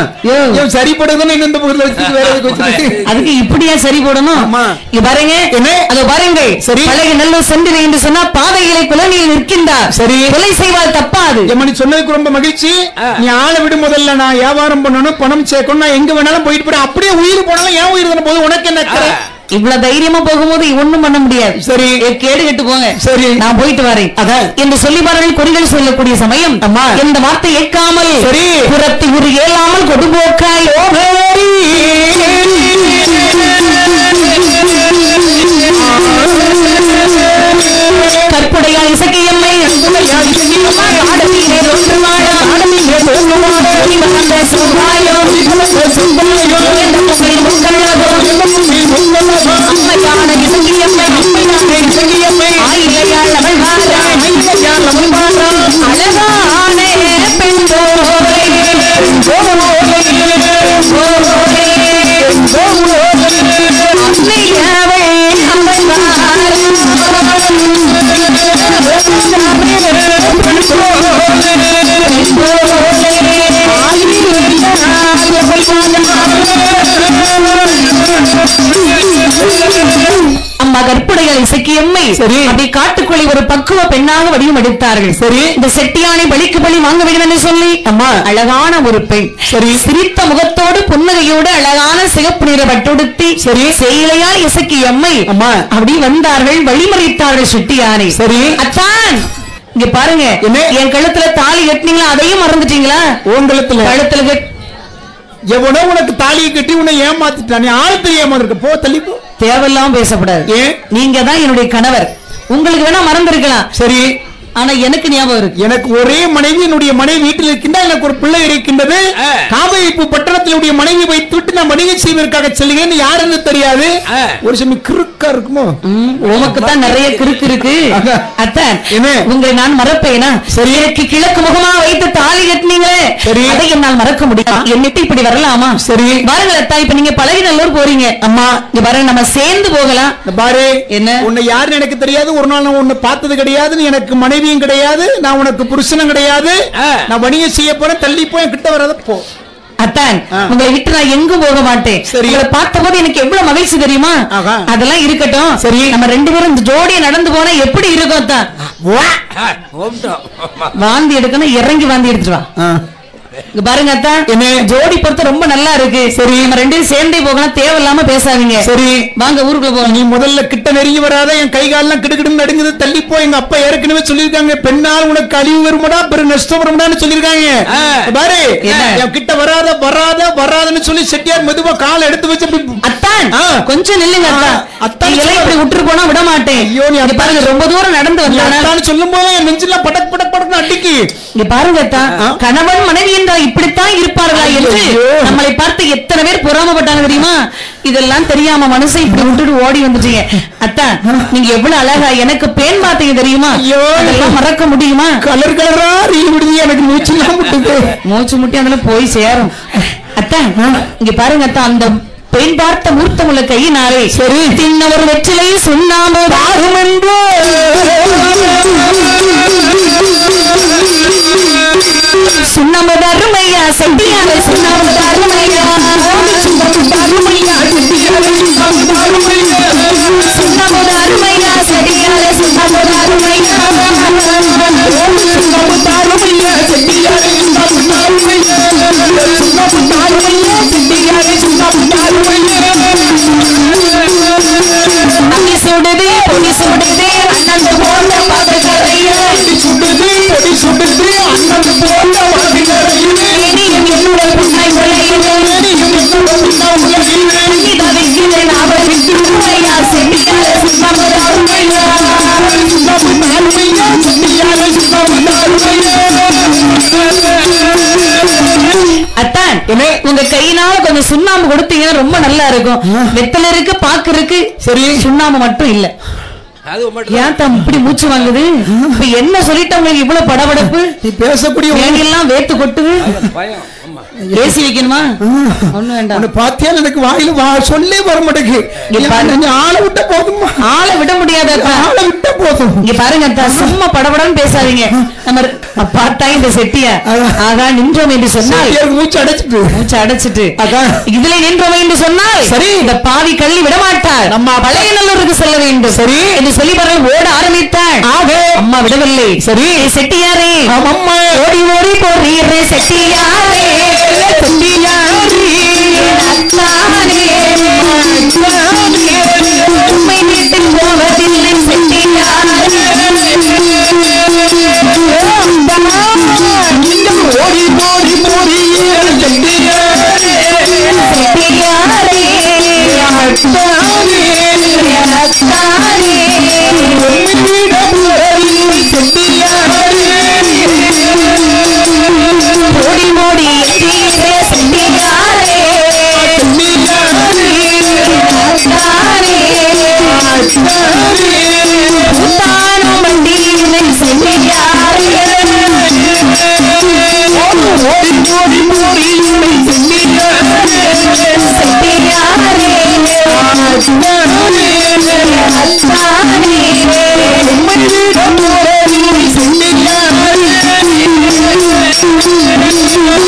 சரி போடுறதுன்னு இந்த பக்கத்துல வச்சுட்டு வேற எதுக்கு வச்சுட்டு அதுக்கு இப்படியா சரி போடணும்? இங்க பாருங்க அதோ பாருங்க. சரி பழையநல்லூர் சென்று என்று சொன்னா பாதைகளை குலனியில் நிற்கின்றார். சரி கொலை செய்வால் தப்பாது. நீ சொன்னதுக்கு ரொம்ப மகிழ்ச்சி. நீ ஆளை விடும் முதல்ல நான் வியாபாரம் பண்ணணும், பணம் சேர்க்கணும். நான் எங்க வேணாலும் போயிட்டு போறேன். அப்படியே உயிர் போனாலும் ஏன் உயிர் தானே போது. உனக்கு என்ன இவ்வளவு தைரியமா போகும்போது ஒண்ணும் பண்ண முடியாது. சரி கேடு கெட்டு போங்க. சரி நான் போயிட்டு வரேன் என்று சொல்லி பாருங்கள். குறிகள் சொல்லக்கூடிய சமயம் இந்த வார்த்தை ஏற்காமல் சரி புறத்தி ஒரு ஏலாமல் கொடுபோக்காய் கற்புடையால் இசையம்மை அழகான பெண் மகள் இசக்கியம்மை சரி. அப்படி காட்டுக்குள்ளே ஒரு பக்குவ பெண்ணாக வடிவம் எடுத்தார்கள். சரி. இந்த செட்டியானை பலிக்கு பலி வாங்க வேண்டும் என்று சொல்லி அம்மா அழகான ஒரு பெண், சரி, சிரித்த முகத்தோடு புன்னகையோடு அழகான சிகப்பு நிற பட்டுடுத்தி சரி, செயலையா இசக்கியம்மை அம்மா அப்படி வந்தார்கள். வழிமறித்தார்கள் செட்டியானை. சரி. அத்தான் இங்க பாருங்க, என் கழுத்துல தாலி கட்டினீங்களா, அதையும் மறந்துட்டீங்களா? உன் கழுத்துல கழுத்துல எவனோ உனக்கு தாலியை கட்டி உன்னை ஏமாத்திட்டான். நீ ஆள் தெரியாம இருக்க, போ தள்ளி போ. தேவையில்லாம பேசப்படாது. ஏன்? நீங்க தான் என்னுடைய கணவர், உங்களுக்கு வேணா மறந்திருக்கலாம். சரி, ஆனா எனக்கு ஞாபகம் இருக்கு. எனக்கு ஒரே மனைவி, என்னுடைய மனைவி வீட்டில் இருக்கின்றார், எனக்கு ஒரு பிள்ளை இருக்கின்றது. காவைப்பு பட்டணத்தினுடைய மனைவி வைத்து விட்டு நான் வணிகம் செய்வதற்காக செல்கிறேன். யாருன்னு தெரியாது. ஒரு சமயம் கிறுக்கா இருக்குமோ? உமக்கு தான் நிறைய கிறுக்கு இருக்கு. அத்தான் உங்களை நான் மறப்பேனா? சரி, எனக்கு கிழக்கு முகமா வைத்து தாலி கட்டினீங்களே, சரி, அதை என்னால் மறக்க முடியும். என்னிட்டு இப்படி வரலாமா? சரி, பாருங்கள் அத்தா, இப்ப நீங்க பழகிநல்லூர் போறீங்க. அம்மா இங்க பாருங்க, நம்ம சேர்ந்து போகலாம். பாரு, என்ன உன்னை யாருன்னு எனக்கு தெரியாது, ஒரு நாள் நான் உன்னை பார்த்தது கிடையாது, எனக்கு மனைவி கிடையாது, நான் உனக்கு புருஷனும் கிடையாது. நான் வணிகம் செய்ய போறேன், தள்ளி போய் கிட்ட வராத போ. அத்தான் உங்களை விட்டு நான் எங்கும் போக மாட்டேன். உங்களை பார்த்த போது எனக்கு எவ்வளவு மகிழ்ச்சி தெரியுமா? அதெல்லாம் இருக்கட்டும். சரி, நம்ம ரெண்டு பேரும் இந்த ஜோடியை நடந்து போனா எப்படி இருக்கும்? தான் வாந்தி எடுக்கணும், இறங்கி வாந்தி எடுத்துட்டு வா. பாருங்க அத்தா, என்ன ஜோடி பொறுத்த ரொம்ப நல்லா இருக்கு. சரி, நம்ம ரெண்டு பேரும் சேர்ந்தே போகலாம், தேவையில்லாம பேசாதீங்க. சரி, வாங்க ஊருக்குள்ள போகலாம். நீ முதல்ல கிட்ட நெருங்கி வராத, என் கை காலெல்லாம் கிடுக்கிட்டு நடுங்குது, தள்ளி போ. எங்க அப்பா ஏற்கனவே சொல்லிருக்காங்க, பெண்ணால் உனக்கு அழிவு வருமாடா, பெரு நஷ்டம் வருமாடான்னு சொல்லிருக்காங்க. பாரு, என் கிட்ட வராத வராத வராதன்னு சொல்லி செட்டியார் மெதுவா காலை எடுத்து வச்சு, அத்தான் கொஞ்சம் நில்லுங்க அத்தான், இப்படி விட்டுட்டு போனா விட மாட்டேன். ஐயோ, நீ பாருங்க, ரொம்ப தூரம் நடந்து வந்தான்னு சொல்லும் போது என் நெஞ்சில படக் படக் படக்கு அடிக்கு. இங்க பாருங்க அத்தான், கணவன் மனைவி என்றால் இப்படித்தான் இருப்பார்களா என்று நம்மளை பார்த்து எத்தனை பேர் பொறாமப்பட்டாங்க தெரியுமா? இதெல்லாம் தெரியாம மனுஷன் இப்படி விட்டுட்டு ஓடி வந்துட்டீங்க. அத்தான், நீங்க எவ்வளவு அழகா எனக்கு பேன் பார்த்தீங்க தெரியுமா? அதெல்லாம் மறக்க முடியுமா? கலர் கலரா விடுதி, எனக்கு மூச்சுலாம் முட்டுது. மூச்சு முட்டி அதுல போய் சேரும். அத்தான் இங்க பாருங்க அத்தான், அந்த பெண் பார்த்த மூர்த்தமுள்ள கையினாலே சரி தின்ன ஒரு வெற்றிலை சுண்ணாம்பு பாரும் என்று சுண்ணாம்பு அருமையா செட்டியாரை சுண்ணாம்பு அருமையா சுண்ணாம்பு அருமையா செட்டியாரை சுண்ணாம்பு அருமையா சுண்ணாம்பு அருமையா செட்டியாரை சுண்ணாம்பு அருமையா செட்டியாரை சுண்ணாம்பு அருமையா செட்டியாரை சுண்ணாம்பு அருமையா அங்கி சுடுதே பொடி சுடுதே அண்ணன் போன்ற பாதகரையா சுடுதே பொடி சுடுதே அண்ணன் போன்ற பாதகரையா நீயும் என்னுடைய புண்ணை உலகிலே நீயும் என்னுடைய புண்ணை உலகிலே இதவிக்கிலே நாவலிக்கு உண்மையா செட்டியாரை சுண்ணாம்பு அருமையா சுண்ணாம்பு அருமையா செட்டியாரை சுண்ணாம்பு அருமையா. அத்தான், உங்க கையினால கொஞ்சம் சுண்ணாம்பு கொடுத்தீங்கன்னா ரொம்ப நல்லா இருக்கும். வெத்தலை இருக்கு, பாக்கு இருக்கு, சரி, சுண்ணாம்பு மட்டும் இல்ல. ஏன் தான் இப்படி மூச்சு வாங்குது? இப்ப என்ன சொல்லிட்டு உங்களுக்கு இவ்வளவு படபடப்பு? நீ பேசக்கூடிய எல்லாம் வேத்து கொட்டுது. ஏசி வைக்கணுமா? ஒண்ணு வேண்டாம். பாத்தியா, எனக்கு வாயில சொல்லே வர மாட்டேங்குது. ஆளை விட்ட போதும். ஆளை விட முடியாத, ஆளை விட்ட போதும். இங்க பாருங்க, சும்மா படபடன்னு பேசாதீங்க. நம்ம பார்த்தா இந்த செட்டியா ஆகா நின்றோம் என்று சொன்னால் மூச்சு அடைச்சிட்டு இதுல நின்றோம் என்று சொன்னால் சரி, இந்த பாவி கள்ளி விடமாட்டார். நம்ம பழையநல்லூருக்கு செல்ல வேண்டும். சரி என்று சொல்லி பாருங்கள், ஓட ஆரம்பித்தாள். அம்மா விடவில்லை. சரி, செட்டியாரே அம்மா ஓடி ஓடி போறீரே செட்டியாரே செட்டியாரே அத்தானே உண்மை வீட்டில் போவதில்லை செட்டியாரே ஓடி ஓடி போறீரே செட்டியாரே செட்டியாரே அத்தானே அத்தானே ஓடி ஓடி செட்டியாரே புத்தானோ மண்டியிலே செட்டியாரே ஓடி ஓடி ஓடி செட்டியாரே செட்டியாரே அத்தானே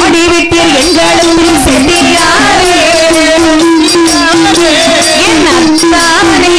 ஆடிவிட்டீர் எங்களுக்கு செட்டியாரே என் அத்தானே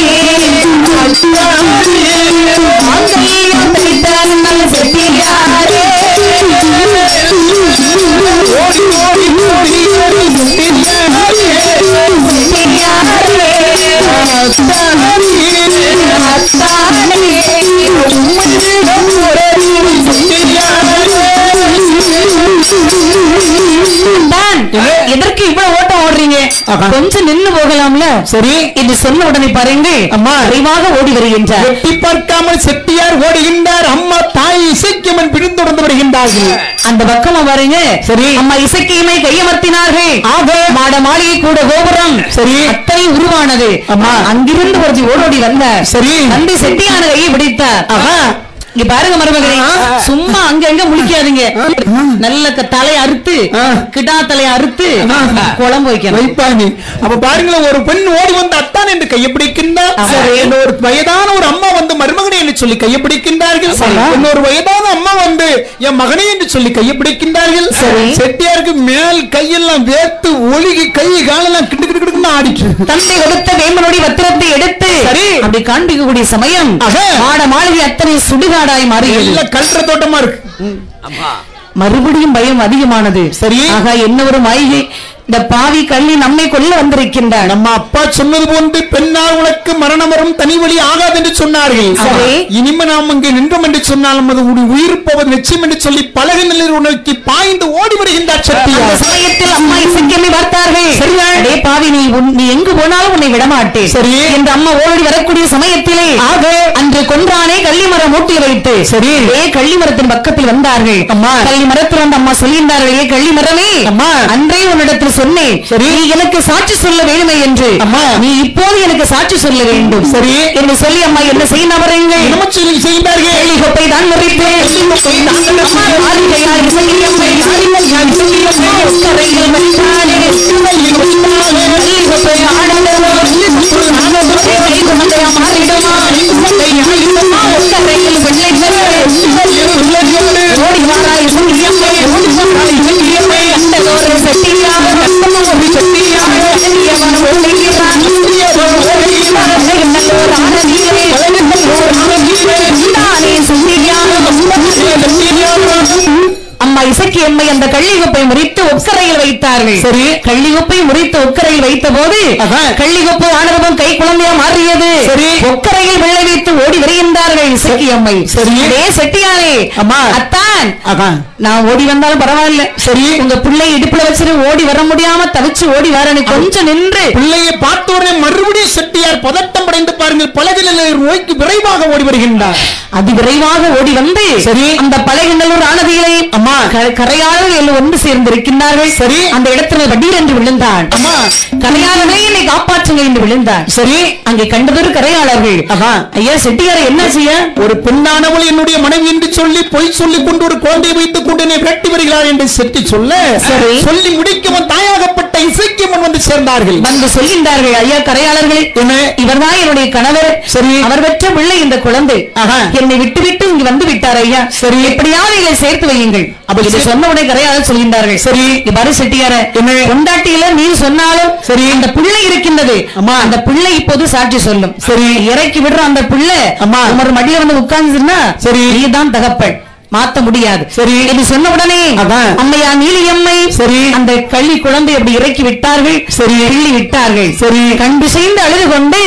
கொஞ்சம் நின்னு போகலாம்ல சரி என்று சொன்ன உடனே பாருங்கள் அம்மா விரைவாக ஓடி வருகின்றார். எட்டி பார்க்காமல் செட்டியார் ஓடுகின்றார். அம்மா தாய் இசைக்கியம்மன் பிடித்தொடர்ந்து வருகின்றார்கள். அந்த பக்கமா பாருங்க சரி அம்மா இசைக்கியமை கையமர்த்தினார்கள். ஆக மாட மாளிகை கூட கோபுரம் சரி அத்தனை உருவானது. அம்மா அங்கிருந்து ஒருத்தி ஓடோடி வந்தார். சரி வந்து செட்டியான கையை பிடித்தார். இங்க பாருங்க மருமகளே, சும்மா அங்க முழிக்காதீங்க. நல்ல தலையை அறுத்து கிடா தலையை அறுத்து குழம்பு வைப்பாங்க. அப்ப பாருங்களேன், ஒரு பெண் ஓடி வந்து அத்தான் என்று கையை பிடிக்கின்றார். ஒரு வயதான ஒரு அம்மா வந்து மருமகனே என்று சொல்லி கையை பிடிக்கின்றார்கள். இன்னொரு வயதான அம்மா வந்து என் மகனே என்று சொல்லி கையை பிடிக்கின்றார்கள். செட்டியாருக்கு மேல் கையெல்லாம் வேர்த்து ஒழுகி கை காலெல்லாம் கிட்டு கிட்டு கிட்டு ஆடிச்சு. தந்தை கொடுத்த வேம்பனுடைய வத்திரத்தை எடுத்து அப்படி காண்பிக்கக்கூடிய சமயம் மாட மாளிகை அத்தனை சுடுகாடாய் மாறி கல்ற தோட்டமா இருக்கு. மறுபடியும் பயம் அதிகமானது. சரி ஆக என்ன ஒரு மாளிகை, இந்த பாவி கள்ளி நம்மை கொல்ல வந்திருக்கின்றார். நம்ம அப்பா சொன்னது போன்று பெண்ணால் உனக்கு மரணம் வரும் தனி வழி ஆகாது என்று சொன்னார்கள். இனிமே நாம் இங்கே நின்றோம் என்று சொன்னால் நமது உயிர் போவது நிச்சயம் என்று சொல்லி பலகை நிலையில் உனக்கு பாய்ந்து ஓடி வருகின்றார். சமயத்தில் அம்மா இசைக்கியமை பார்த்தார்கள். சரியா பாவி, நீ எங்கு போனாலும் உன்னை விடமாட்டேன் சரி என்று அம்மா ஓடி வரக்கூடிய சமயத்திலே ஆக அன்று கொன்றானே கள்ளிமரம் மூட்டி வைத்து சரி கள்ளிமரத்தின் பக்கத்தில் வந்தார்கள். அம்மா கள்ளிமரத்தில் வந்து அம்மா சொல்கின்றார்கள், ஏ கள்ளிமரமே அம்மா அன்றே உன்னிடத்தில் சொன்னேன் சரி நீ எனக்கு சாட்சி சொல்ல வேண்டுமே என்று. அம்மா நீ இப்போது எனக்கு சாட்சி சொல்ல வேண்டும் சரி என்று சொல்லி அம்மா என்ன செய்ய நபருங்கள் செய்தார்கள். தான் முறைப்பேன் அம்மா இசக்கியம்மை அந்த கள்ளிகொப்பை முறித்து ஒக்கரையில் வைத்தார்கள். சரி கள்ளிகொப்பை முறித்து ஒக்கரையில் வைத்த போது கள்ளிகொப்பு ஆனரவம் கை குழந்தையா மாறியது. சரி ஒக்கரையில் வெள்ளை வைத்து ஓடி வருகின்றார்கள் இசக்கியம்மை. சரி செட்டியாரே அம்மா அத்தான் நான் ஓடி வந்தாலும் பரவாயில்ல சரி உங்க பிள்ளை இடுப்புல வச்சுட்டு ஓடி வர முடியாம தவிச்சு ஓடி வரனு கொஞ்சம் நின்று பிள்ளையை பார்த்த உடனே மறுபடியும் செட்டியார் பதட்டம் அடைந்து பாருங்கள் பலகையில் நோய்க்கு விரைவாக ஓடி வருகின்றார். அது விரைவாக ஓடி வந்து சரி அந்த பலகிண்டலூர் ஆனதிகளை அம்மா கரையாளர்கள் ஒன்று சேர்ந்திருக்கின்றார்கள். சரி அந்த இடத்துல வடீர் என்று விழுந்தான். அம்மா கரையாளர்களே என்னை காப்பாற்றுங்க என்று விழுந்தான். சரி அங்கே கண்டதொரு கரையாளர்கள் ஐயா செட்டியாரை என்ன செய்ய, ஒரு பெண்ணானவள் என்னுடைய மனைவி என்று சொல்லி பொய் சொல்லிக் கொண்டு ஒரு குழந்தையை வைத்துக் கொண்டு என்னை விரட்டி வருகிறார் என்று செட்டி சொல்ல சரி சொல்லி முடிக்கவும் தாயாகப்பட்ட இசைக்கியம்மன் வந்து சேர்ந்தார்கள். வந்து சொல்கின்றார்கள், ஐயா கரையாளர்கள் இவர்தான் என்னுடைய கணவர். சரி அவர் பெற்ற பிள்ளை இந்த குழந்தை என்னை விட்டு விட்டு இங்கு வந்து விட்டார் ஐயா. சரி எப்படியாவது இதை சேர்த்து வையுங்கள். அப்படி சொன்ன உடனே கரையாளர் சொல்கின்றார்கள், சரி பாரு செட்டியார கொண்டாட்டியில நீ சொன்னாலும் சரி அந்த பிள்ளை இருக்கின்றது அம்மா அந்த பிள்ளை இப்போது சாட்சி சொல்லும். சரி இறக்கி விடுற அந்த பிள்ளை அம்மா ஒரு மடியில வந்து உட்கார்ந்துன்னா சரி நீதான் தகப்பன் மாத்த முடியாது. சரி என்று சொன்ன உடனே அம்மையா நீலியம்மை சரி அந்த கள்ளி குழந்தை அப்படி இறக்கி விட்டார்கள். சரி கிள்ளி விட்டார்கள். சரி கண்டு செய்து அழுது கொண்டு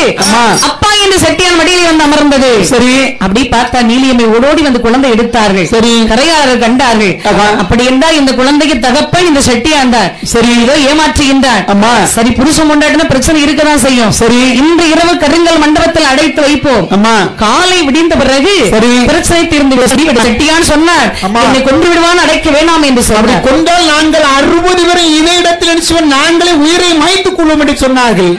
அப்பா என்று செட்டியான் மடியிலே வந்து அமர்ந்தது. சரி அப்படி பார்த்தா நீலியம்மை ஓடோடி வந்து குழந்தை எடுத்தார்கள். சரி கரையாளர் கண்டார்கள். அப்படி என்றால் இந்த குழந்தைக்கு தகப்பன் இந்த செட்டியான் தான். சரி இதோ ஏமாற்றுகின்றான். அம்மா சரி புருஷன் கொண்டாட்டின பிரச்சனை இருக்கதான் செய்யும். சரி இன்று இரவு கருங்கல் மண்டபத்தில் அடைத்து வைப்போம். அம்மா காலை விடிந்த பிறகு சரி பிரச்சனை தீர்ந்து செட்டியான் சொன்னார், என்னை கொன்று விடுவான் அடைக்க வேண்டாம் என்று சொன்னார். கொண்டால் நாங்கள் 60 பேரை இதே இடத்தில் நாங்களே உயிரை மாய்த்துக் கொள்வோம் என்று சொன்னார்கள்.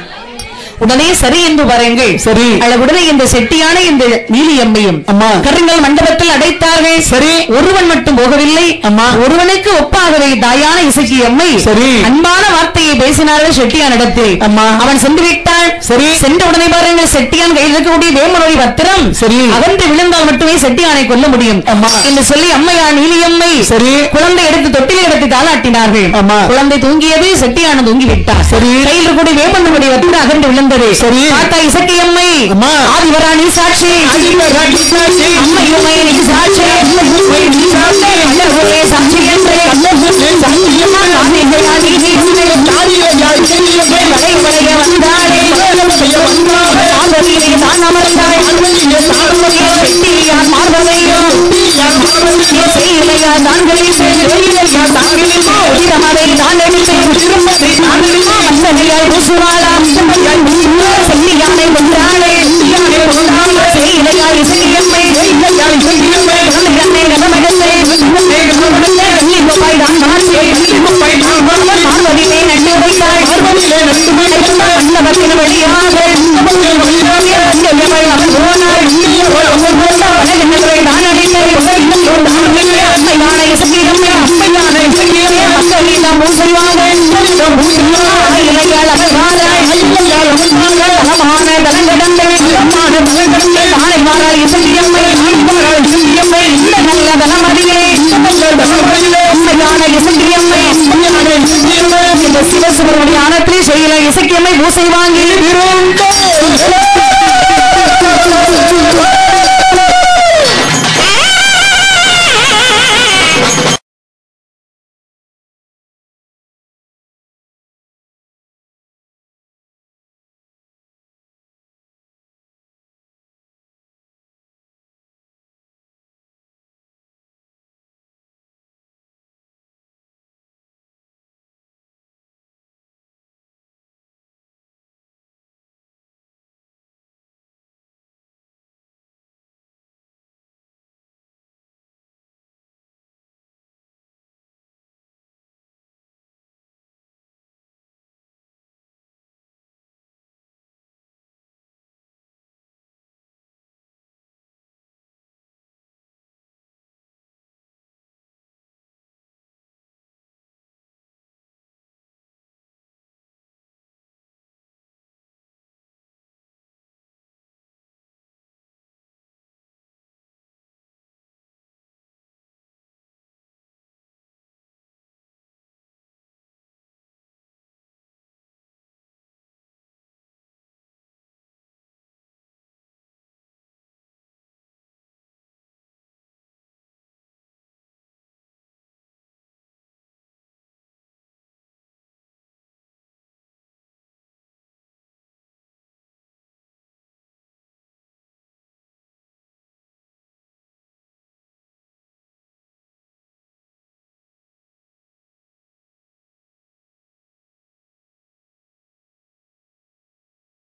உடனே சரி என்று பாருங்கள். சரி உடனே இந்த செட்டியான இந்த நீலியம்மையும் அம்மா கருங்கல் மண்டபத்தில் அடைத்தார்கள். சரி ஒருவன் மட்டும் போகவில்லை. அம்மா ஒருவனுக்கு ஒப்பாகவே தாயான இசக்கியம்மை சரி அன்பான வார்த்தையை பேசினார்கள் செட்டியான் இடத்தில். அம்மா அவன் சென்று விட்டான். சரி சென்ற உடனே பாருங்கள் செட்டியான் கையில் இருக்கக்கூடிய வேமனோடி பத்திரம் சரி அகன்று விழுந்தால் மட்டுமே செட்டியானை கொல்ல முடியும் என்று சொல்லி அம்மையா நீலியம்மை சரி குழந்தை எடுத்து தொட்டிலை எடுத்து தாளாட்டினார்கள். அம்மா குழந்தை தூங்கியது, செட்டியான தூங்கி விட்டார். சரி கையில் இருக்கக்கூடிய வேமனுடைய பத்திரம் அகன்று விழுந்தது. சரி தாத்தா இசக்கியம்மை ஆதிவராணி சாட்சி அம்மையுமை சாட்சி சாட்சி என்று செல்லியாய் பூசுவாளா செல்லியானை கொண்டாளே செய்யாய் செல்லியம்மை கண்ணை கதமகத்தை பார்வதியை நட்டு வைத்தாள் மண்டபத்தின் வழியாக சிவசுவருடைய ஆனத்திலே செய்யல இசைக்கியமை பூசை வாங்கி